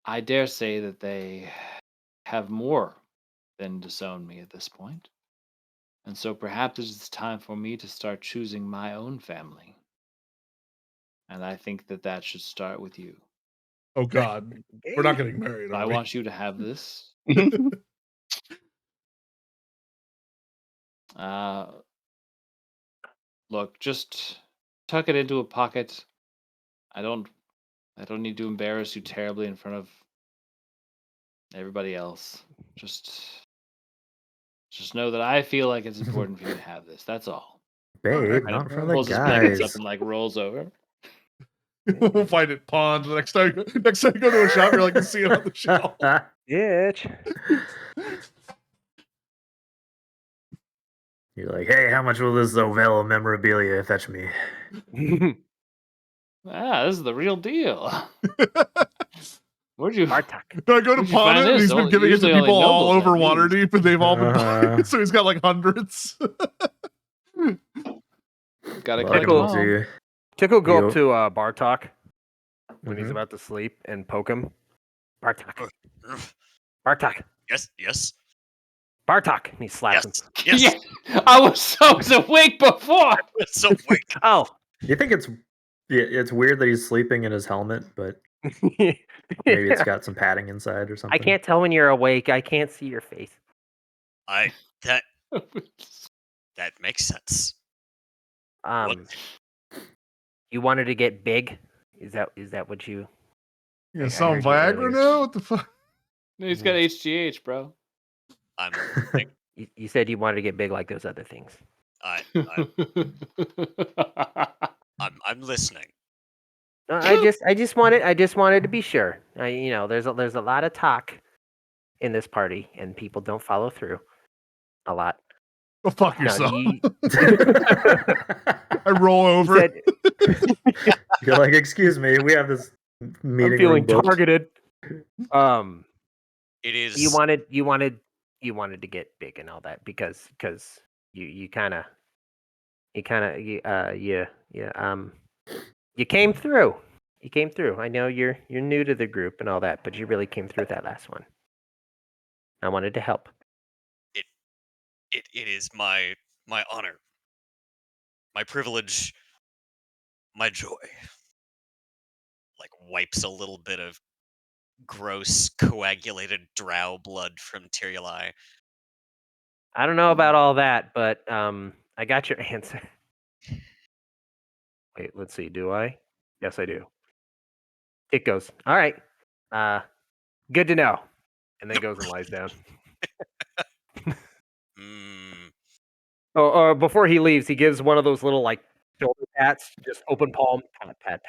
I dare say that they have more than disowned me at this point. And so perhaps it's time for me to start choosing my own family. And I think that should start with you. Oh God, we're not getting married. I Are we? want you to have this. Look, just tuck it into a pocket. I don't need to embarrass you terribly in front of everybody else. Just know that I feel like it's important for you to have this. That's all. Babe, And not in it front of pulls the his blankets up guys. and like rolls over. We'll find it pawned the next time. Next time you go to a shop, you're like, you see it on the shelf. Bitch. You're like, hey, how much will this Ovel memorabilia fetch me? This is the real deal. Where'd you? Bartok. No, I go to Where'd you pawn find it, and this? he's been giving it to Usually only people all nobles over have these. Waterdeep, and they've all been buying it, so he's got like hundreds. Gotta Welcome collect them all. to Tickle go You- up to Bartok when he's about to sleep and poke him. Bartok. Bartok. Yes. Bartok. And he slaps him. Yes. Yeah, I was awake before. So wait. Oh. You think it's weird that he's sleeping in his helmet, but Yeah. maybe it's got some padding inside or something. I can't tell when you're awake. I can't see your face. That makes sense. You wanted to get big? Is that what you? You I selling heard you Viagra earlier. now? What the fuck? He's got HGH, bro. I'm listening. You said you wanted to get big like those other things. I'm listening. No, I just wanted to be sure. There's a lot of talk in this party, and people don't follow through a lot. Go fuck Now, yourself. you I roll over. said You're like, excuse me, we have this meeting. I'm feeling room booked." targeted. It is. You wanted to get big and all that because you came through. You came through. I know you're new to the group and all that, but you really came through that last one. I wanted to help. It is my honor, my privilege, my joy. Like wipes a little bit of gross coagulated drow blood from Tyrioli. I don't know about all that, but I got your answer. Wait, let's see. Do I? Yes, I do. It goes. All right. Good to know. And then goes and lies down. Or before he leaves, he gives one of those little like shoulder pats, just open palm, pat.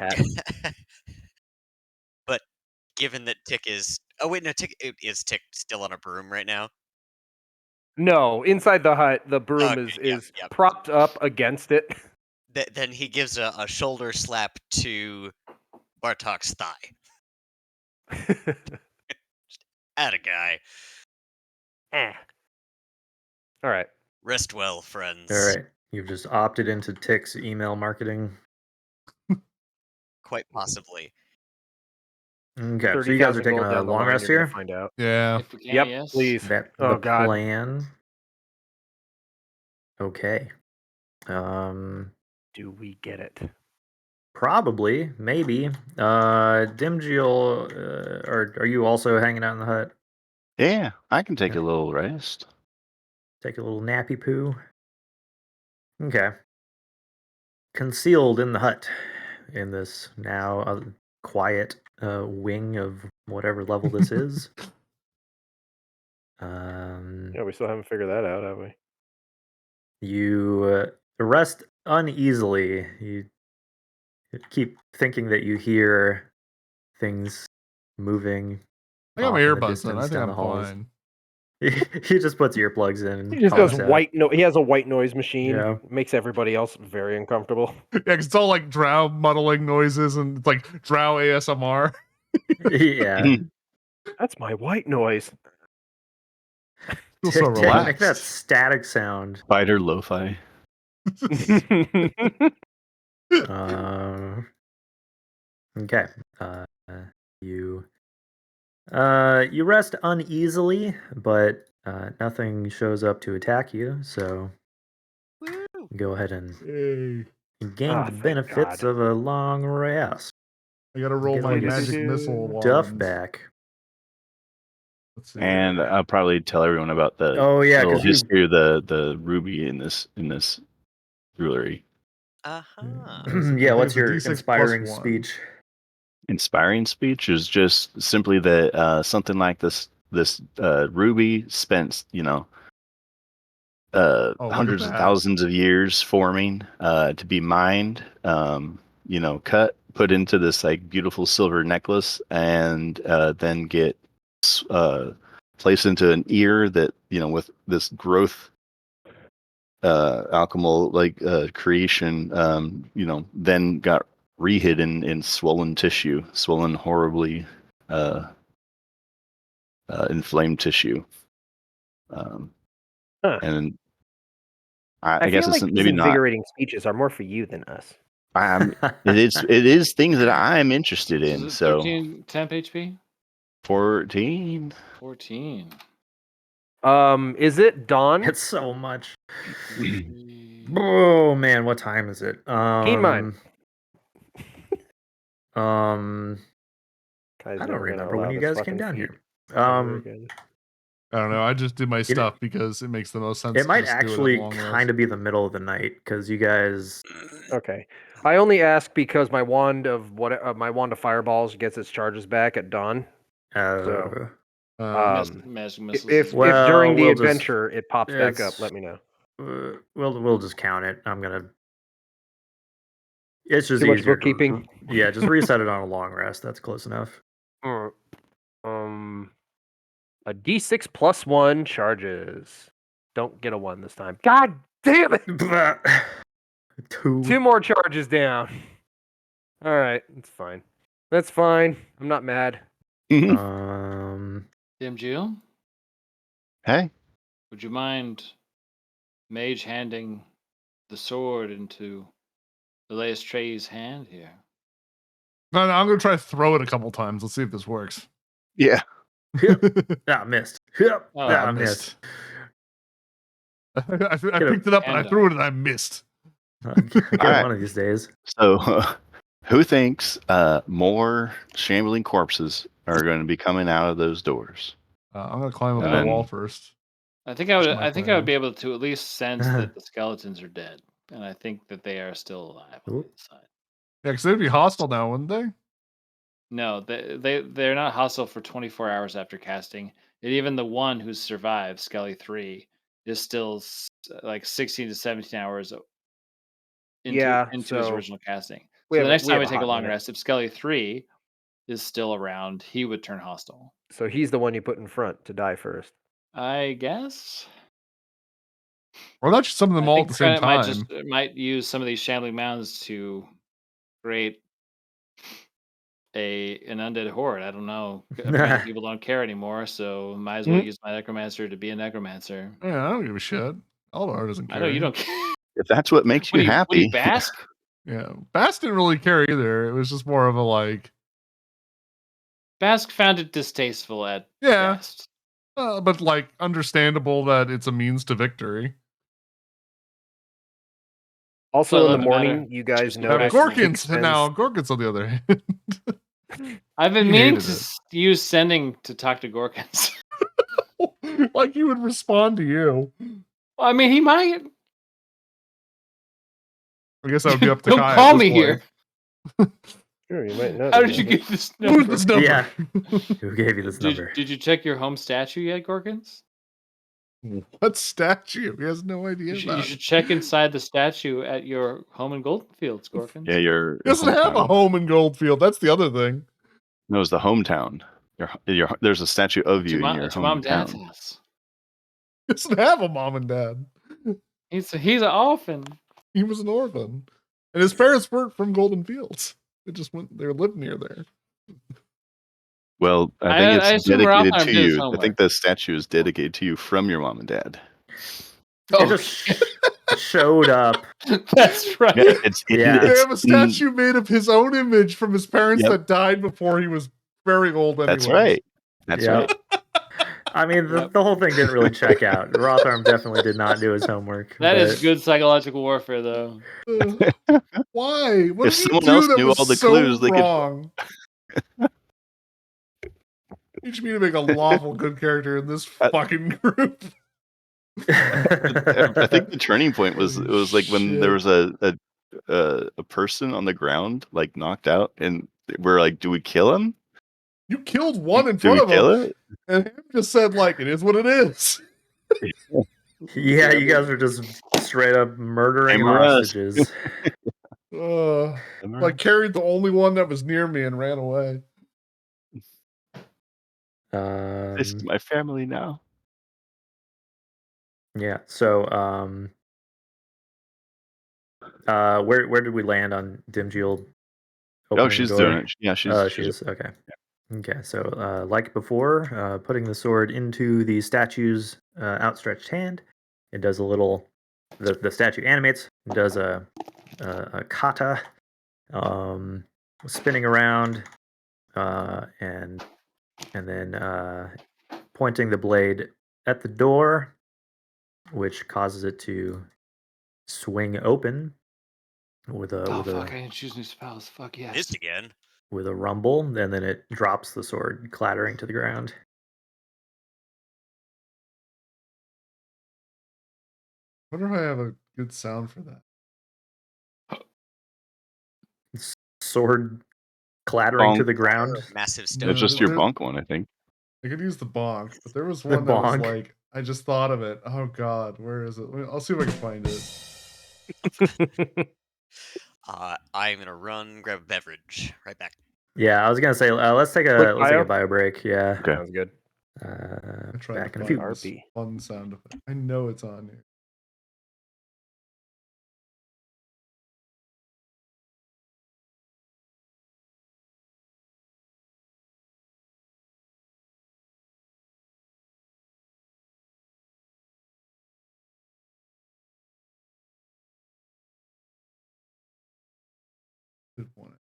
But given that Tick is, is Tick still on a broom right now? No, inside the hut, the broom Okay, is yeah. propped up against it. Then he gives a shoulder slap to Bartok's thigh. Atta guy. All right. Rest well, friends. All right, you've just opted into Tick's email marketing. Quite possibly. Okay, so you guys are 30,000 taking gold a down the long line, rest you're gonna here. find out. Yeah. If we can, Yep, yes. please. That Oh, the God. plan. Okay. Do we get it? Probably, maybe. Dimjiel, are you also hanging out in the hut? Yeah, I can take a little rest. Take a little nappy poo. Okay. Concealed in the hut, in this now quiet wing of whatever level this is. Yeah, we still haven't figured that out, have we? You rest uneasily. You keep thinking that you hear things moving I got my off in the earbuds in. I distance think down I'm the halls. fine. He just puts earplugs in. He just calms does out. white no. He has a white noise machine. Yeah. Makes everybody else very uncomfortable. Yeah, 'cause it's all like drow muddling noises and it's like drow ASMR. Yeah. That's my white noise. Feel so Tick, make that relaxed. static sound. Spider lo-fi. Okay. You rest uneasily, but nothing shows up to attack you, so go ahead and gain the thank benefits God. of a long rest. I gotta roll Get my all your magic missile Stuff alarms. back. Let's see. And here. I'll probably tell everyone about the Oh yeah, little because you history of the ruby in this jewelry. Uh-huh. yeah. What's It's a your D6 inspiring +1. speech? Inspiring speech is just simply that something like this ruby spent Oh, look at hundreds of that. thousands of years forming to be mined, cut, put into this like beautiful silver necklace, and then get placed into an ear that with this growth alchemical creation, then got rehidden in swollen tissue, swollen horribly inflamed tissue. And I feel guess like it's these maybe not. invigorating speeches are more for you than us. It is things that I'm interested in. Is it So 13 temp HP? 14. 14. Is it dawn? It's so much. Oh man, what time is it? Keen mind. I don't remember when you guys came down here. I don't know. I just do my stuff because it makes the most sense. It might to just do actually at long rest. kind of be the middle of the night because you guys. Okay, I only ask because my wand of fireballs gets its charges back at dawn. So Um, magic missiles. if Well, during the we'll just- adventure it pops back up, it's- let me know. We'll just count it. I'm gonna. It's just Too much easier. bookkeeping? Yeah, just reset it on a long rest. That's close enough. A D6 plus 1 charges. Don't get a 1 this time. God damn it! 2 more charges down. All right, it's fine. That's fine. I'm not mad. Um. Dim Jill, Hey, would you mind Mage handing the sword into Elias Trey's hand here? No, I'm gonna try to throw it a couple times. Let's see if this works. yeah. Ah, missed. Yep. Oh, Ah, I missed. I Get picked it up and I hand threw it and I missed. I'll get it Alright. one of these days. So, who thinks more shambling corpses are going to be coming out of those doors? I'm gonna climb up And the then- wall first. I think I would. That's my I think I would plan. be able to at least sense that the skeletons are dead, and I think that they are still alive on the Ooh. other side. Yeah, because they'd be hostile now, wouldn't they? No, they're not hostile for 24 hours after casting. And even the one who survived, Skelly 3, is still like 16 to 17 hours into his so original casting. we So have the a- next we time have we a take a hot long minute. rest, if Skelly 3 is still around, he would turn hostile. So he's the one you put in front to die first. I guess. Or not just some of them I all think at the same Granite time. might use some of these shambling mounds to create an undead horde. I don't know. Apparently people don't care anymore, so might as well use my necromancer to be a necromancer. Yeah, I don't give a shit. Aldar doesn't care. I know you don't care. If that's what makes you What do happy, you bask? Yeah, Bass didn't really care either. It was just more of a like, Bask found it distasteful at yeah, best. but like understandable that it's a means to victory. Also, Well, in the doesn't matter. morning, you guys Just Now, no notice Back- Gorkins on the other hand, I've been He meaning hated to use sending to talk to Gorkins. like he would respond to you. Well, I mean, he might. I guess that would be up to Don't Kai. call at this me point. here. Sure, you might not. How did you get this Who's number? this number? Yeah. Who gave you this number? Did you check your home statue yet, Gorkins? What statue? He has no idea You about. should check inside the statue at your home in Goldenfields, Gorkins. yeah, your He doesn't have a hometown. home in Goldfield. That's the other thing. No, it's the hometown. There's a statue of It's you your in your it's your mom and dad's hometown. house. He doesn't have a mom and dad. He's an orphan. He was an orphan, and his parents weren't from Golden Fields. They just went. They lived near there. Well, I I think it's assume Ralph dedicated Arm to did his you. I homework. think the statue is dedicated to you from your mom and dad. Oh, It just showed up. that's right. Yeah, it's Yeah. They it's have a statue made of his own image from his parents Yep. that died before he was very old. That's anyways. right. That's Yeah. right. I mean, Yep. the whole thing didn't really check out. Rotharm definitely did not do his homework. That is but- good psychological warfare, though. Why? What If did he someone do else that knew was all the so clues, they could- wrong? Teach me to make a lawful good character in this fucking group. I think the turning point was it was like when there Shit. was a person on the ground like knocked out, and we're like, do we kill him? You killed one in Do front we of kill him, it? and him just said like, "It is what it is." Yeah, you guys are just straight up murdering Hammer us. hostages. I carried the only one that was near me and ran away. This is my family now. Yeah. So, where did we land on Dimjield? Oh, she's doing it. Yeah, She she's is. Okay. Okay. So, like before, putting the sword into the statue's outstretched hand, it does a little. The statue animates. It does a kata, spinning around, and then pointing the blade at the door, which causes it to swing open with a Oh, fuck, I didn't choose new spells. Fuck yes. Missed again. with a rumble, and then it drops the sword, clattering to the ground. I wonder if I have a good sound for that. Sword clattering to Bonk. the ground. Massive stone. It's just your there- bonk one, I think. I could use the bonk, but there was The one that was bonk. like, I just thought of it. Oh God, where is it? I'll see if I can find it. I'm gonna run, grab a beverage. Right back. Yeah, I was gonna say let's take Quick a bio. bio break. Yeah. Okay. Sounds good. I tried Back to in a find few. this RP. fun sound effect. I know it's on here. Good one.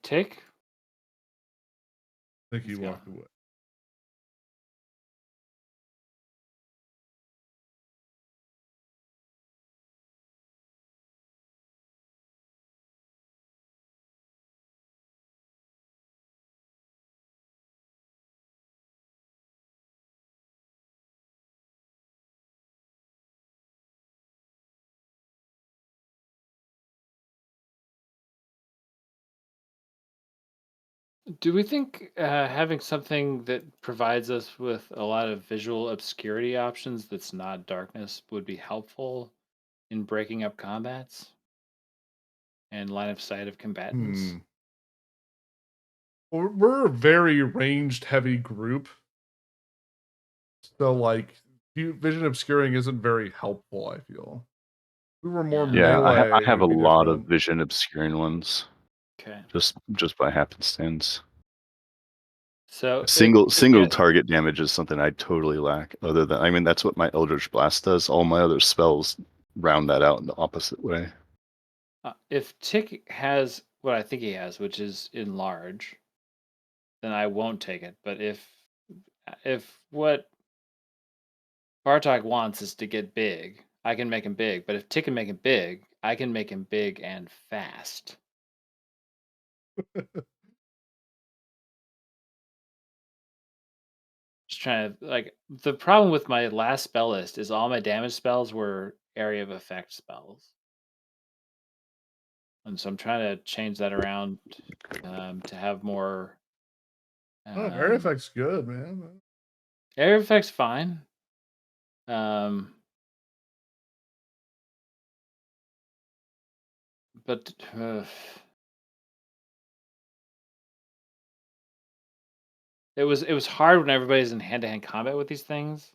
Tick. I think he Let's go. walked away. Do we think having something that provides us with a lot of visual obscurity options that's not darkness would be helpful in breaking up combats and line of sight of combatants? Well, we're a very ranged heavy group. So like vision obscuring isn't very helpful, I feel. If we were more Yeah. Yeah, I melee, have a it'd be lot of different. vision obscuring ones, Okay. just by happenstance. So Single target damage is something I totally lack. Other than, I mean, that's what my Eldritch Blast does. All my other spells round that out in the opposite way. If Tick has what I think he has, which is enlarge, then I won't take it. But if what Bartok wants is to get big, I can make him big. But if Tick can make him big, I can make him big and fast. Just trying to like the problem with my last spell list is all my damage spells were area of effect spells. And so I'm trying to change that around to have more. Oh, area effect's good, man. Area effect's fine. But it was hard when everybody's in hand-to-hand combat with these things.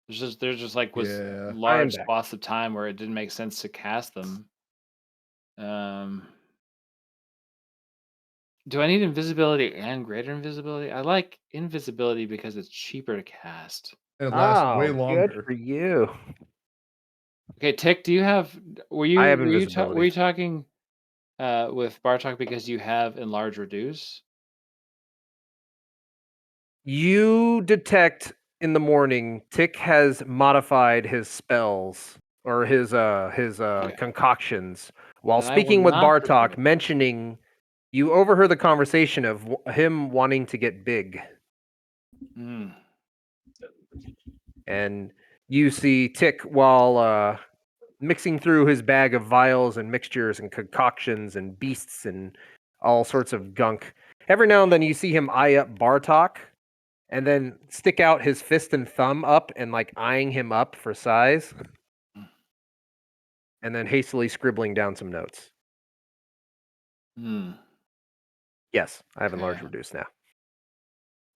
There's just like was Yeah. large back. swaths of time where it didn't make sense to cast them. Do I need invisibility and greater invisibility? I like invisibility because it's cheaper to cast. And it lasts way Oh, good longer. for you. Okay, Tick, do you have? Were I have you invisibility. talking with Bartok because you have enlarge reduce? You detect in the morning Tick has modified his spells or his Okay. concoctions while Then I will speaking with not take Bartok, it. mentioning you overheard the conversation of him wanting to get big. Hmm. And you see Tick while mixing through his bag of vials and mixtures and concoctions and beasts and all sorts of gunk. Every now and then you see him eye up Bartok and then stick out his fist and thumb up and like eyeing him up for size. And then hastily scribbling down some notes. Hmm. Yes, I have enlarge Okay. reduce now.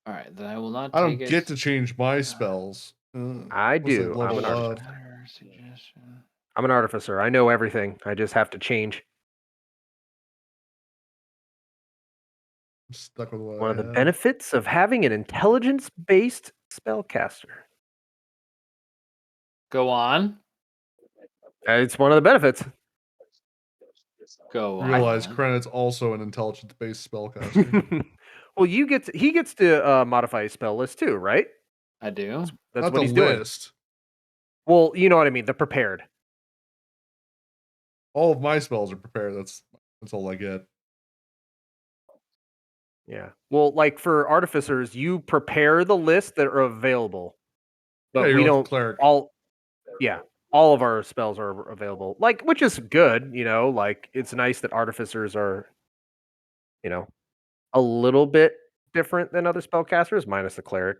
All right, then I will not I take don't it. get to change my spells. I Once they do. I'm an level artificer. up. Suggestion. I'm an artificer. I know everything. I just have to change. I'm stuck with what One I of the have. benefits of having an intelligence-based spellcaster. Go on. It's one of the benefits. Go Realize on. Krennic's also an intelligence-based spellcaster. Well, he gets to modify his spell list too, right? I do. That's Not what the he's doing. list. Well, you know what I mean. The prepared. All of my spells are prepared. That's all I get. Yeah. Well, like for artificers, you prepare the list that are available, but Yeah, you're we like a don't cleric. all. Yeah, all of our spells are available. Like, which is good, you know. Like, it's nice that artificers are, you know, a little bit different than other spellcasters, minus the cleric.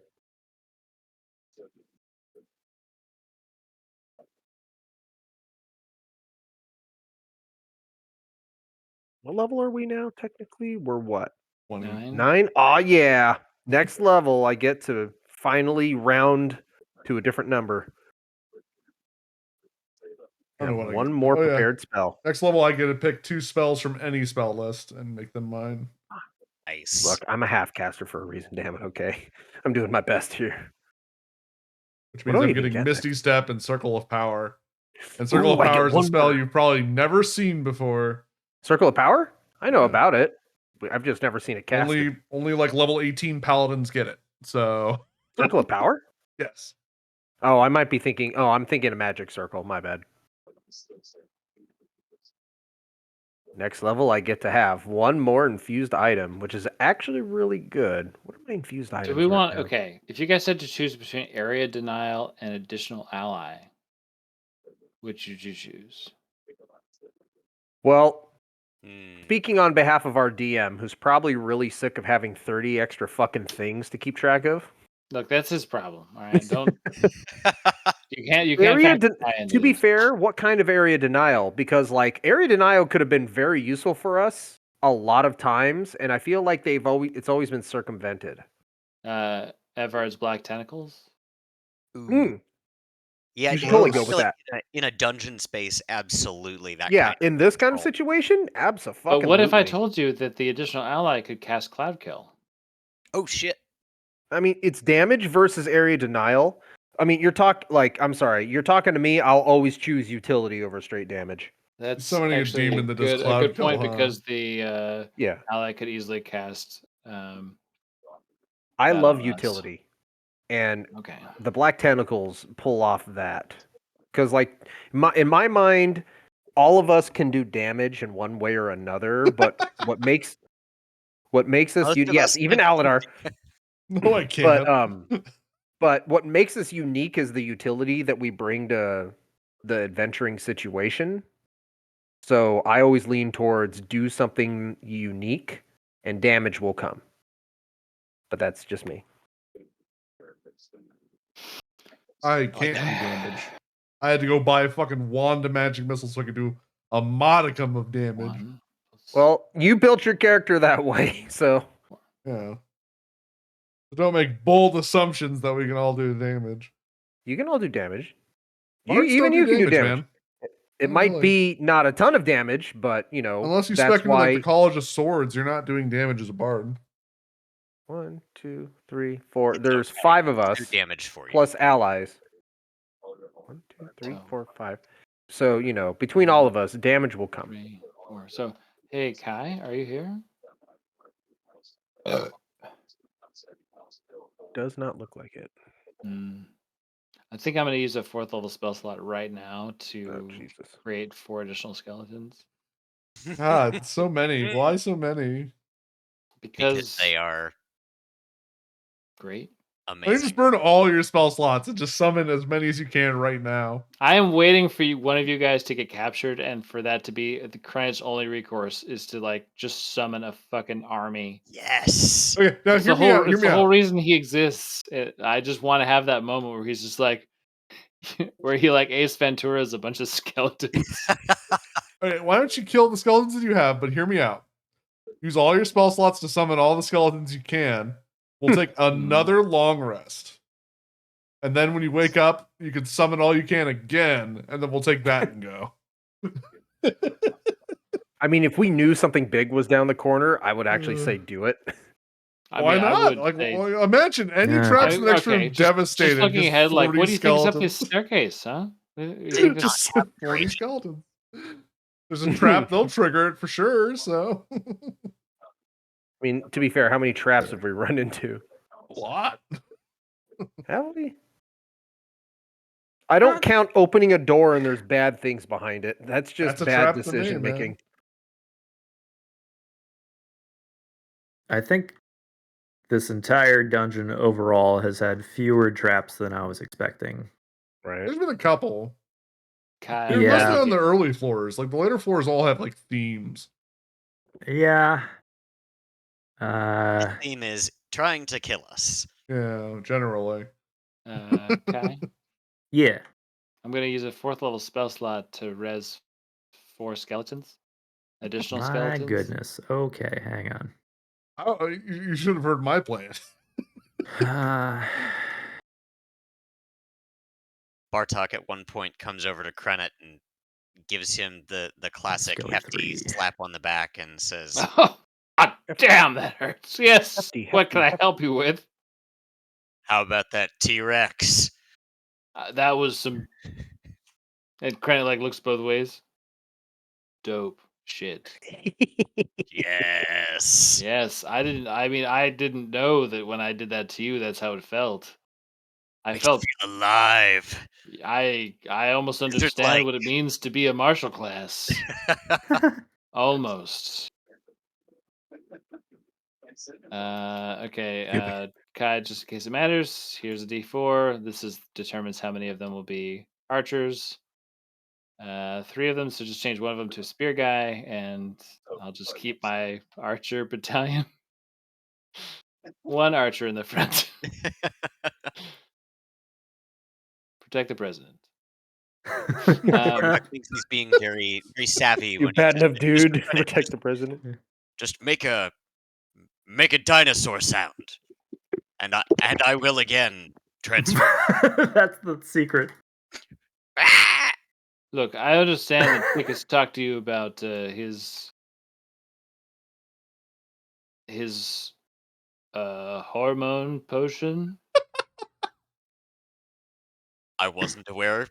What level are we now? Technically, we're what? 9. 9? Oh yeah. Next level, I get to finally round to a different number. I don't know Have what I one get. more Oh, yeah. prepared spell. Next level, I get to pick 2 spells from any spell list and make them mine. Nice. Look, I'm a half caster for a reason. Damn it. Okay, I'm doing my best here. Which What means do I I'm even getting get Misty next? Step and Circle of Power. And Circle Ooh, of I get Power is a one spell more. you've probably never seen before. Circle of Power? I know Yeah. about it. But I've just never seen it casted. Only like level 18 paladins get it. So Circle of Power? yes. Oh, I might be thinking. Oh, I'm thinking a magic circle. My bad. Next level, I get to have one more infused item, which is actually really good. What are my infused items? Do we right want now? okay? If you guys had to choose between area denial and additional ally, which would you choose? Well, Hmm. speaking on behalf of our DM, who's probably really sick of having 30 extra fucking things to keep track of. Look, that's his problem. All right, don't you can't Area factor ally into to be this. fair, what kind of area denial? Because like area denial could have been very useful for us a lot of times, and I feel like it's always been circumvented. Evard's black tentacles. Mm, Yeah, you should I totally feel go with like that. in a dungeon space, absolutely that Yeah, kind in this kind of control. situation, But abso-fucking-lutely. what if I told you that the additional ally could cast Cloud Kill? Oh shit. I mean, it's damage versus area denial. I mean, you're talking to me. I'll always choose utility over straight damage. That's Summoning a actually demon that does a Cloud good Kill, point huh? because the Yeah, ally could easily cast. I that love on us. utility, and Okay. the black tentacles pull off that because, like, in my mind, all of us can do damage in one way or another. But what makes us Most of yes, us even can. Aladar. No, I can't. But what makes us unique is the utility that we bring to the adventuring situation. So I always lean towards do something unique, and damage will come. But that's just me. I can't do damage. I had to go buy a fucking wand of magic missile so I could do a modicum of damage. Well, you built your character that way, so Yeah. So don't make bold assumptions that we can all do damage. you can all do damage. Bards Even don't you do can do damage, damage. man. It Not might really. be not a ton of damage, but you know, Unless you that's spec into like why. the College of Swords, you're not doing damage as a bard. 1, 2, 3, 4. It's There's okay. 5 of It's us do damage for you. plus allies. 1, 2, 3, 4, 5. So you know, between all of us, damage will come. 3, 4. So, hey Kai, are you here? Does not look like it. I think I'm going to use a 4th level spell slot right now Oh to Jesus! create 4 additional skeletons. God, so many. Why so many? Because they are great. Why don't you amazing. just burn all your spell slots and just summon as many as you can right now? I am waiting for one of you guys to get captured, and for that to be the Kryn's only recourse is to like just summon a fucking army. Yes. Okay, now It's hear the me whole. out. Hear It's me the whole out. reason he exists. I just want to have that moment where he's just like, where he like Ace Ventura's a bunch of skeletons. Okay, why don't you kill the skeletons that you have? But hear me out. Use all your spell slots to summon all the skeletons you can. We'll take another long rest. And then when you wake up, you can summon all you can again, and then we'll take that and go. I mean, if we knew something big was down the corner, I would actually say do it. Why not? I would Like, say, imagine any traps in the next room devastated. Just looking ahead, like, 40 what do you think is up skeletons. this staircase, huh? You think this- Just 40 skeletons. There's a trap, they'll trigger it for sure. So, I mean, to be fair, how many traps have we run into? a lot. Have we? I don't count opening a door and there's bad things behind it. That's just a bad trap to me, decision man. making. I think this entire dungeon overall has had fewer traps than I was expecting. Right. There's been a couple. Kyle. Dude, mostly Yeah. on the early floors. Like the later floors all have like themes. Yeah. The theme is trying to kill us. Yeah, generally. Kai. Yeah. I'm gonna use a 4th level spell slot to res 4 skeletons. Additional My skeletons. goodness. Okay, hang on. Oh, you should have heard my plan. Bartok at one point comes over to Krenet and gives him the classic Skelly hefty 3. slap on the back and says, Oh, God damn, that hurts. Yes. Hefty, What can I hefty. help you with? "How about that T-Rex?" That was some. And Krennic like looks both ways. Dope shit. Yes. Yes, I didn't. I mean, I didn't know that when I did that to you, that's how it felt. I Makes you felt. feel alive. I almost There's understand like- what it means to be a martial class. Almost. Okay. Kai, just in case it matters, here's a D4. This determines how many of them will be archers. 3 of them, so just change one of them to a spear guy, and I'll just keep my archer battalion. 1 archer in the front. Protect the president. Bartok thinks he's being very, very savvy You when bad he enough just dude to protect the president. just make a dinosaur sound, and I will again transfer. That's the secret. Ah! Look, I understand that Pick has talked to you about his hormone potion. I wasn't aware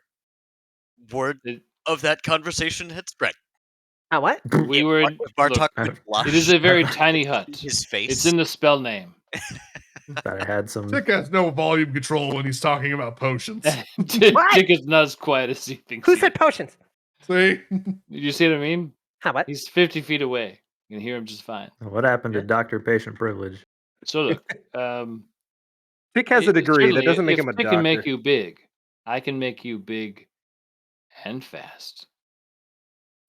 word It, of that conversation had spread. What? we were. Bartok Look, would blush. it is a very tiny hut. His face. It's in the spell name. Thought I had some. Tick has no volume control when he's talking about potions. What? Dick is not as quiet as he thinks. Who he said potions? See? Did you see what I mean? What? He's 50 feet away. You can hear him just fine. What happened to doctor-patient privilege? So look, Tick has a degree. That certainly, doesn't make if him a Dick doctor. can make you big, I can make you big and fast.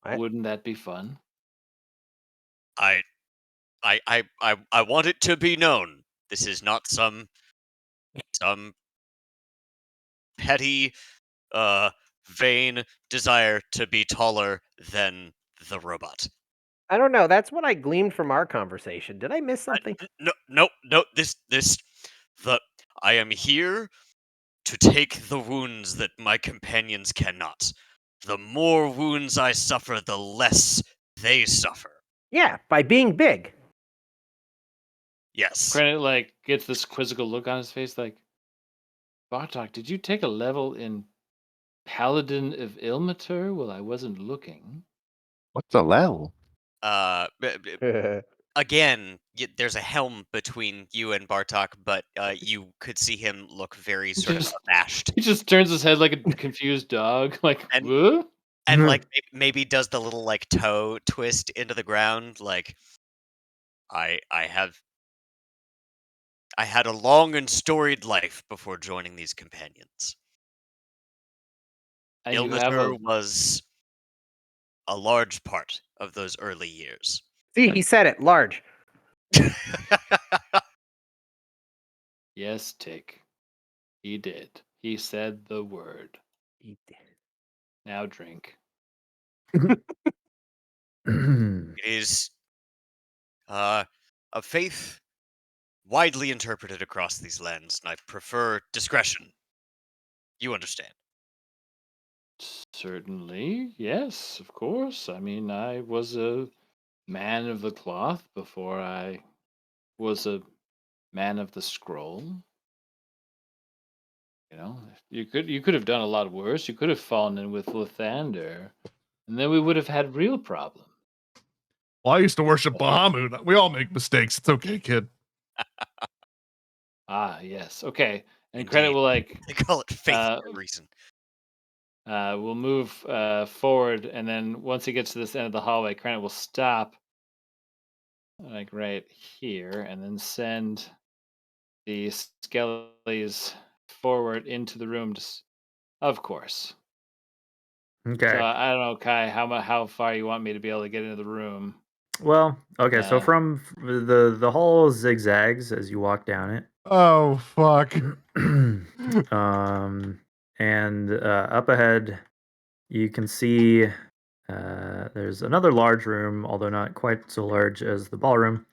What? Wouldn't that be fun? I want it to be known. This is not some petty, vain desire to be taller than the robot. I don't know. That's what I gleaned from our conversation. Did I miss something? No. I am here to take the wounds that my companions cannot. The more wounds I suffer, the less they suffer. Yeah, by being big. Yes. Credit like gets this quizzical look on his face, like, Bartok, did you take a level in Paladin of Ilmater? Well, I wasn't looking. What's a level? Again, there's a helm between you and Bartok, but you could see him look very sort of abashed. He just turns his head like a confused dog, like, And- what? And like maybe does the little like toe twist into the ground, like I had a long and storied life before joining these companions. And you have Ilmater was a large part of those early years. See, he said it. Large. Yes, Tick. He did. He said the word. He did. Now drink. It is a faith widely interpreted across these lands, and I prefer discretion. You understand. Certainly, yes, of course. I mean, I was a man of the cloth before I was a man of the scroll. You know, you could have done a lot worse. You could have fallen in with Lathander, and then we would have had real problem. Well, I used to worship Bahamut. We all make mistakes. It's okay, kid. Ah, yes. Okay. And Indeed. Credit will like They call it faith for a reason. we'll move forward, and then once he gets to this end of the hallway, Credit will stop like right here, and then send the skellies forward into the room. Just, of course. Okay. So I don't know, Kai, how far you want me to be able to get into the room. Well, okay. So from the hall zigzags as you walk down it. Oh fuck. And up ahead, you can see there's another large room, although not quite so large as the ballroom.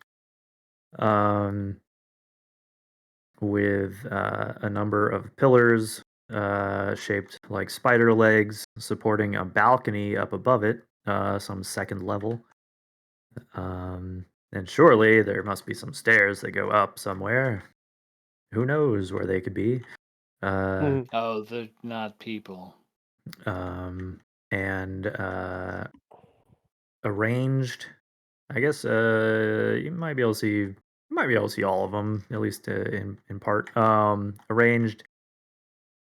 With a number of pillars shaped like spider legs supporting a balcony up above it, some second level. And surely there must be some stairs that go up somewhere. Who knows where they could be? Oh, they're not people. And arranged. I guess you might be able to see all of them, at least in part. Arranged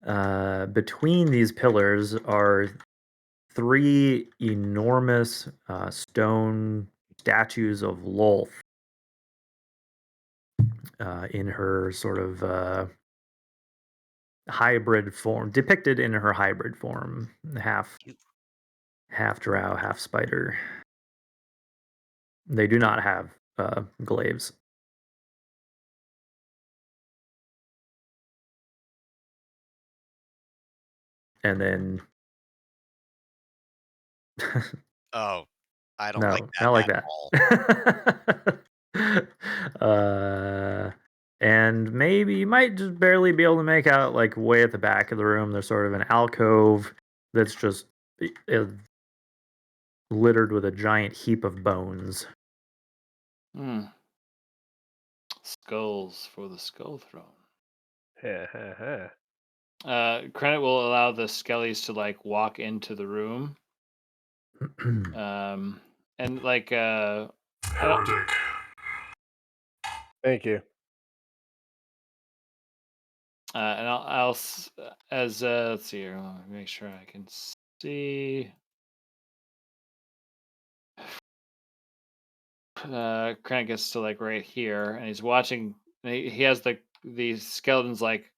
between these pillars are 3 enormous stone statues of Lolth in her sort of hybrid form, depicted in her hybrid form, half drow, half spider. They do not have glaives. And then Oh, I don't no, like that not like at that. all. And maybe you might just barely be able to make out, like, way at the back of the room, there's sort of an alcove that's just littered with a giant heap of bones. Skulls for the skull throne. Ha. Credit will allow the skellies to like walk into the room. And like Heretic. Thank you. And I'll as let's see here. Let me make sure I can see. Crank gets to like right here, and he's watching. And he has the skeletons like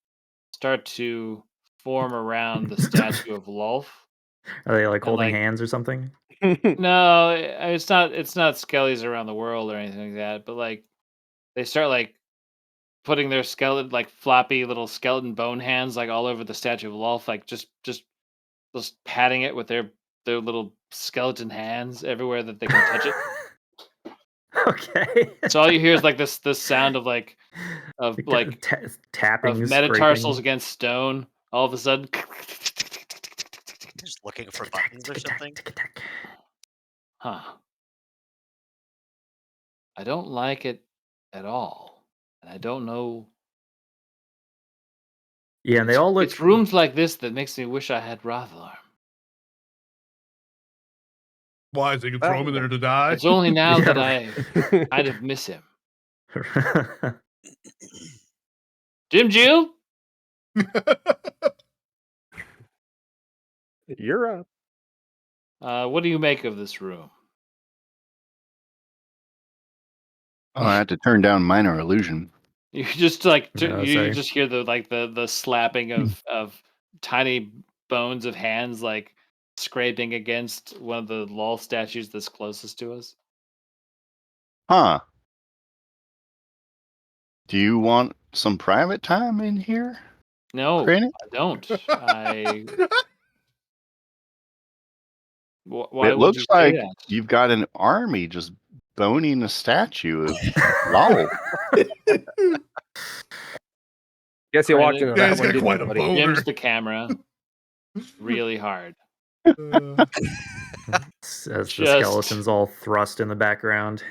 start to form around the statue of Lulf. Are they like And, holding like, hands or something? No, it's not. It's not skellies around the world or anything like that. But like, they start like putting their skeleton, like floppy little skeleton bone hands, like all over the statue of Lulf, like just patting it with their little skeleton hands everywhere that they can touch it. Okay. So all you hear is like this sound of like tapping, of metatarsals scraping. against stone. All of a sudden, Just looking for buttons or something. huh? I don't like it at all, and I don't know. Yeah, and they all look. It's rooms like this that makes me wish I had Rathalarm. Why? They can throw him in there to die? It's only now Yeah, that I kind of miss him. Jim Jill? You're up. What do you make of this room? Oh, I had to turn down minor illusion. You just like No, you sorry. just hear the slapping of tiny bones of hands like scraping against one of the Lol statues that's closest to us. Huh. Do you want some private time in here? No, Credit? I don't. Why It would you looks say like that? you've got an army just boning a statue of Lol. Guess you walked into Yeah, that he's one, got didn't quite you, a buddy? boner. Jim's the camera really hard. As the skeletons all thrust in the background.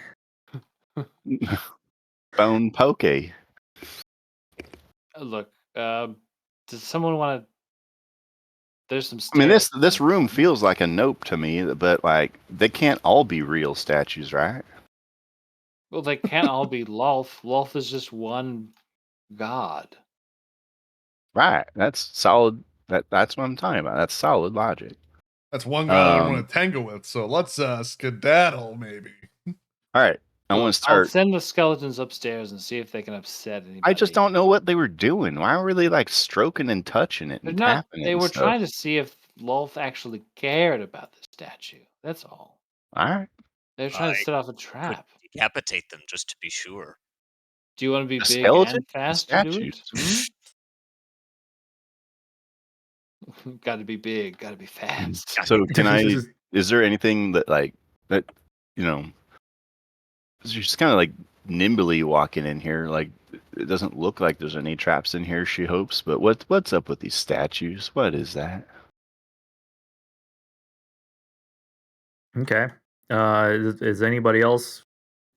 Bone poke. Look, does someone want to? There's some I mean, stairs. this room feels like a nope to me, but like they can't all be real statues, right? Well, they can't all be Lolth. Lolth is just one god. Right. That's solid. That's what I'm talking about. That's solid logic. That's one guy I want to tango with. So let's skedaddle, maybe. All right. I Look, want to start. I'll send the skeletons upstairs and see if they can upset anybody. I just don't know what they were doing. Why were they like stroking and touching it and tapping it? They and were stuff? trying to see if Lolth actually cared about the statue. That's all. All right. They're trying to I set off a could trap. decapitate them just to be sure. Do you want to be The big skeleton? and The fast to do it? statues. Got to be big. Got to be fast. So can I? Is there anything that you know? 'Cause you're just kind of like nimbly walking in here. Like it doesn't look like there's any traps in here. She hopes, but what's up with these statues? What is that? Okay. Is anybody else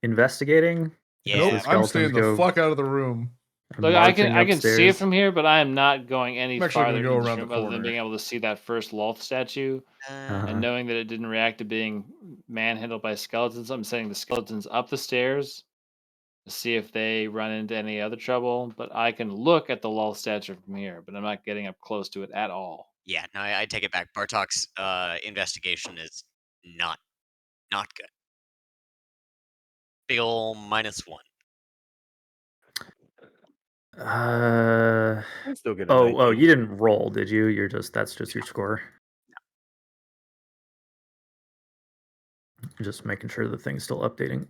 investigating? Yeah, Nope, I'm skeletons staying the go fuck out of the room. Look, I can marching see it upstairs? from here, but I am not going any I'm actually gonna farther go in this around the room other than corner. being able to see that first Lolth statue Uh-huh. and knowing that it didn't react to being manhandled by skeletons. I'm sending the skeletons up the stairs to see if they run into any other trouble. But I can look at the Lolth statue from here, but I'm not getting up close to it at all. Yeah, no, I take it back. Bartok's investigation is not good. Big ol' -1. I'm still good at Oh, 19. you didn't roll, did you? That's just your score. Just making sure the thing's still updating.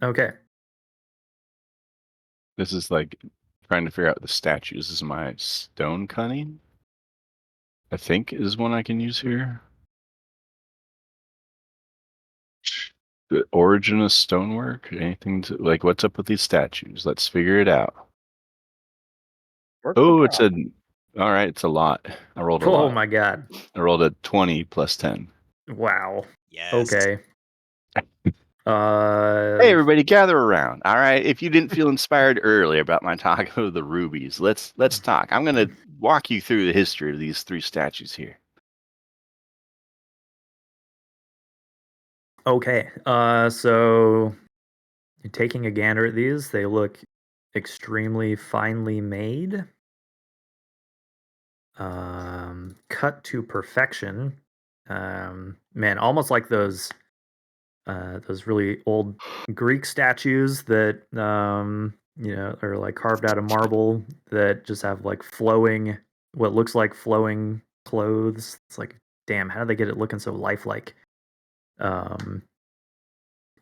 Okay. This is like trying to figure out the statues. This is my stone cunning. I think is one I can use here. The origin of stonework. Anything to like? What's up with these statues? Let's figure it out. Work the Oh, it's prop. all right. It's a lot. I rolled a Oh lot. my god. I rolled a 20 plus 10. Wow. Yes. Okay. Hey, everybody, gather around. All right. If you didn't feel inspired earlier about my talk of the rubies, let's talk. I'm going to walk you through the history of these three statues here. Okay. So taking a gander at these, they look extremely finely made. Cut to perfection. Man, almost like those really old Greek statues that are like carved out of marble that just have like what looks like flowing clothes. It's like, damn, how do they get it looking so lifelike?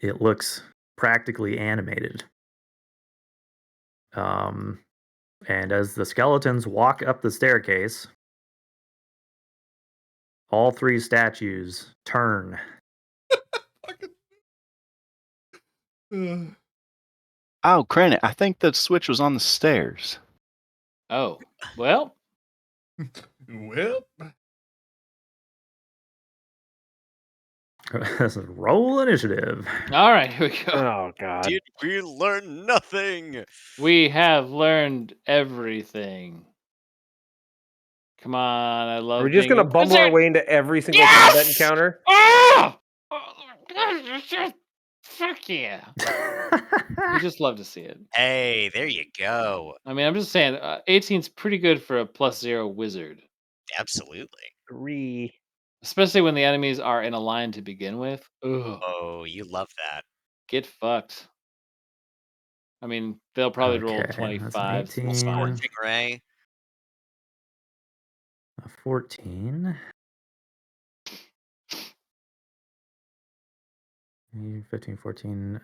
It looks practically animated. And as the skeletons walk up the staircase, all three statues turn. Oh, Credit, I think the switch was on the stairs. Oh, well. Well, Roll initiative. All right, here we go. Oh god. Did we learn nothing? We have learned everything. Come on, I love. Are we just being gonna a bumble our wizard! way into every single Yes! combat encounter? Oh! Fuck yeah! We just love to see it. Hey, there you go. I mean, I'm just saying, 18's pretty good for a +0 wizard, Absolutely. 3. especially when the enemies are in a line to begin with. Ugh, Oh, you love that. get fucked. I mean, they'll probably roll Okay, that's an 25. We'll 18. see. Scorching ray. A 14. 15, 14.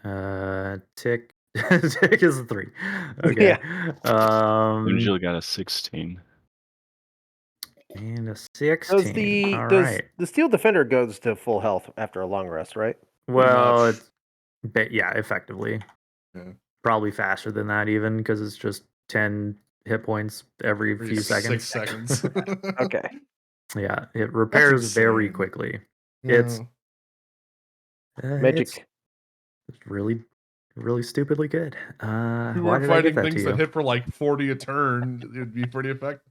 Tick. Tick is a 3. Okay. Usually got a 16. And a 16. All right. The Steel Defender goes to full health after a long rest, right? Well, much. yeah, effectively. Yeah. Probably faster than that even because it's just 10 hit points every few seconds. 6 seconds. Okay. Yeah, it repairs very insane. quickly. Yeah. Magic. It's really, really stupidly good. If Why we were did I give fighting that to things you? that hit for like 40 a turn, it would be pretty effective.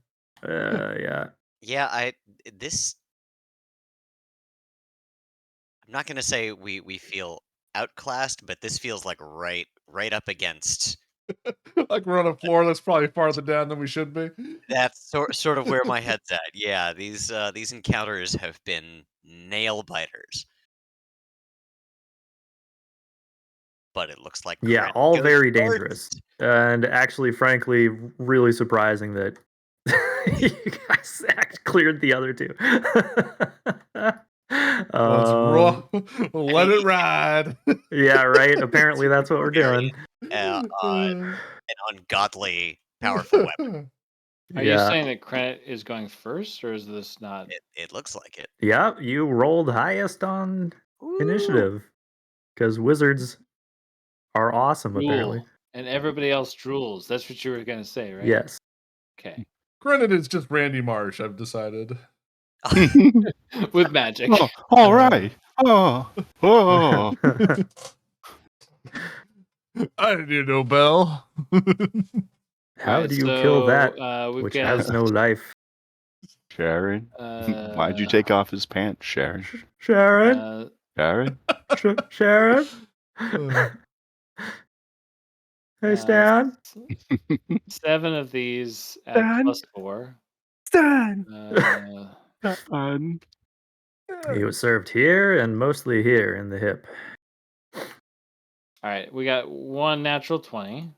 Yeah. Yeah, this I'm not gonna say we feel outclassed, but this feels like right up against. Like we're on a floor that's probably farther down than we should be. That's sort of where my head's at. Yeah, these encounters have been nail biters. but it looks like Yeah, Krent all goes very first. dangerous. And actually, frankly, really surprising that you guys cleared the other two. Let's let it ride. Yeah, right. Apparently, that's what we're Very, doing. an ungodly powerful weapon. Are you Yeah, saying that Krent is going first, or is this not? It looks like it. yeah. You rolled highest on initiative because wizards are awesome. Apparently, Drool, and everybody else drools. That's what you were gonna say, right? yes. Okay. Granted, it's just Randy Marsh, I've decided. With magic. Oh, all right. Oh. I didn't need no bell. How Right, do you kill that we've which got has no life? Sharon, why'd you take off his pants, Sharon? Sharon, Sharon? Sharon. Hey, Stan. 7 of these at Stan? +4. Stan. Fun. He was served here and mostly here in the hip. All right, we got 1 natural 20.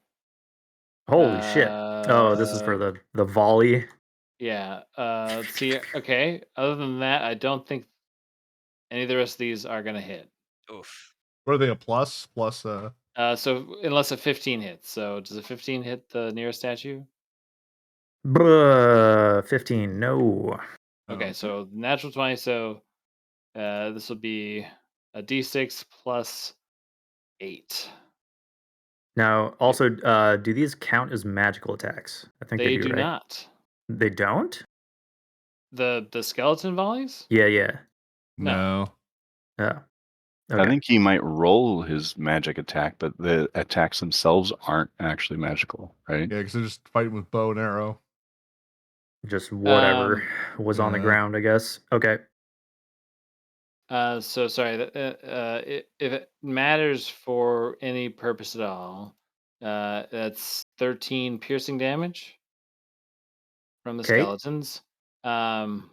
Holy shit! Oh, this is for the volley. Yeah. Let's see. Okay. Other than that, I don't think any of the rest of these are gonna hit. Oof. What are they, a plus? Plus, So unless a 15 hits. So does a 15 hit the nearest statue? 15. No. Okay. So natural 20. So this will be a d6 plus 8. Now, also, do these count as magical attacks? I think they They do, do right? not. They don't? The skeleton volleys? Yeah. No. Oh. I Okay. think he might roll his magic attack, but the attacks themselves aren't actually magical, right? yeah, because they're just fighting with bow and arrow. Just whatever was on the yeah. ground, I guess. Okay. So sorry. If it matters for any purpose at all, that's 13 piercing damage from the Okay. skeletons. Um,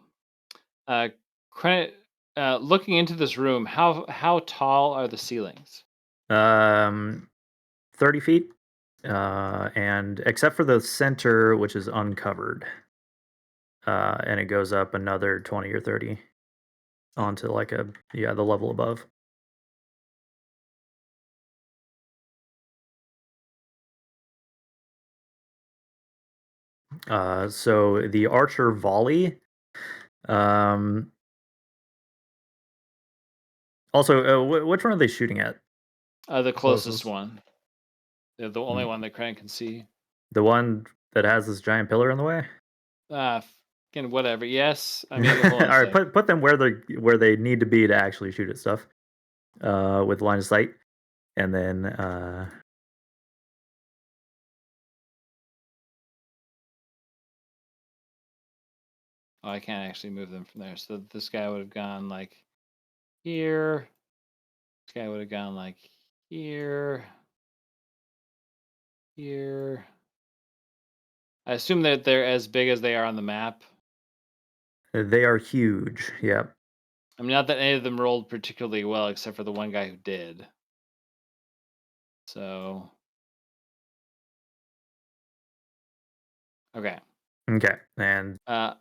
credit. Looking into this room, how tall are the ceilings? 30 feet. And except for the center, which is uncovered. And it goes up another 20 or 30 onto like the level above. So the archer volley. Also, which one are they shooting at? The closest Closest. one. They're the only one that Crank can see. The one that has this giant pillar in the way? Again, whatever. Yes, I mean, hold on All a right, sec. put them where they need to be to actually shoot at stuff. With line of sight, and then Oh, I can't actually move them from there. So this guy would have gone like here. This guy would have gone like here. Here. I assume that they're as big as they are on the map. they are huge. Yep. I mean, not that any of them rolled particularly well, except for the one guy who did. So. Okay. Okay, and Uh,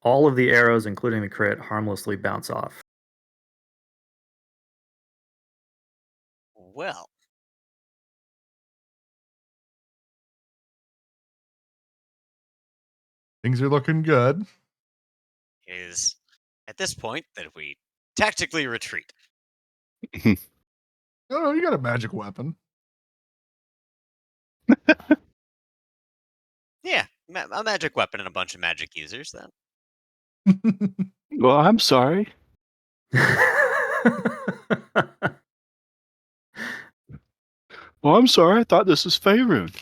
all of the arrows, including the crit, harmlessly bounce off. Well, Things are looking good. is at this point that we tactically retreat. Oh, you got a magic weapon. Yeah, a magic weapon and a bunch of magic users then. Well, I'm sorry. Well, I'm sorry. I thought this was Faerun.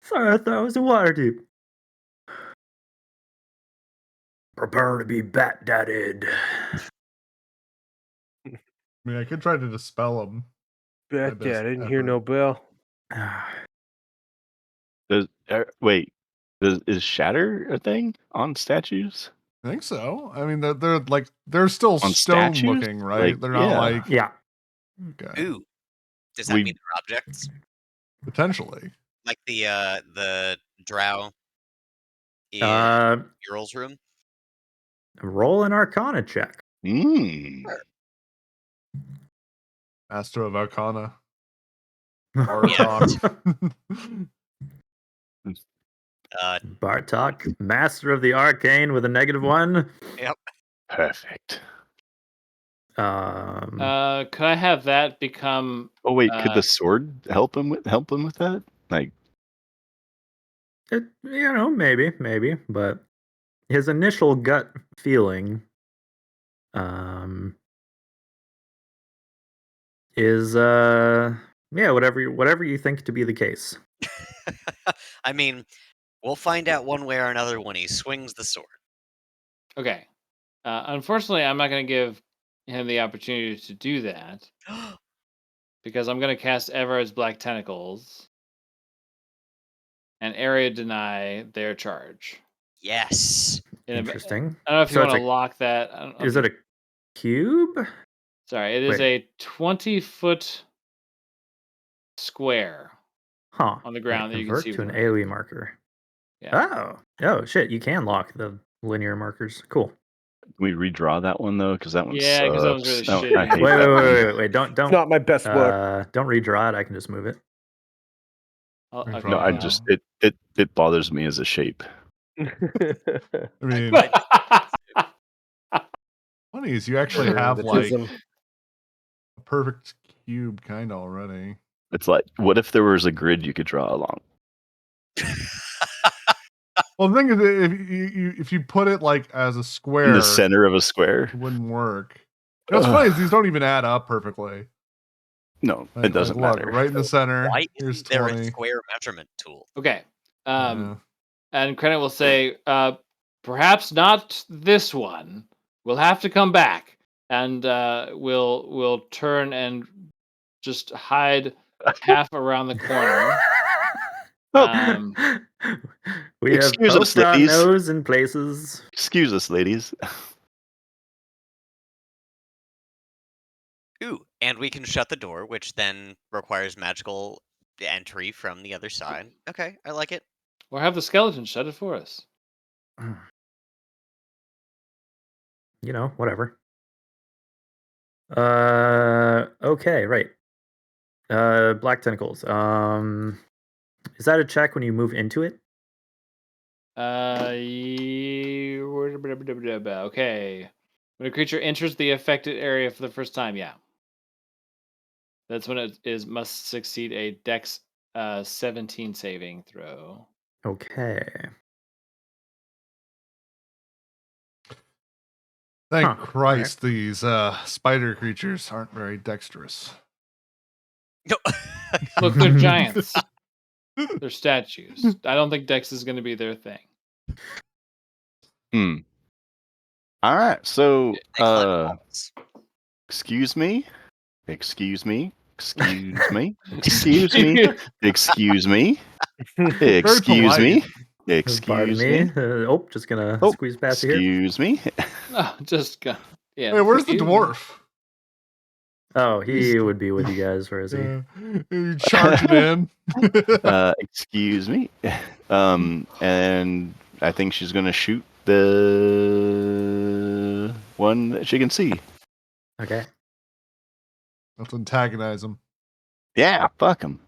Sorry, I thought it was a water deep. Prepare to be bat-daddied. I mean, I could try to dispel them. Bet I didn't hear no bell. Wait, is shatter a thing on statues? I think so. I mean, they're still On stone statues? looking, right? Like, they're not yeah. like Yeah. okay, Ooh, does that We- mean they're objects? potentially. Like the drow in Uh, Ural's room? roll an Arcana check. Mm. Master of Arcana. Yes. Bartok, Master of the Arcane with a -1. Perfect. Could I have that become? Oh wait, could the sword help him with that? Like, Maybe, but his initial gut feeling is whatever you think to be the case. I mean, we'll find out one way or another when he swings the sword. Okay. Unfortunately, I'm not going to give him the opportunity to do that because I'm going to cast Everard's Black Tentacles and area deny their charge. Yes. Interesting. I don't know if you So want it's to lock that. Is it a cube? Sorry, it is a 20-foot square Huh. on the ground that you can Convert see to an from range. AoE marker. Yeah. Oh shit! You can lock the linear markers. Cool. can we redraw that one though? Because that one Yeah, 'cause that one's really sucks. shitty. I hate Wait, that one. wait! Don't It's not my best work. don't redraw it. I can just move it. Okay, No, I now. just it bothers me as a shape. I mean, funny is you actually have like Nepotism. a perfect cube kind of already. It's like, what if there was a grid you could draw along? Well, the thing is, if you put it like as a square In the center of a square? it wouldn't work. You know, what's funny is these don't even add up perfectly. No, Like, it doesn't look, matter. right in the center. Why Here's isn't there 20. a square measurement tool? Okay. Yeah. And Credit will say, perhaps not this one. We'll have to come back, and we'll turn and just hide half around the corner. We have Excuse us, poked our ladies. nose in places. Excuse us, ladies. Ooh, and we can shut the door, which then requires magical entry from the other side. Okay, I like it. Or have the skeleton shut it for us. Whatever. Okay, right. Black tentacles. Is that a check when you move into it? Okay. When a creature enters the affected area for the first time, yeah. That's when it must succeed a Dex 17 saving throw. Okay. Thank Christ, these spider creatures aren't very dexterous. No. Look, they're giants. They're statues. I don't think Dex is going to be their thing. All right, so Excellent. excuse me, excuse me, excuse me, excuse me, excuse me, excuse me, excuse me. Just gonna Oh, squeeze past here. excuse me. Oh, just go. Yeah. Hey, where's the excuse me. dwarf? Oh, he would be with you guys. Where is he? You charging in. Excuse me. And I think she's gonna shoot the one that she can see. Okay. Let's antagonize him. Yeah, fuck him.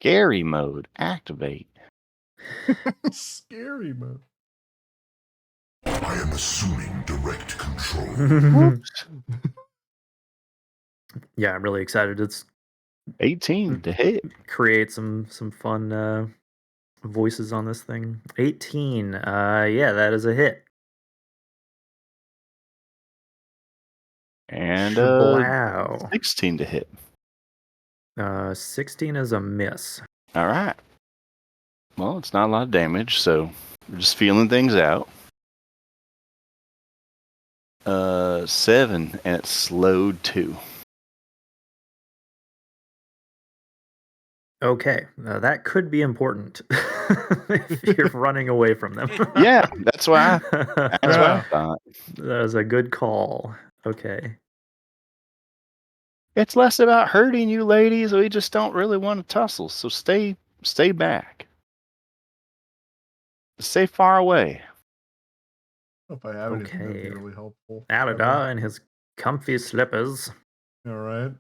Scary mode activate. Scary mode. I am assuming direct control. Yeah, I'm really excited. It's 18 to hit. create some fun voices on this thing. 18. Yeah, that is a hit. And Wow. 16 to hit. 16 is a miss. All right. Well, it's not a lot of damage, so we're just feeling things out. 7, and it's slowed 2. Okay, that could be important if you're running away from them. Yeah, that's what I thought. That was a good call. Okay. It's less about hurting you ladies. We just don't really want to tussle. So stay back. Stay far away. If I have anything, that'd be Okay. really helpful. Alida in his comfy slippers. All right.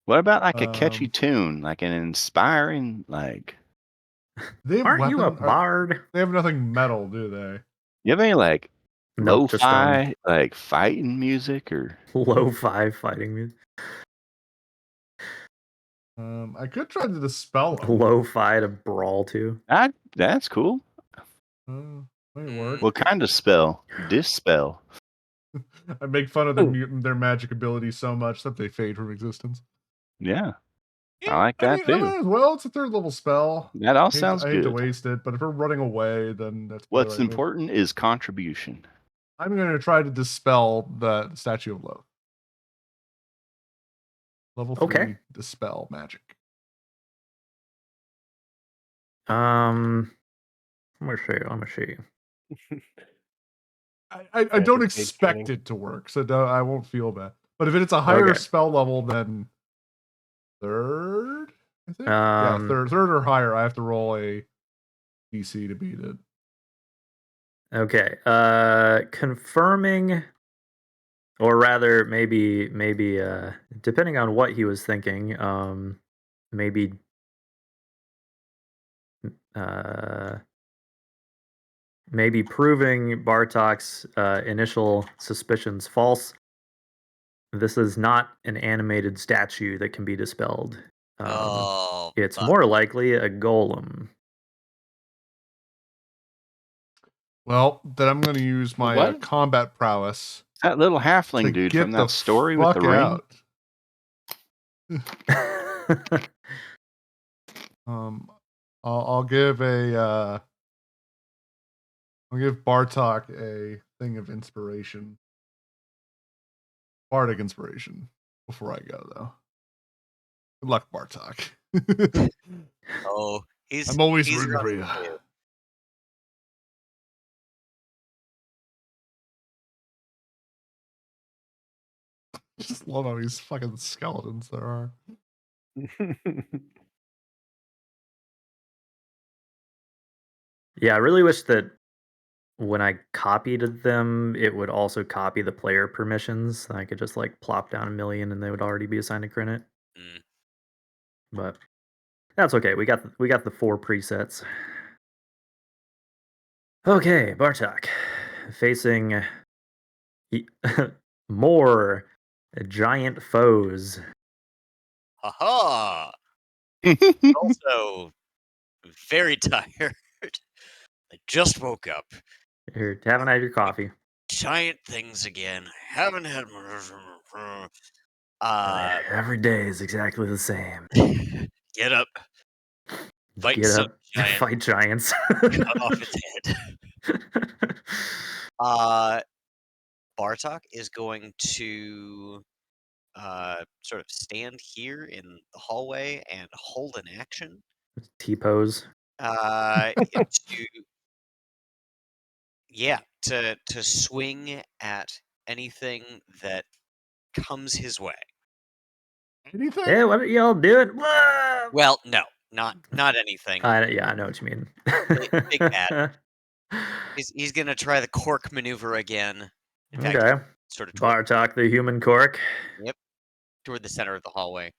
What about like a catchy tune, like an inspiring, like? They have Aren't you a bard? They have nothing metal, do they? You have any like Nope, just lo-fi, like fighting music or? Lo-fi fighting music. I could try to dispel them. Lo-fi to brawl to. That's cool. Might work. What kind of spell? Dispel. I make fun of their magic abilities so much that they fade from existence. Yeah. I like that too. I might as well. It's a 3rd level spell. That all sounds I good. hate to waste it, but if we're running away, then that's what's important is contribution. I'm going to try to dispel the Statue of Loath. Level 3 dispel magic. Let me see. I don't expect it to work, so I won't feel bad. But if it's a higher spell level than 3rd, I think. Yeah, third or higher, I have to roll a DC to beat it. Okay. Confirming, or rather, maybe, depending on what he was thinking, maybe, maybe proving Bartok's initial suspicions false. This is not an animated statue that can be dispelled. It's more likely a golem. Well, then I'm going to use my combat prowess. That little halfling dude from that story with the ring. I'll give Bartok a thing of inspiration. Bardic inspiration before I go, though. Good luck, Bartok. I'm always rooting for you. Just love how these fucking skeletons there are. Yeah, I really wish that when I copied them, it would also copy the player permissions. I could just like plop down 1,000,000 and they would already be assigned to Crinit. But that's okay. We got the 4 presets. Okay, Bartok facing more giant foes. Haha! Also very tired. I just woke up. You're haven't had your coffee. Giant things again. Haven't had. Every day is exactly the same. Get up. Fight Get up. Giant. Fight giants. Cut off its head. Bartok is going to sort of stand here in the hallway and hold an action. T-pose. To swing at anything that comes his way. Anything? Hey, what are y'all doing? Whoa! Well, no, not anything. Yeah, I know what you mean. Big bad. He's gonna try the cork maneuver again. In fact, sort of Bartok, the human cork. Yep, toward the center of the hallway.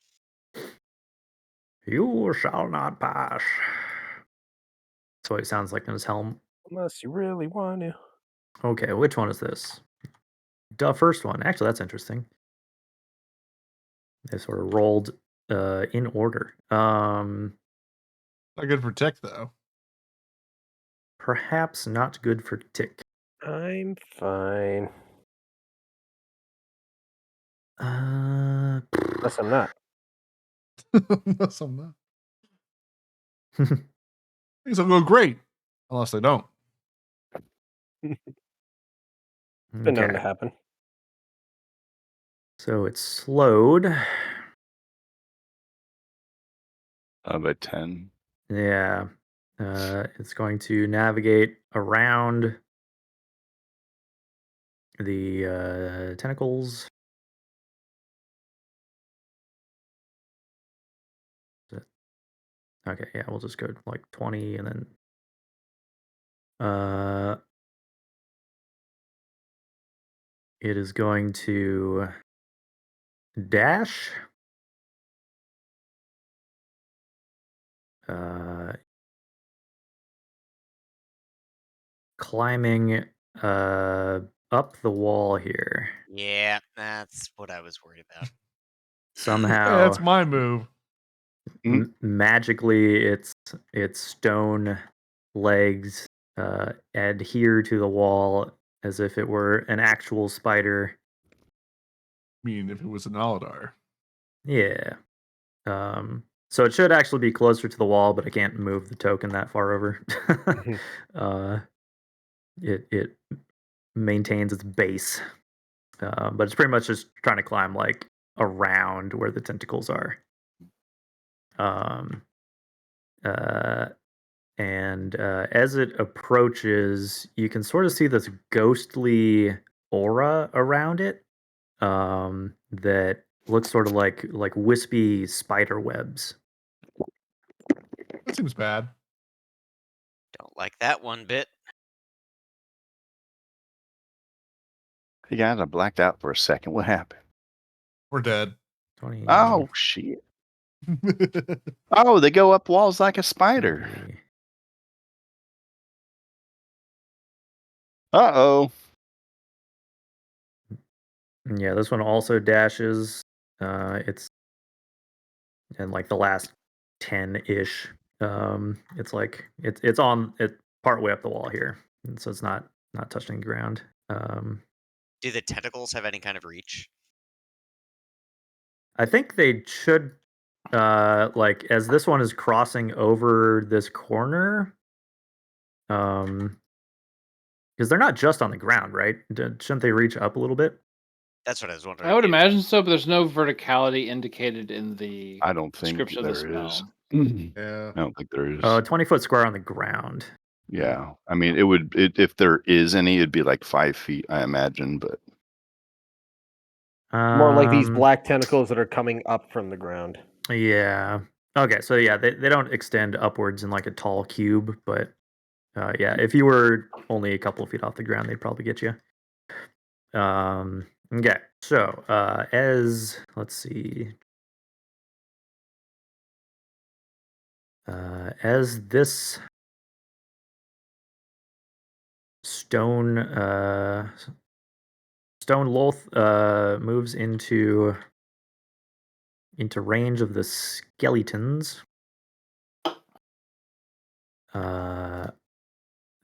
You shall not pass. That's what he sounds like in his helm. Unless you really want to. Okay, which one is this? The first one. Actually, that's interesting. They sort of rolled in order. Not good for tick, though. Perhaps not good for tick. I'm fine. Unless I'm not. Unless I'm not. Things will go great. Unless they don't. Been known to happen. So it's slowed. By 10. Yeah. It's going to navigate around the tentacles. Okay, yeah, we'll just go like 20 and then it is going to dash. Climbing up the wall here. Yeah, that's what I was worried about. Somehow That's my move. magically its stone legs adhere to the wall as if it were an actual spider. I mean, if it was an Aladar. Yeah. So it should actually be closer to the wall, but I can't move the token that far over. It maintains its base, but it's pretty much just trying to climb like around where the tentacles are. And as it approaches, you can sort of see this ghostly aura around it that looks sort of like wispy spider webs. That seems bad. Don't like that one bit. Hey guys, I blacked out for a second. What happened? We're dead. 20. Oh shit! Oh, they go up walls like a spider. 30. Uh-oh. Yeah, this one also dashes. It's in like the last 10-ish. It's like it's on it part way up the wall here, and so it's not touching the ground. Do the tentacles have any kind of reach? I think they should, like as this one is crossing over this corner, because they're not just on the ground, right? Shouldn't they reach up a little bit? That's what I was wondering. I would imagine so, but there's no verticality indicated in the I don't think description of the there is. spell. Yeah. I don't think there is. 20-foot square on the ground. Yeah. I mean, it would, if there is any, it'd be like 5 feet, I imagine, but More like these Um, black tentacles that are coming up from the ground. Yeah. Okay, so yeah, they don't extend upwards in like a tall cube, but yeah, if you were only a couple of feet off the ground, they'd probably get you. Okay, so as let's see, as this stone loth moves into range of the skeletons,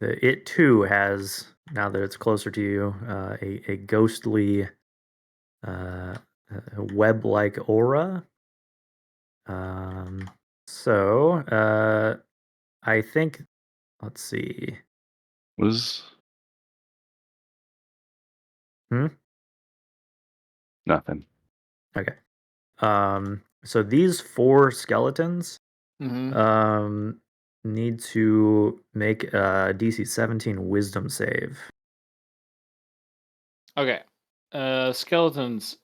it too has, now that it's closer to you, a ghostly web-like aura. So I think, let's see. was Hmm? nothing. Okay. So these 4 skeletons need to make a DC 17 Wisdom save. Okay. Skeletons,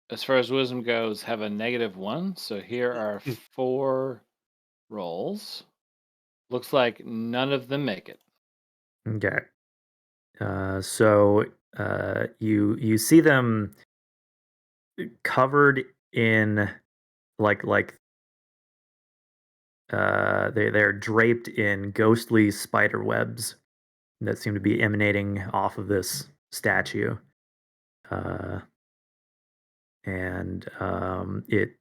as far as wisdom goes, have a -1. So here are 4 rolls. Looks like none of them make it. Okay. So you see them covered in like they're draped in ghostly spider webs that seem to be emanating off of this statue, and it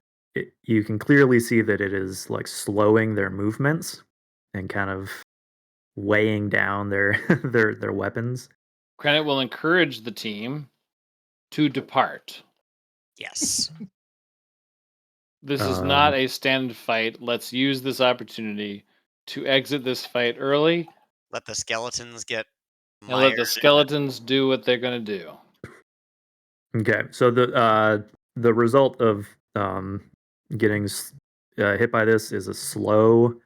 you can clearly see that it is like slowing their movements and kind of weighing down their their weapons. Credit will encourage the team to depart. Yes. This is not a stand fight. Let's use this opportunity to exit this fight early. Let the skeletons get and let the mired. skeletons do what they're going to do. Okay, so the result of getting hit by this is a slow.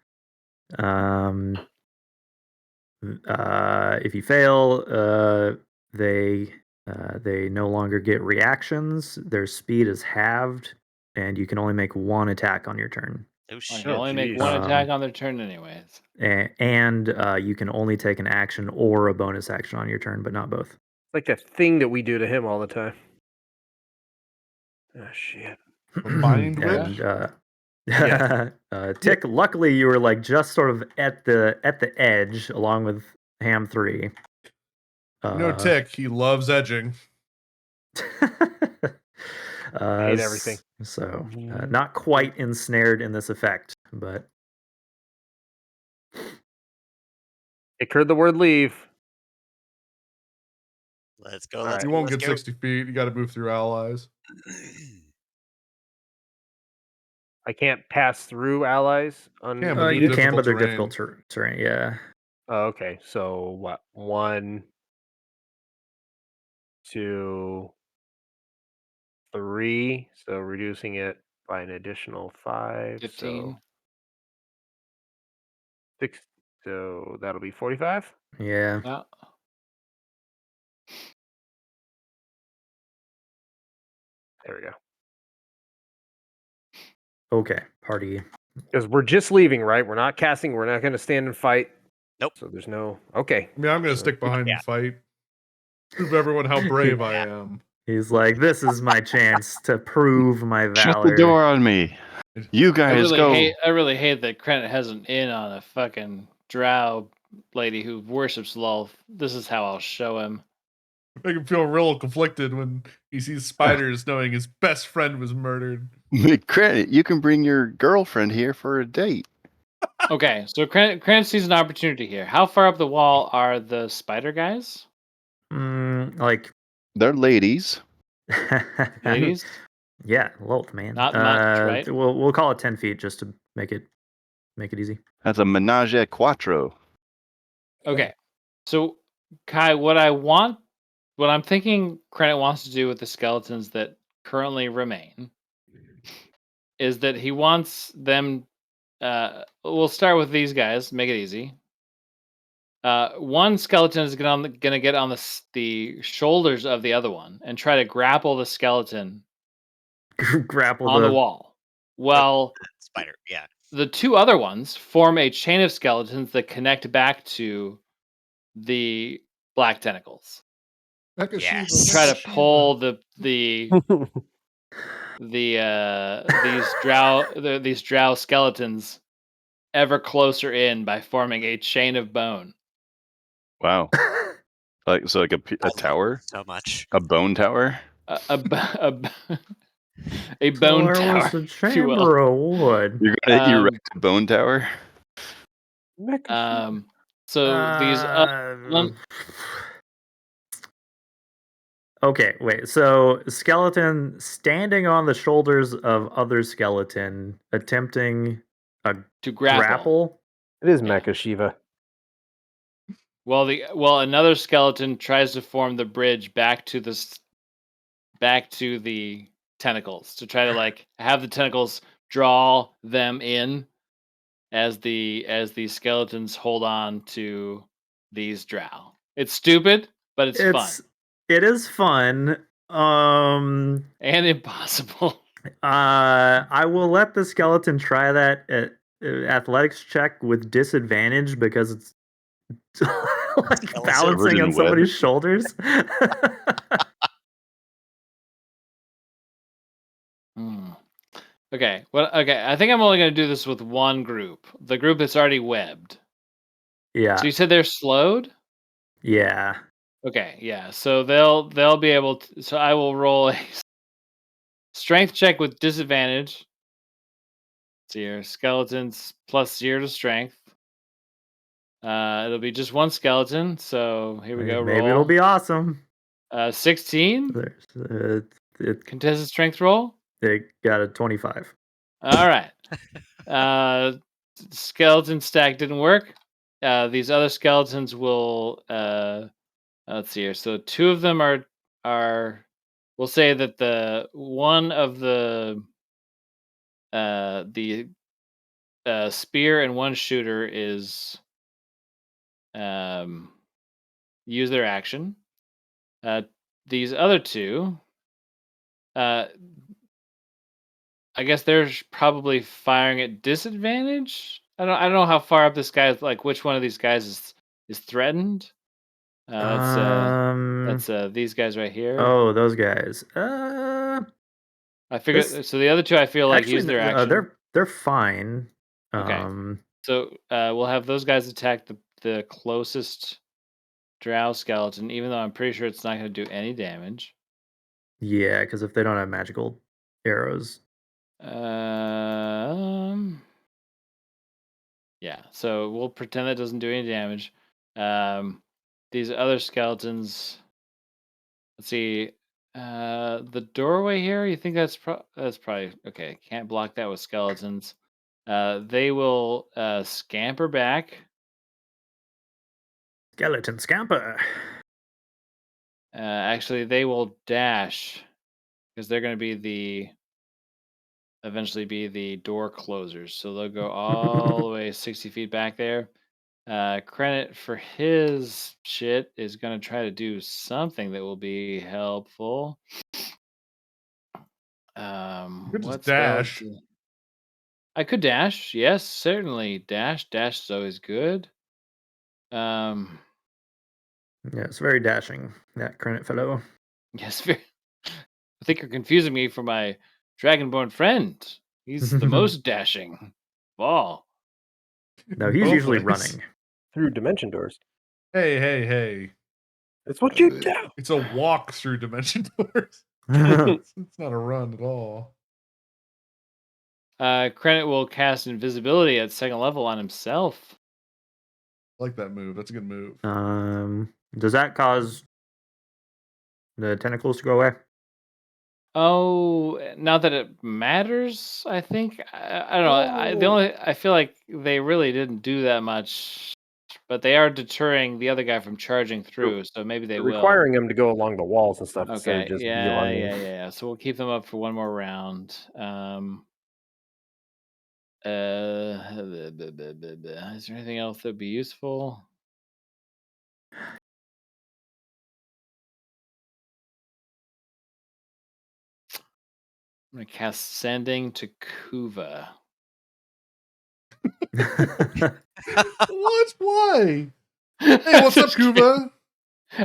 If you fail, they no longer get reactions. Their speed is halved, and you can only make one attack on your turn. Oh I shit. can only make geez. one attack on their turn, anyways. And you can only take an action or a bonus action on your turn, but not both. It's like that thing that we do to him all the time. Oh shit. Mind whip? And Yeah. Tick, luckily you were like just sort of at the edge along with Ham 3. Tick, he loves edging. Hate everything. So not quite ensnared in this effect, but It heard the word leave. Let's go. All Let's right. You go. won't Let's get go. 60 feet. You got to move through allies. I can't pass through allies on. Yeah, but you they're can, but they're difficult difficult terrain. Yeah. Oh, okay. So what? 1, 2, 3. So reducing it by an additional 5. 15. So 6. So that'll be 45. Yeah. Yeah. There we go. Okay. Party. Because we're just leaving, right? We're not casting. We're not going to stand and fight. Nope. So there's no. Okay. I mean, I'm going to stick behind and fight. Prove everyone how brave I am. He's like, this is my chance to prove my valor. Shut the door on me. You guys go. I really hate that Krennet has an in on a fucking drow lady who worships Lolth. This is how I'll show him. Make him feel real conflicted when he sees spiders knowing his best friend was murdered. Credit, you can bring your girlfriend here for a date. Okay, so Krennet sees an opportunity here. How far up the wall are the spider guys? Like They're ladies. Ladies? Yeah, Lolth, man. Not much, right? We'll call it 10 feet just to make it easy. That's a menage a quattro. Okay. So, Kai, what I'm thinking Krennet wants to do with the skeletons that currently remain is that he wants them. We'll start with these guys, make it easy. One skeleton is going to get on the shoulders of the other one and try to grapple the skeleton Grapple on the wall. Well, Spider. Yeah. the two other ones form a chain of skeletons that connect back to the black tentacles. Yes. Try to pull these drow skeletons ever closer in by forming a chain of bone. Wow. Like a tower? So much. A bone tower? A bone There tower, was a if you will. chamber of wood. You're gonna erect a bone tower? So these Okay, wait. So skeleton standing on the shoulders of other skeleton, attempting to grapple. It is Mecha Shiva. Well, another skeleton tries to form the bridge back to the tentacles to try to like have the tentacles draw them in as the skeletons hold on to these drow. It's stupid, but it's fun it is fun. and impossible. I will let the skeleton try that athletics check with disadvantage because it's like balancing on somebody's shoulders. Okay. Well, okay. I think I'm only going to do this with one group. The group that's already webbed. Yeah. So you said they're slowed? Yeah. Okay. Yeah. So they'll be able to. So I will roll a strength check with disadvantage. See here, skeletons +0 to strength. It'll be just one skeleton. So here we go. Maybe it'll be awesome. 16. Contested strength roll. They got a 25. All right. Skeleton stack didn't work. These other skeletons will. Let's see here. So two of them are. We'll say that the one of the the spear and one shooter is use their action. These other two, I guess they're probably firing at disadvantage. I don't know how far up this guy is. Like, which one of these guys is threatened? That's these guys right here. Oh, those guys. I figured. So the other two, I feel like actually, use their action. they're fine. Okay. So we'll have those guys attack the closest drow skeleton, even though I'm pretty sure it's not going to do any damage. Yeah, because if they don't have magical arrows. Yeah, so we'll pretend that doesn't do any damage. These other skeletons. Let's see. The doorway here. You think that's probably okay? Can't block that with skeletons. They will scamper back. Skeleton scamper. Actually, they will dash because they're going to eventually be the door closers. So they'll go all the way 60 feet back there. Credit for his shit is going to try to do something that will be helpful. Could just What dash. I could dash. Yes, certainly dash. Dash is always good. Yeah, it's very dashing, that Credit fellow. Yes, very. I think you're confusing me for my dragonborn friend. He's the most dashing of all. No, he's usually running through dimension doors. Hey. It's what you do. It's a walk through dimension doors. It's not a run at all. Credit will cast invisibility at second level on himself. I like that move. That's a good move. Does that cause the tentacles to go away? Oh, not that it matters. I think I don't know. I feel like they really didn't do that much, but they are deterring the other guy from charging through. So maybe they will requiring him to go along the walls and stuff instead of Okay. just Yeah. So we'll keep them up for one more round. Is there anything else that'd be useful? I'm gonna cast Sending to Kuva. What? Why? Hey, what's up, Kuva?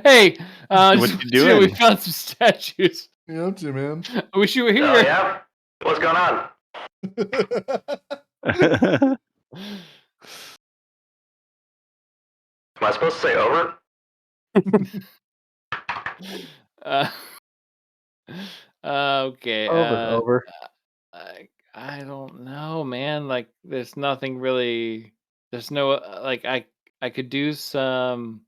Hey, What you doing? We found some statues. You up to, man? I wish you were here. Oh, yeah? What's going on? Am I supposed to say over? Okay. over. I don't know, man. Like, there's nothing really. There's no like I could do some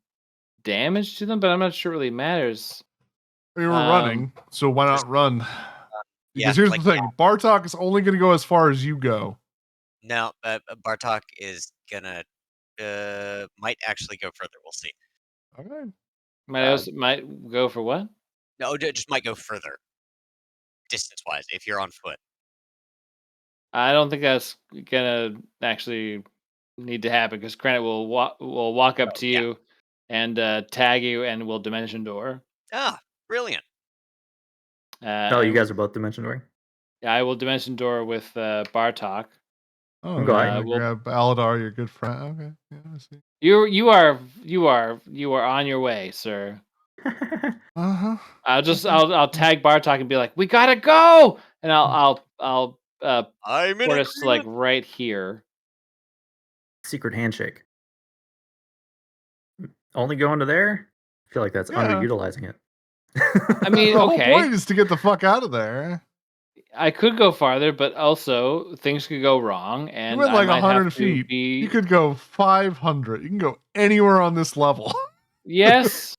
damage to them, but I'm not sure it really matters. We were running, so why not run? Because here's like, the thing: Bartok is only going to go as far as you go. No, Bartok is gonna might actually go further. We'll see. Okay. Might go for what? No, just might go further, distance-wise, if you're on foot. I don't think that's gonna actually need to happen because Credit will walk up to you and tag you, and will dimension door. Ah, brilliant. You guys are both dimension dooring? Yeah, I will dimension door with Bartok. Oh, Go yeah, ahead. grab Aladar, your good friend. Okay, yeah, I see. You are on your way, sir. Uh-huh. I'll tag Bartok and be like, we gotta go, and I'll I'm in put us like agreement. right here. Secret handshake. Only going to there? I feel like that's underutilizing it. I mean, the okay. whole point is to get the fuck out of there. I could go farther, but also things could go wrong, and You went like I might 100 have to feet. be... You could go 500. You can go anywhere on this level. Yes.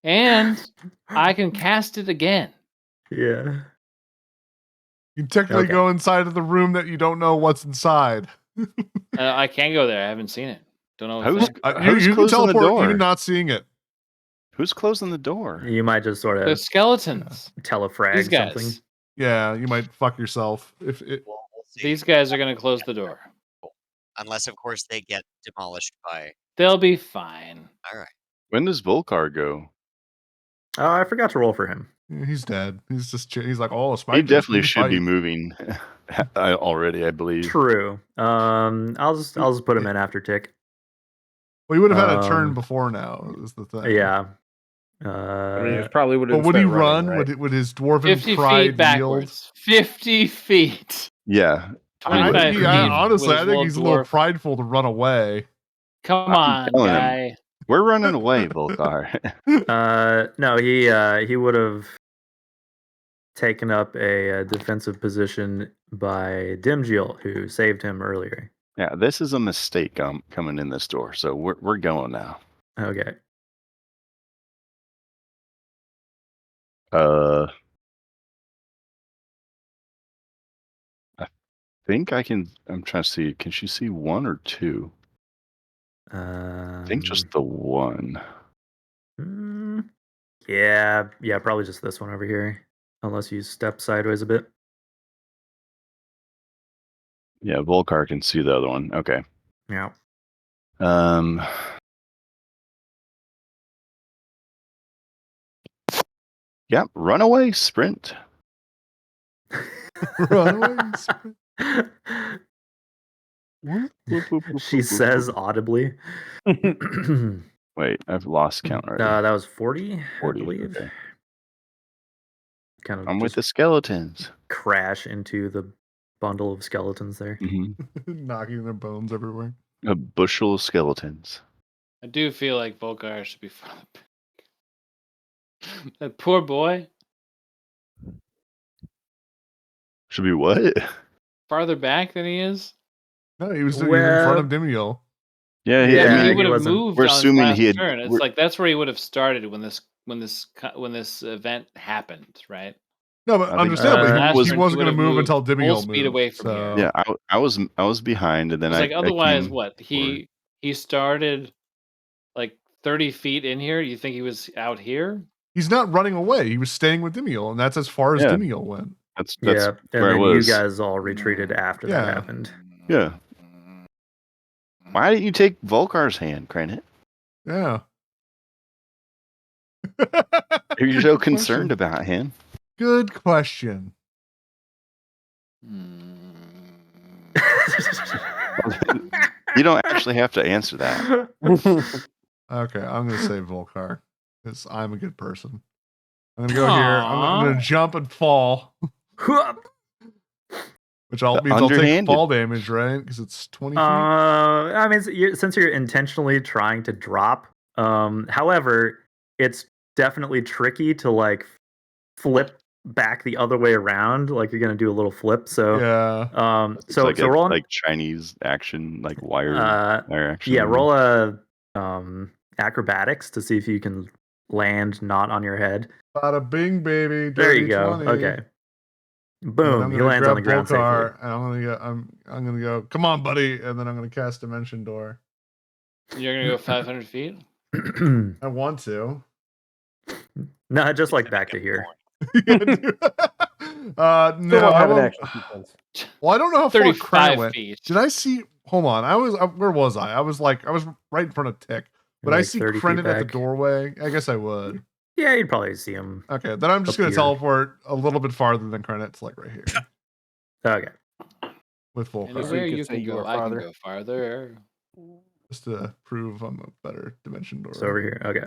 And I can cast it again. Yeah. You can technically go inside of the room that you don't know what's inside. I can't go there. I haven't seen it. Don't know Who's what's there. You can closing the teleport door? even not seeing it. Who's closing the door? You might just sort The of skeletons. telefrag These guys. something. Yeah, you might fuck yourself if it. We'll see. These guys are going to close the door. Unless, of course, they get demolished by. They'll be fine. All right. When does Volcar go? Oh, I forgot to roll for him. He's dead. He's just he's like, oh, He Spike. definitely should be moving already, I believe. True. I'll just put him in after Tick. Well, he would have had a turn before now. Is the thing. Yeah. I mean, it probably would have. But would he running, run? right? Would his dwarven 50 pride feet backwards. 50 feet. Yeah. I, 25 feet. honestly, with I his think he's a little dwarf. prideful to run away. Come I'm on, telling him. guy. We're running away, Volcar. No, he would have taken up a defensive position by Dimgil, who saved him earlier. Yeah, this is a mistake coming in this door, so we're going now. Okay. I think I can. I'm trying to see. Can she see one or two? I think just the one. Yeah, probably just this one over here, unless you step sideways a bit. Yeah, Volcar can see the other one. Okay. Yeah. Yeah, runaway sprint. Runaway. She says audibly. Wait, I've lost count already. That was 40, 40, I believe. okay. Kind of I'm with just the skeletons. crash into the bundle of skeletons there. Knocking their bones everywhere. A bushel of skeletons. I do feel like Volcar should be farther back. That poor boy. Should be what? Farther back than he is? No, he was in front of Dimiel. Yeah, Yeah, I he mean, would have moved. We're on his assuming last he had. turn. It's like that's where he would have started when this event happened, right? No, but I think, understandably, last he turn, wasn't he going to would've move moved until full Dimiel speed moved. away from so. here. Yeah, I was behind, and then It's I like otherwise, came what forward. he started like 30 feet in here. You think he was out here? He's not running away. He was staying with Dimiel, and that's as far as Dimiel went. That's and where I then was. you guys all retreated after that happened. Yeah. Why didn't you take Volcar's hand, Cranit? Yeah. You're so concerned about him. Good question. You don't actually have to answer that. Okay, I'm going to say Volcar because I'm a good person. I'm going to go here. I'm going to jump and fall. Which means I'll take fall damage, right? Because it's 20 feet. I mean, since you're intentionally trying to drop, however, it's definitely tricky to like flip back the other way around. Like you're gonna do a little flip. So yeah. So roll like Chinese action, like wire action. Yeah, roll a acrobatics to see if you can land not on your head. Bada bing, baby. There you go. 20. Okay. Boom! He lands on the ground safely. And I'm gonna go. Come on, buddy! And then I'm gonna cast Dimension Door. You're gonna go 500 feet. I want to. No, just like back to here. No, I have an won't. action sequence. Well, I don't know how far 35 Cran went. feet. Did I see? Hold on. Where was I? I was right in front of Tick. But I see Crenit at the doorway. I guess I would. Yeah, you'd probably see him. Okay, then I'm just going to teleport a little bit farther than Crenit to like right here. Okay. With full Anywhere you can go, I can go farther. Just to prove I'm a better dimension door. It's over here. Okay.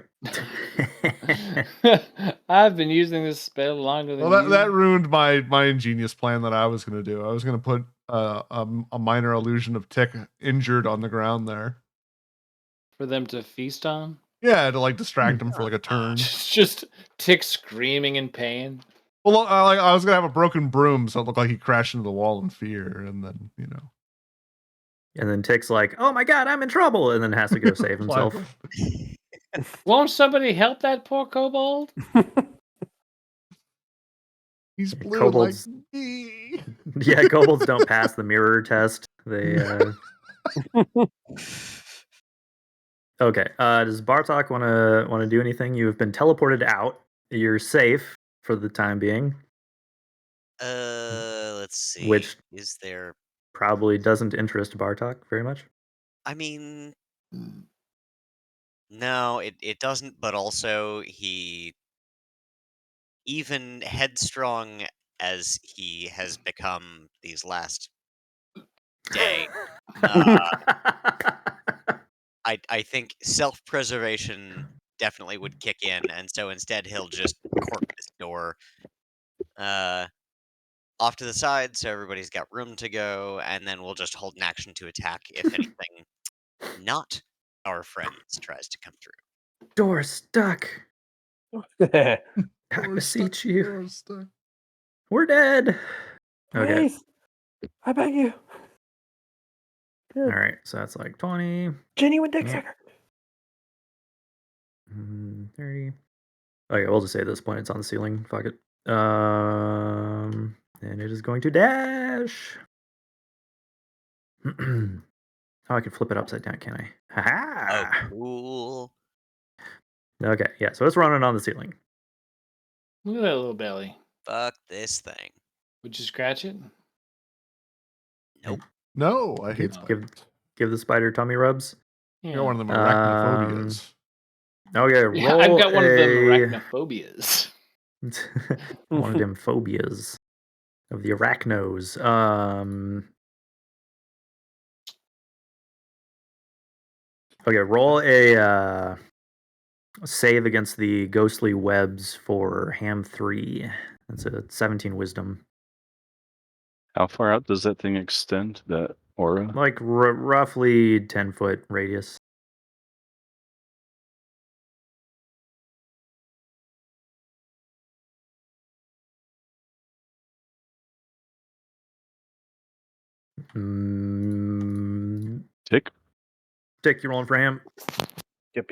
I've been using this spell longer than well, you. that ruined my ingenious plan that I was going to do. I was going to put a minor illusion of Tick injured on the ground there. For them to feast on? Yeah, to like distract him for like a turn. Just Tick screaming in pain. Well, I was gonna have a broken broom, so it looked like he crashed into the wall in fear, and then And then Tick's like, "Oh my god, I'm in trouble!" and then has to go save himself. Won't somebody help that poor kobold? He's blue kobolds, like me. Yeah, kobolds don't pass the mirror test. They. Okay. Does Bartok want to do anything? You have been teleported out. You're safe for the time being. Let's see. Which Is there? probably doesn't interest Bartok very much. I mean, no, it doesn't. But also, he, even headstrong as he has become these last day, I think self-preservation definitely would kick in, and so instead he'll just cork this door off to the side, so everybody's got room to go, and then we'll just hold an action to attack if anything not our friends tries to come through. Door stuck. I beseech you. Door's stuck. We're dead. Okay. Please, I beg you. All right. So that's like 20, Genuine dick Yeah. sucker. 30. Okay, we'll just say at this point it's on the ceiling. Fuck it. And it is going to dash. Oh, I can flip it upside down, can I? Oh, Ha cool. Okay, yeah, so it's running on the ceiling. Look at that little belly. Fuck this thing. Would you scratch it? Nope. No, I hate Give- spiders. Give the spider tummy rubs. You got one of them arachnophobias. Okay, roll Yeah, I've got one of them a- arachnophobias. one of them phobias of the arachnos. Okay, roll a save against the ghostly webs for Ham 3. That's a 17 wisdom. How far out does that thing extend? That aura? Like roughly 10-foot radius. Tick. Dick, you rolling for Ham? Yep.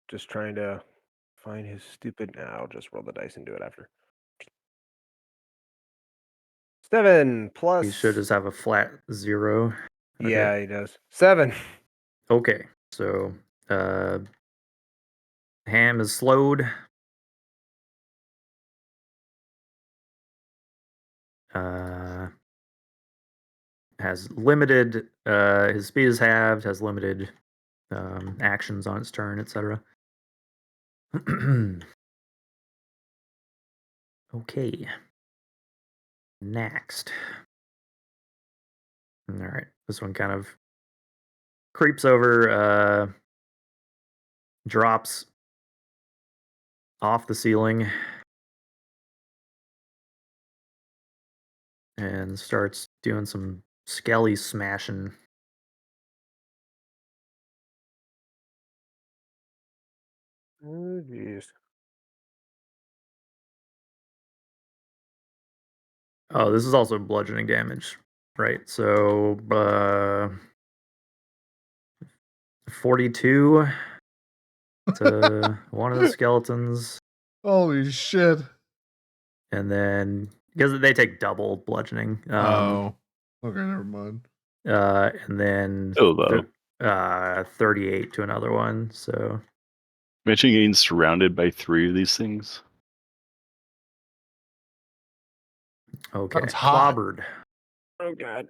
Just trying to find his stupid. Now I'll just roll the dice and do it after. 7 plus. He should just have a flat 0. Okay. Yeah, he does. 7. Okay, so Ham is slowed. Has limited. His speed is halved. Has limited actions on its turn, etc. Okay. Next. All right. This one kind of creeps over, drops off the ceiling, and starts doing some skelly smashing. Oh, jeez. Oh, this is also bludgeoning damage, right? So, 42 to one of the skeletons, Holy shit. and then because they take double bludgeoning. Oh. Okay, never mind. And then Oh, though. 38 to another one. So Imagine getting surrounded by 3 of these things. okay, Sounds hot. clobbered. Oh, God.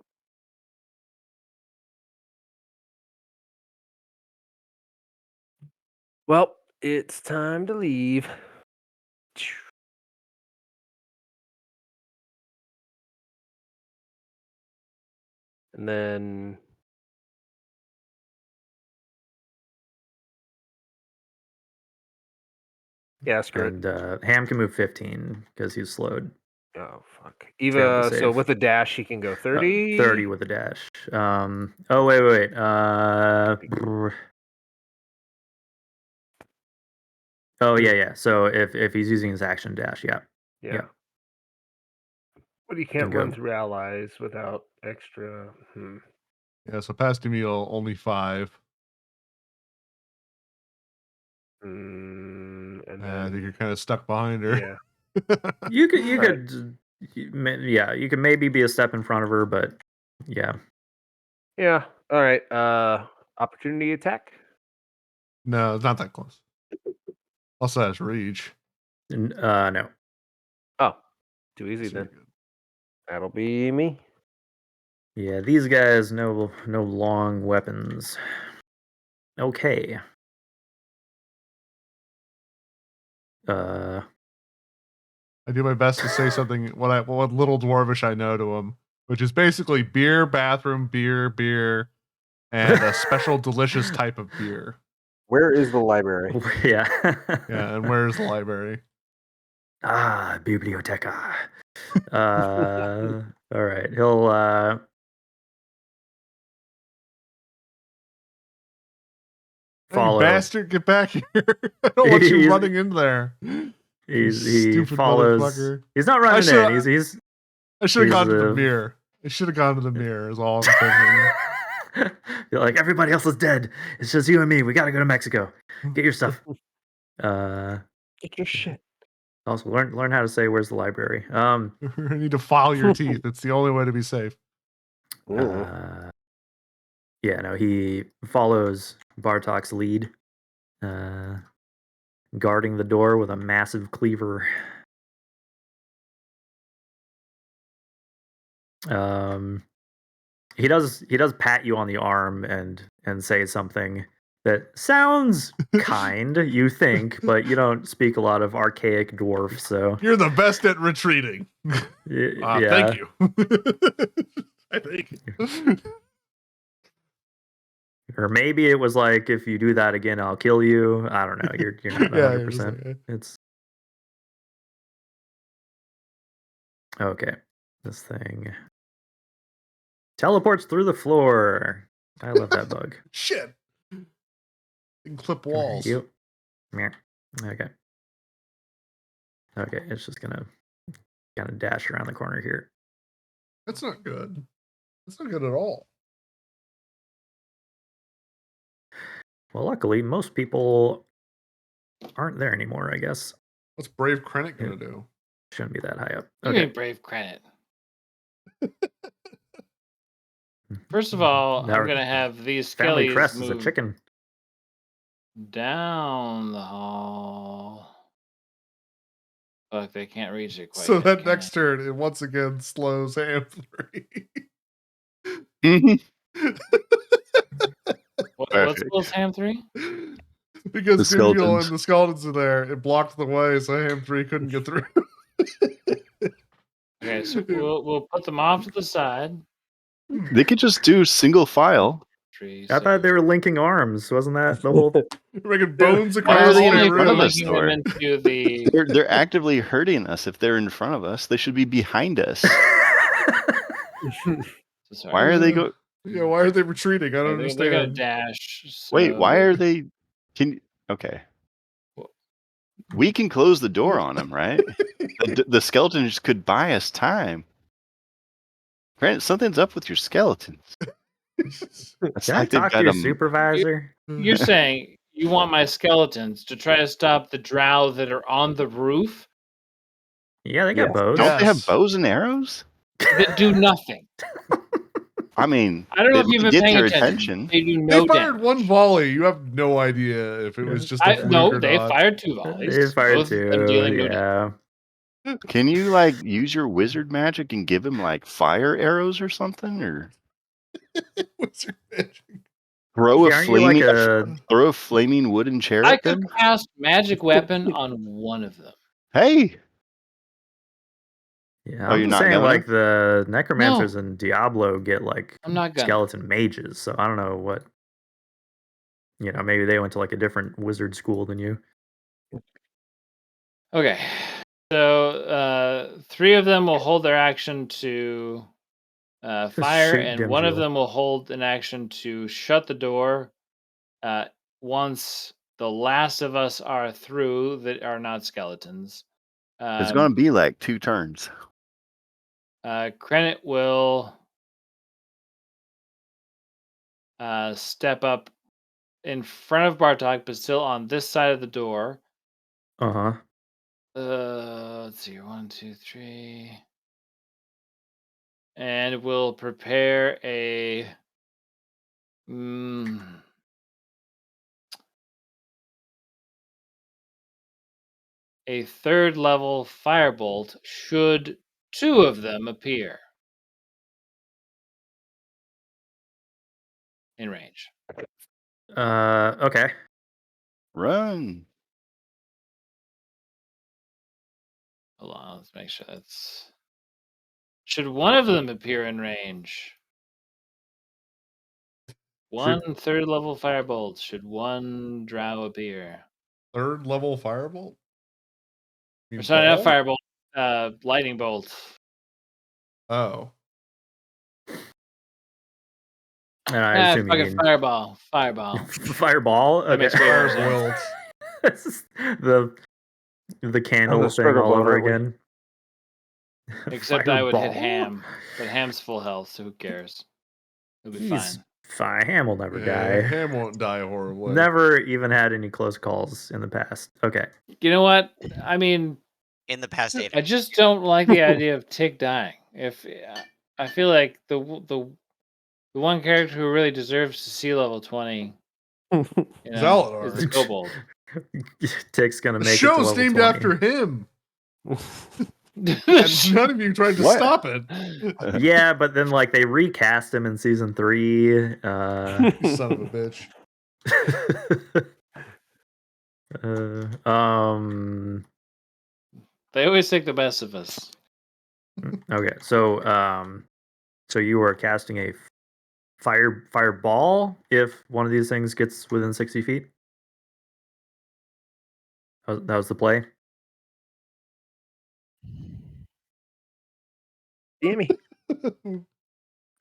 Well, it's time to leave. And then yeah, screw it. And Ham can move 15 because he's slowed. Oh fuck. Failed Eva, to so save. with a dash he can go 30. 30 with a dash. Oh wait. Oh yeah. So if he's using his action dash, yeah. Yeah. But he can't Can run go. through allies without extra. Yeah, so past meal only 5. And I then think you're kind of stuck behind her. yeah. You could Right. you could maybe be a step in front of her, but yeah. Yeah. All right. Opportunity attack. No, it's not that close. Also has reach. No. Too easy That's then. good. That'll be me. Yeah, these guys no long weapons. Okay. I do my best to say something what little dwarvish I know to him, which is basically beer, bathroom, beer, and a special delicious type of beer. Where is the library? Yeah. Yeah, and where's the library? Biblioteca. All right. He'll Hey, you follow. bastard, get back here. I don't want you running in there. You He stupid follows. motherfucker. He's not running in. He's I should have gone to the he's, mirror. I should have gone to the mirror is all I'm thinking. You're like, everybody else is dead. It's just you and me. We gotta go to Mexico. Get your stuff. Get your shit. Also learn how to say where's the library. You need to file your teeth. It's the only way to be safe. Yeah, no, he follows Bartok's lead, guarding the door with a massive cleaver. He does pat you on the arm and say something that sounds kind, you think, but you don't speak a lot of archaic dwarf, so You're the best at retreating. yeah. Thank you. I think. Or maybe it was like, if you do that again, I'll kill you. I don't know. You're not 100%. Like, It's okay. This thing teleports through the floor. I love that bug. Shit. You can clip walls. You. Okay. Okay, it's just gonna kind of dash around the corner here. That's not good. That's not good at all. Well, luckily, most people aren't there anymore, I guess. What's Brave Krennic gonna do? Shouldn't be that high up. You mean Brave Krennic? First of all, I'm gonna have these Family skellies crest is a move chicken. down the hall. Look, they can't reach it quite So yet, that can next they? turn, it once again slows Ham 3. What slows Ham 3? Because The Dimul skeletons. and the skeletons are there. It blocked the way, so Ham 3 couldn't get through. Okay, so we'll put them off to the side. They could just do single file. I thought they were linking arms. Wasn't that the whole? We're making bones Why across are they the in front of room. us, linking them into the. They're actively hurting us. If they're in front of us, they should be behind us. Why are they go? Yeah, why are they retreating? I don't They're gonna understand. dash. Wait, why so- are they? Okay. We can close the door on them, right? The skeletons could buy us time. Grant, something's up with your skeletons. It's Can I like they've talk to got your them. supervisor? You're saying you want my skeletons to try to stop the drow that are on the roof Yeah, they got Yeah. bows. Don't they have Yes. bows and arrows? that do nothing? I mean, I don't know if you've been get paying their attention. attention. They do They no fired damage. one volley. You have no idea if it was just a fluke or They not. fired 2 volleys. They fired both of them dealing no damage. Yeah. Can you like use your wizard magic and give him like fire arrows or something, or Wizard magic. throw a Aren't you like flaming throw a flaming wooden chair I at could them? cast magic weapon on one of them. Hey, Yeah, Oh, I'm you're just not saying, gonna? like, the necromancers in Diablo get like I'm not gonna. skeleton mages, so I don't know what. Maybe they went to like a different wizard school than you. Okay. So 3 of them will hold their action to fire, shoot and one of Dimjul. them will hold an action to shut the door once the last of us are through that are not skeletons. It's going to be like 2 turns. Krenit will step up in front of Bartok, but still on this side of the door. Uh-huh. Let's see, 1, 2, 3. And we'll prepare a a 3rd level firebolt should 2 of them appear in range. Okay. Run. Hold on, let's make sure that's. Should one of them appear in range? One third level firebolt. Should one drow appear? Third level firebolt? Or sorry, not firebolt. Lightning bolt. Oh. And I assume you fucking mean fireball. Fireball. fireball. That Okay. makes way more sense. Firebolt. This is the candle the thing struggle all over ball, aren't we? again. Except I would hit Fireball? Ham, but Ham's full health, so who cares? It'll be He's fine. fine. Ham will never Yeah, die. Ham won't die horribly. Never even had any close calls in the past. Okay. You know what? I mean, In the past 8 I just don't like the idea of Tick dying. If I feel like the one character who really deserves to see level 20, Zaladar. is the Kobold. Tick's gonna The make it to show's level named 20. after him. And none of you tried to What? stop it. Yeah, but then like they recast him in season 3. You son of a bitch. They always take the best of us. Okay, so you are casting a fireball if one of these things gets within 60 feet. That was the play. Damn me.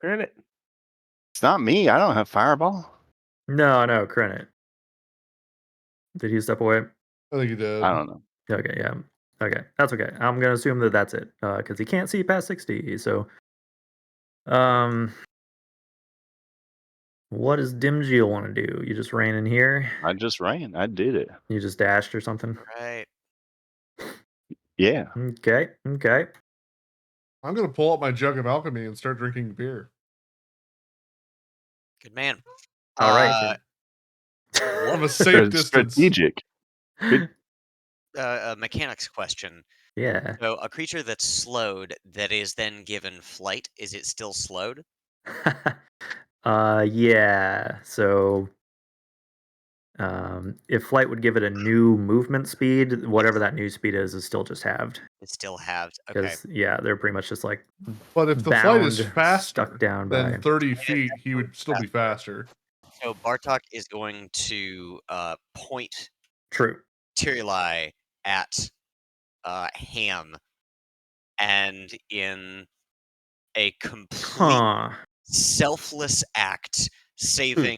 Granite. It's not me. I don't have fireball. No, Krenet. Did he step away? I think he did. I don't know. Okay, yeah. Okay, that's okay. I'm gonna assume that that's it because he can't see past 60. So, what does Dimgeel want to do? You just ran in here. I just ran. I did it. You just dashed or something. Right. Yeah. Okay. I'm going to pull up my jug of alchemy and start drinking beer. Good man. All right. From a safe distance. Strategic. Good. A mechanics question. Yeah. So a creature that's slowed that is then given flight, is it still slowed? Yeah. So, if flight would give it a new movement speed, whatever that new speed is still just halved. It's still halved. Okay. Because yeah, they're pretty much just like. But if the flight is bound, faster stuck down than by 30 feet, he would still be faster. So Bartok is going to point True. Tyrilai at Ham, and in a complete selfless act, saving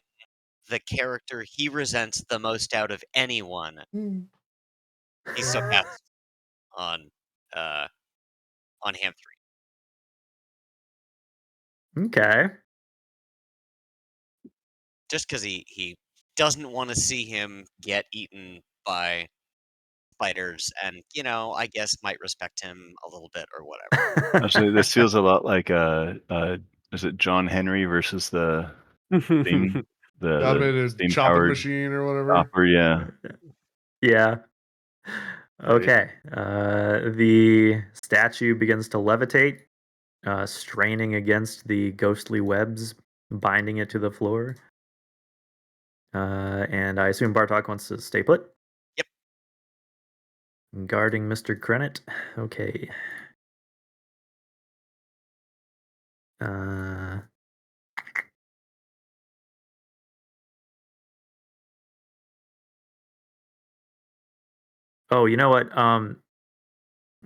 the character he resents the most out of anyone, he still casts on Ham 3. Okay. Just because he doesn't want to see him get eaten by spiders, and I guess might respect him a little bit or whatever. Actually, this feels a lot like is it John Henry versus the steam Automated steam chopping powered machine or whatever. chopper? Yeah. Yeah. Okay. The statue begins to levitate, straining against the ghostly webs binding it to the floor. And I assume Bartok wants to stay put. Yep. Guarding Mr. Krenet. Okay. Oh, you know what?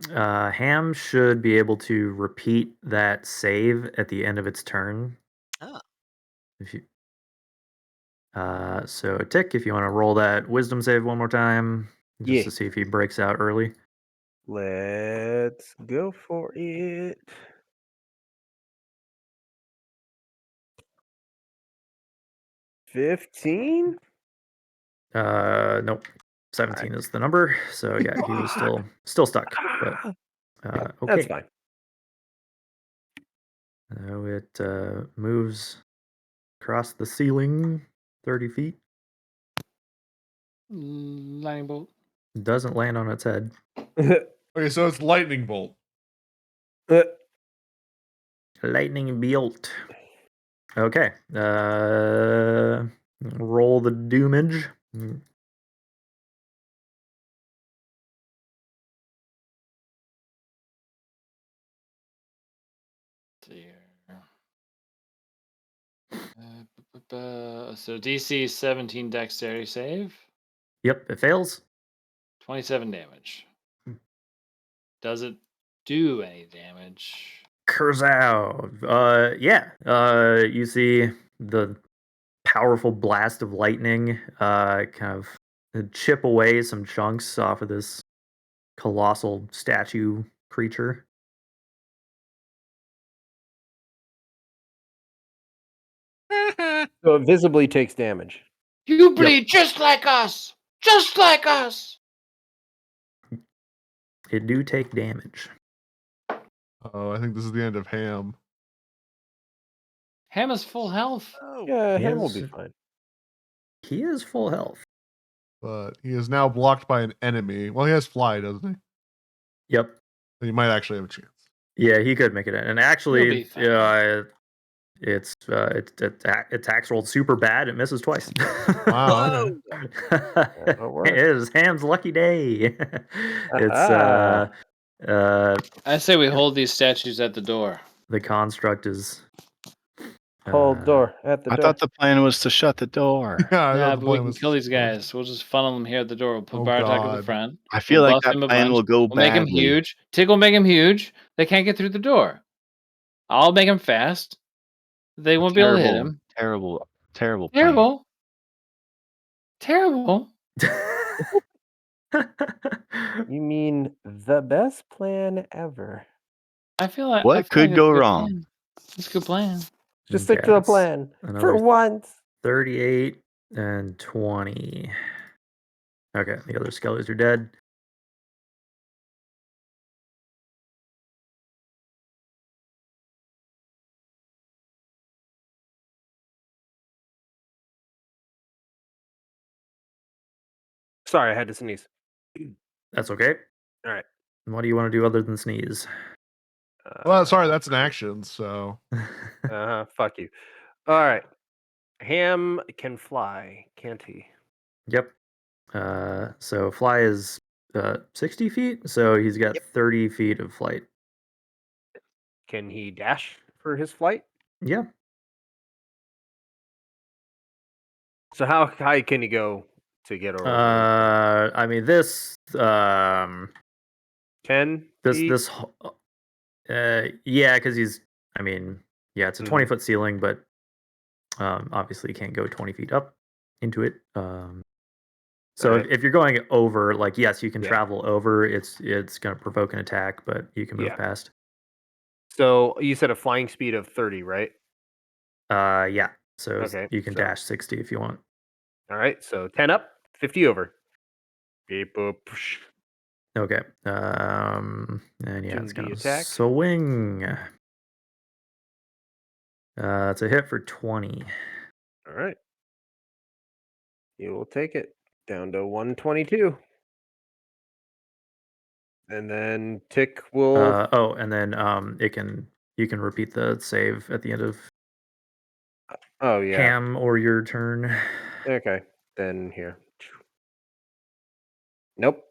Ham should be able to repeat that save at the end of its turn. Oh. If you, so Tick, if you want to roll that wisdom save one more time, just to see if he breaks out early. Let's go for it. $15? Nope. 17 is the number. So yeah, he was still stuck. But okay. That's fine. Now it moves across the ceiling 30 feet. Lightning bolt. Doesn't land on its head. Okay, so it's lightning bolt. Lightning bolt. Okay. Roll the doomage. So DC 17 dexterity save. Yep, it fails. 27 damage. Does it do any damage? Kurzow. Yeah. You see the powerful blast of lightning kind of chip away some chunks off of this colossal statue creature. So it visibly takes damage. You bleed just like us! Just like us! It do take damage. Oh, I think this is the end of Ham. Ham is full health. Yeah, He Ham will is- be fine. He is full health. But he is now blocked by an enemy. Well, he has fly, doesn't he? Yep. So he might actually have a chance. Yeah, he could make it in. And He'll actually, be fine. its attack's rolled super bad. It misses twice. Wow. Okay. That'll work. It is Ham's lucky day. It's Ah. I say we hold these statues at the door. the construct is Hold door at the I door. thought the plan was to shut the door. Yeah, I Yeah, thought the but we plan can was kill these to- guys. We'll just funnel them here at the door. We'll put Oh, Bartok at the God. front. I feel We'll like buff that him a plan bunch. will go We'll make him badly. huge. Tick will make him huge. They can't get through the door. I'll make him fast. They won't be able to hit him. Terrible, terrible plan. Terrible. Terrible. You mean the best plan ever? I feel like What I feel could like go it's a good wrong? plan. It's a good plan. Just stick to the that's plan for another once. 38 and 20. Okay, the other skellies are dead. Sorry, I had to sneeze. That's okay. All right. What do you want to do other than sneeze? Well, sorry, that's an action. So Fuck you. All right. Ham can fly, can't he? Yep. So fly is 60 feet, so he's got 30 feet of flight. Can he dash for his flight? Yeah. So how high can he go to get over? I mean this 10 feet? yeah, because he's it's a 20 Mhm. foot ceiling, but obviously you can't go 20 feet up into it. So Alright. if you're going over, like, yes, you can Yeah. travel over. It's going to provoke an attack, but you can move Yeah. past. So you said a flying speed of 30, right? Yeah. So Okay, you can so- dash 60 if you want. All right. So 10 up, 50 over. Beep boop. psh. Okay. And yeah, Can it's be gonna attack. swing. It's a hit for 20. All right. You will take it down to 122. And then Tick will. And then you can repeat the save at the end of Oh yeah. Ham or your turn. Okay. Then here. Nope.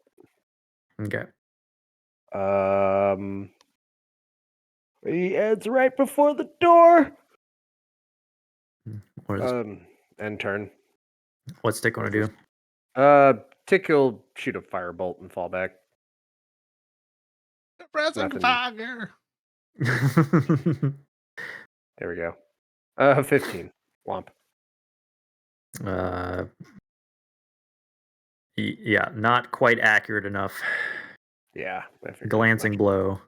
Okay. He ends right before the door. What is End turn. what's Stick going to do? Tick will shoot a firebolt and fall back. present Nothing. fire. There we go. 15. Womp. Yeah, not quite accurate enough. Yeah. I figured as Glancing much. blow.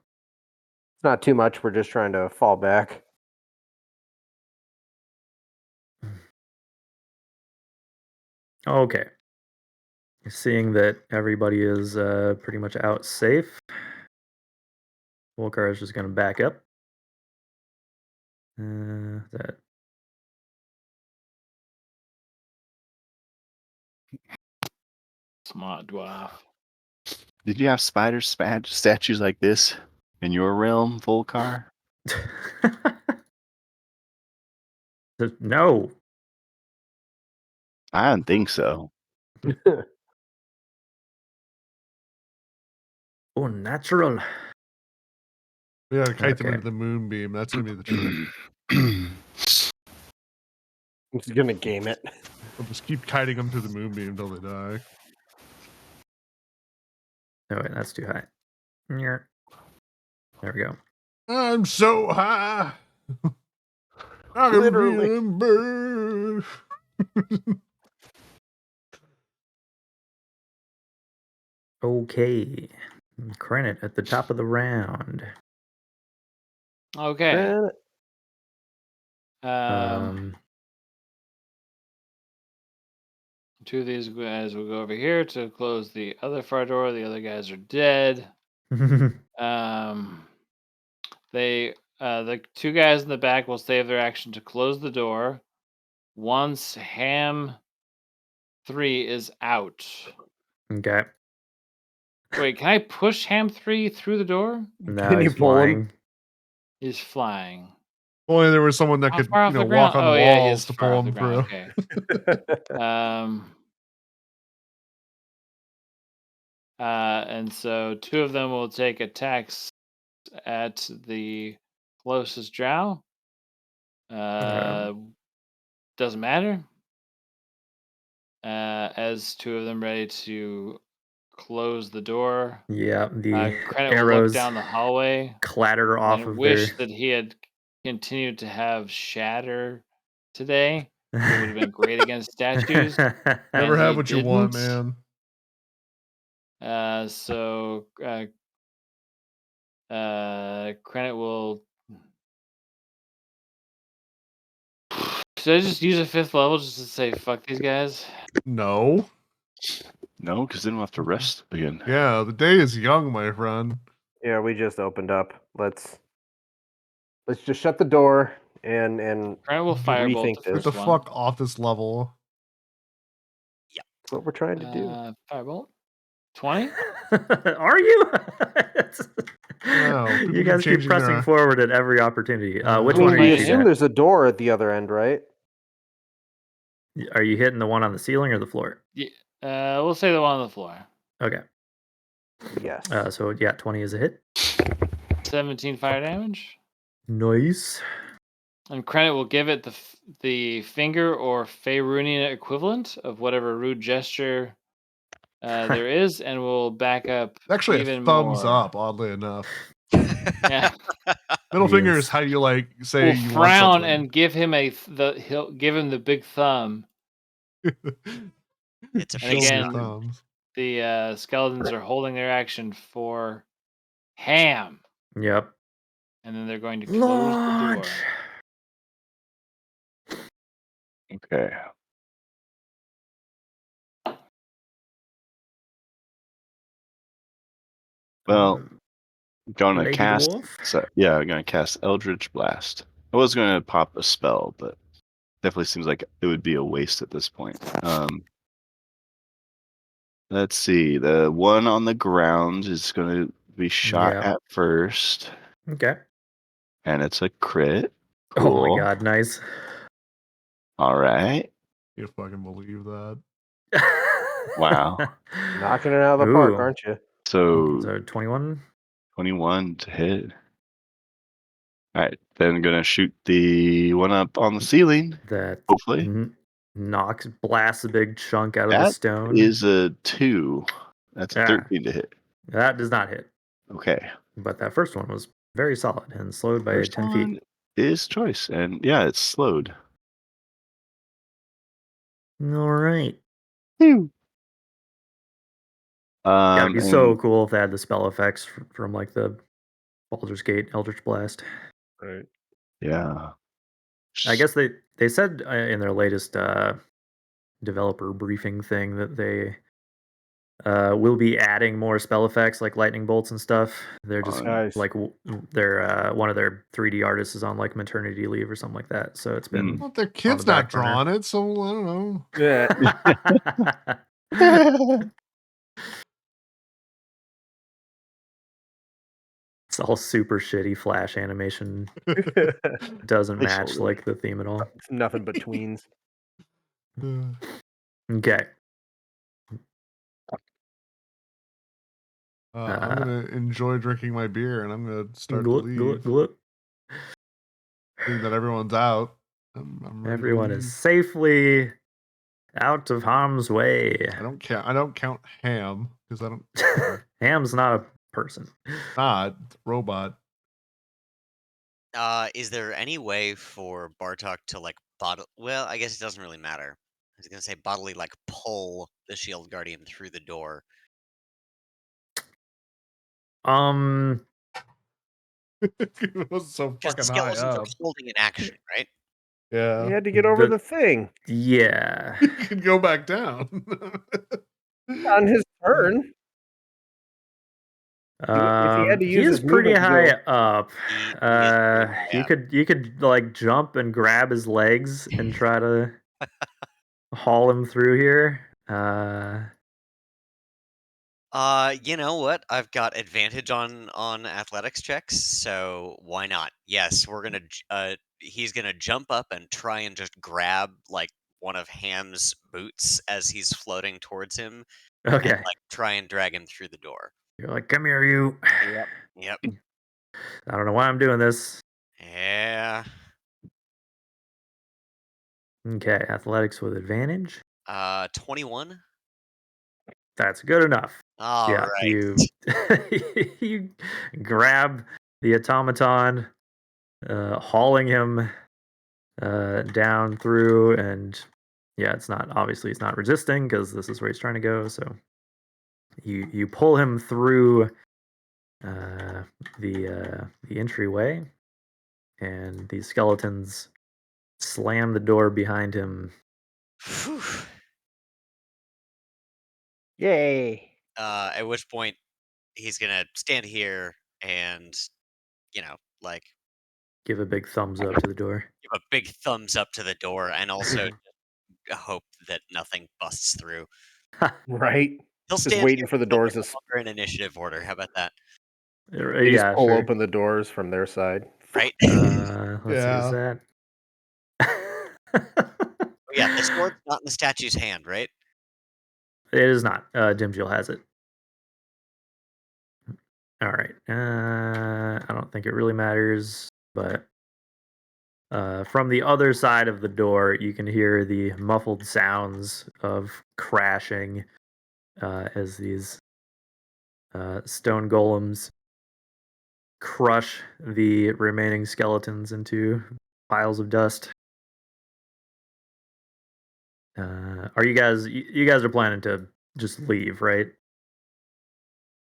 It's not too much. We're just trying to fall back. Okay. Seeing that everybody is pretty much out safe, Volkar is just going to back up. That Smart dwarf. Did you have spider statues like this in your realm, Volcar? No. I don't think so. Oh, natural. We gotta kite them Okay. into the moonbeam. That's gonna be the trick. He's gonna game it. We'll just keep kiting them to the moonbeam until they die. Oh, wait, that's too high. There we go. I'm so high. I can Literally. feel them burn. Okay. Credit at the top of the round. Okay. Um, Two of these guys will go over here to close the other far door. The other guys are dead. The two guys in the back will save their action to close the door once Ham 3 is out. okay. Wait, can I push Ham 3 through the door? Now Can you he's pull him? flying. He's flying. Only there was someone that How could, far off the walk ground? on Oh the yeah, he walls is to far pull off the them ground. through. Okay. And so two of them will take attacks at the closest drow. Doesn't matter. As two of them ready to close the door. Yeah, the Credit will look arrows down the hallway clatter off and of wish their. that he had continued to have shatter today. It would have been great against statues. Never And have he what you want, didn't. man. So Credit will. Should I just use a 5th level just to say fuck these guys? No. No, because then we'll have to rest again. Yeah, the day is young, my friend. Yeah, we just opened up. Let's just shut the door and Credit will firebolt rethink the this. Get first the one. fuck off this level. That's what we're trying to do. Firebolt. 20? Are you? No, people You keep guys keep changing pressing their- forward at every opportunity. Which I one mean, are we you assume shooting at? there's a door at the other end, right? Are you hitting the one on the ceiling or the floor? Yeah, we'll say the one on the floor. Okay. Yes. So yeah, 20 is a hit. 17 fire damage. Nice. And Credit will give it the finger or Faerunian equivalent of whatever rude gesture there is, and we'll back up Actually, even a thumbs more. up, oddly enough. Yeah. Middle finger Yes. is how you say We'll you want frown something. and give him he'll give him the big thumb. It's a And face again, hug. thumbs. the skeletons are holding their action for Ham, Yep. and then they're going to close the door. Okay. Well, gonna Lady cast. Dwarf? So, yeah, I'm gonna cast Eldritch Blast. I was gonna pop a spell, but definitely seems like it would be a waste at this point. Let's see. The one on the ground is gonna be shot Yep. at first, Okay. and it's a crit. Oh Cool. my god, nice. All right. You fucking believe that? Wow. Knocking it out of the park, Ooh. aren't you? So 21. 21 to hit. All right. Then I'm gonna shoot the one up on the ceiling. That Hopefully. blasts a big chunk out of the That stone. is a 2. That's a 13 to hit. That does not hit. Okay. But that first one was very solid and slowed by First 10 one feet. is choice, and yeah, it's slowed. All right. Gotta be so cool if they had the spell effects from like the Baldur's Gate Eldritch Blast. Right. Yeah. I guess they said in their latest developer briefing thing that they will be adding more spell effects like lightning bolts and stuff. They're just Nice. like they're one of their 3D artists is on like maternity leave or something like that. So it's been Well, their kid's the not back burner. drawing it, so I don't know. Yeah. It's all super shitty flash animation. Doesn't match like the theme at all. It's nothing but tweens. Okay. I'm gonna enjoy drinking my beer, and I'm gonna start to Gluck, leave. gluck. Seeing that everyone's out, I'm ready Everyone to is leave. safely out of harm's way. I don't count Ham because I don't. Ham's not a person. Not robot. Is there any way for Bartok to like well, I guess it doesn't really matter. I was gonna say bodily like pull the shield guardian through the door. It was so Because the fucking high skeletons are up. holding an action, right? Yeah. You had to get over the thing Yeah. You can go back down. on his turn. If he had to use He's his pretty movement to high go- up. He is pretty high You up. could like jump and grab his legs and try to haul him through here. You know what? I've got advantage on athletics checks, so why not? Yes, we're gonna. He's gonna jump up and try and just grab like one of Ham's boots as he's floating towards him, and Okay. like try and drag him through the door. You're like, come here, you. Yep. I don't know why I'm doing this. Yeah. Okay, athletics with advantage. 21. That's good enough. All Yeah, right. you you grab the automaton, hauling him down through, and yeah, it's not resisting because this is where he's trying to go. So you pull him through the entryway, and the skeletons slam the door behind him. Phew. Yay. At which point he's gonna stand here and, like Give a big thumbs up to the door. give a big thumbs up to the door, and also hope that nothing busts through. Right. He'll Just stand waiting here for the until doors we're to no longer in initiative order. How about that? They Yeah, just pull sure. open the doors from their side. Right? Let's see, Yeah. is that? Oh, yeah, the sword's not in the statue's hand, right? It is not. Dimjil has it. All right. I don't think it really matters, but from the other side of the door, you can hear the muffled sounds of crashing as these stone golems crush the remaining skeletons into piles of dust. Are you guys? You guys are planning to just leave, right?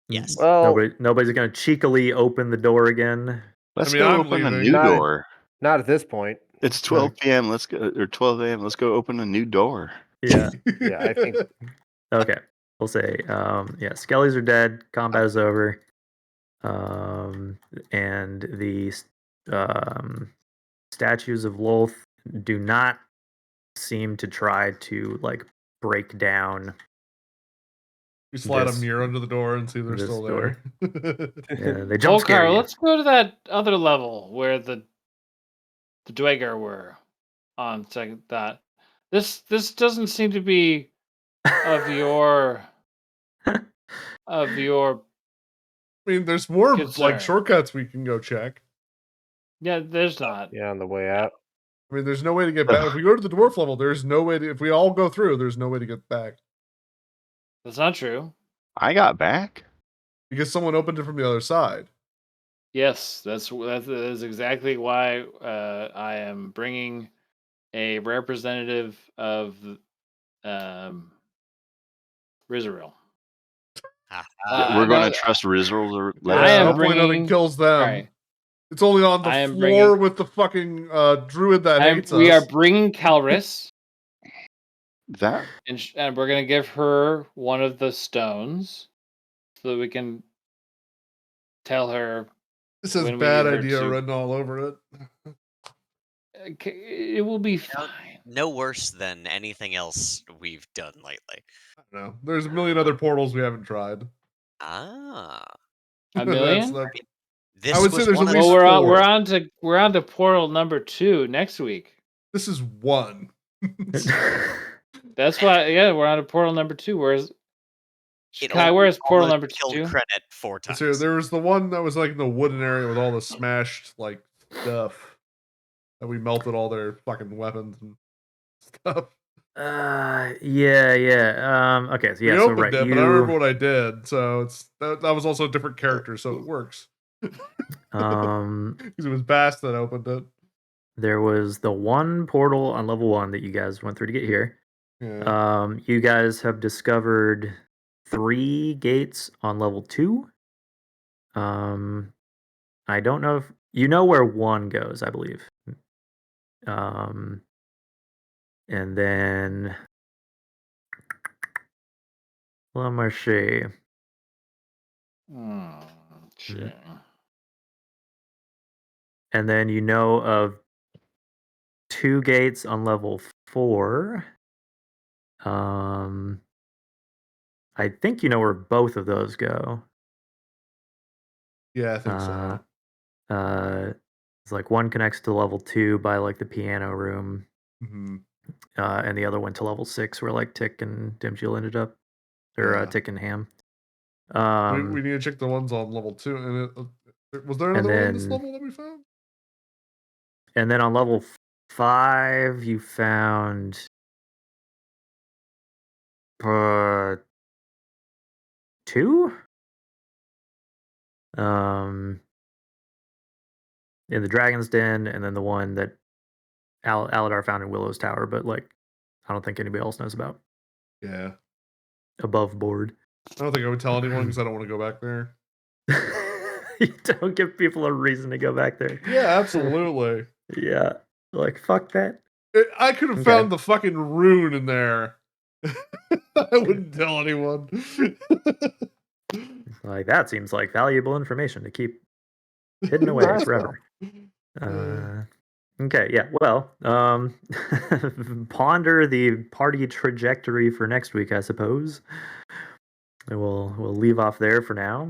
Yes. Well, Nobody's gonna cheekily open the door again. Let's I mean, go I'm open a leaving. new Not- door. not at this point. It's 12 p.m. Let's go, or 12 a.m. Let's go open a new door. Yeah. Yeah, I think Okay. We'll say, yeah, Skellies are dead. Combat is over. And the statues of Lolth do not seem to try to like break down. You slide This- a mirror under the door and see they're this still door. there. Yeah, they jump scare Volkar, you. let's go to that other level where the Dweger were on second thought. This doesn't seem to be of your I mean, there's more Concern. like shortcuts we can go check. yeah, there's not. yeah, on the way out. I mean, there's no way to get back. If we go to the dwarf level, there's no way to. If we all go through, there's no way to get back That's not true. I got back. because someone opened it from the other side. Yes, that is exactly why I am bringing a representative of Rizaril. We're going no, to trust Rizral to let I us am go. Hopefully, nothing bringing- kills them. Alright. It's only on the I am floor bringing- with the fucking druid that hates we us. are bringing Calris, That and we're gonna give her one of the stones so that we can tell her This is when we bad get her idea to- written all over it. it will be fine. No worse than anything else we've done lately. I don't know. There's a million other portals we haven't tried. Ah. A That's million? the- This I would say was there's one at of least Well, the- we're four. we're on to portal number 2 next week. This is one. That's why, yeah, we're on to portal number 2. Where's It Kai? Where's portal almost number killed 2? Credit 4 times. So there was the one that was like in the wooden area with all the smashed like stuff that we melted all their fucking weapons and stuff. Yeah. Okay, so We yeah, so opened right, it, but I don't remember what I did. So that was also a different character, so it works. um Because it was Bass that opened it. there was the one portal on level 1 that you guys went through to get here. Yeah. You guys have discovered 3 gates on level 2. I don't know if you know where 1 goes, I believe. And then let me see. Shit. And then you know of 2 gates on level 4. I think you know where both of those go. Yeah, I think so. It's like one connects to level 2 by like the piano room, Mm-hmm. and the other one to level 6 where like Tick and Dimchill ended up, or Yeah. Tick and Ham. We need to check the ones on level 2. And was there And another one on this then- level that we found? And then on level 5, you found 2. In the Dragon's Den, and then the one that Aladar found in Willow's Tower, but like I don't think anybody else knows about. Yeah. Above board. I don't think I would tell anyone because I don't want to go back there. You don't give people a reason to go back there. Yeah, absolutely. Yeah. Like, fuck that. I could have Okay. found the fucking rune in there. I wouldn't tell anyone. Like, that seems like valuable information to keep hidden away Nice. forever. Okay, yeah. Well, ponder the party trajectory for next week, I suppose. And we'll leave off there for now.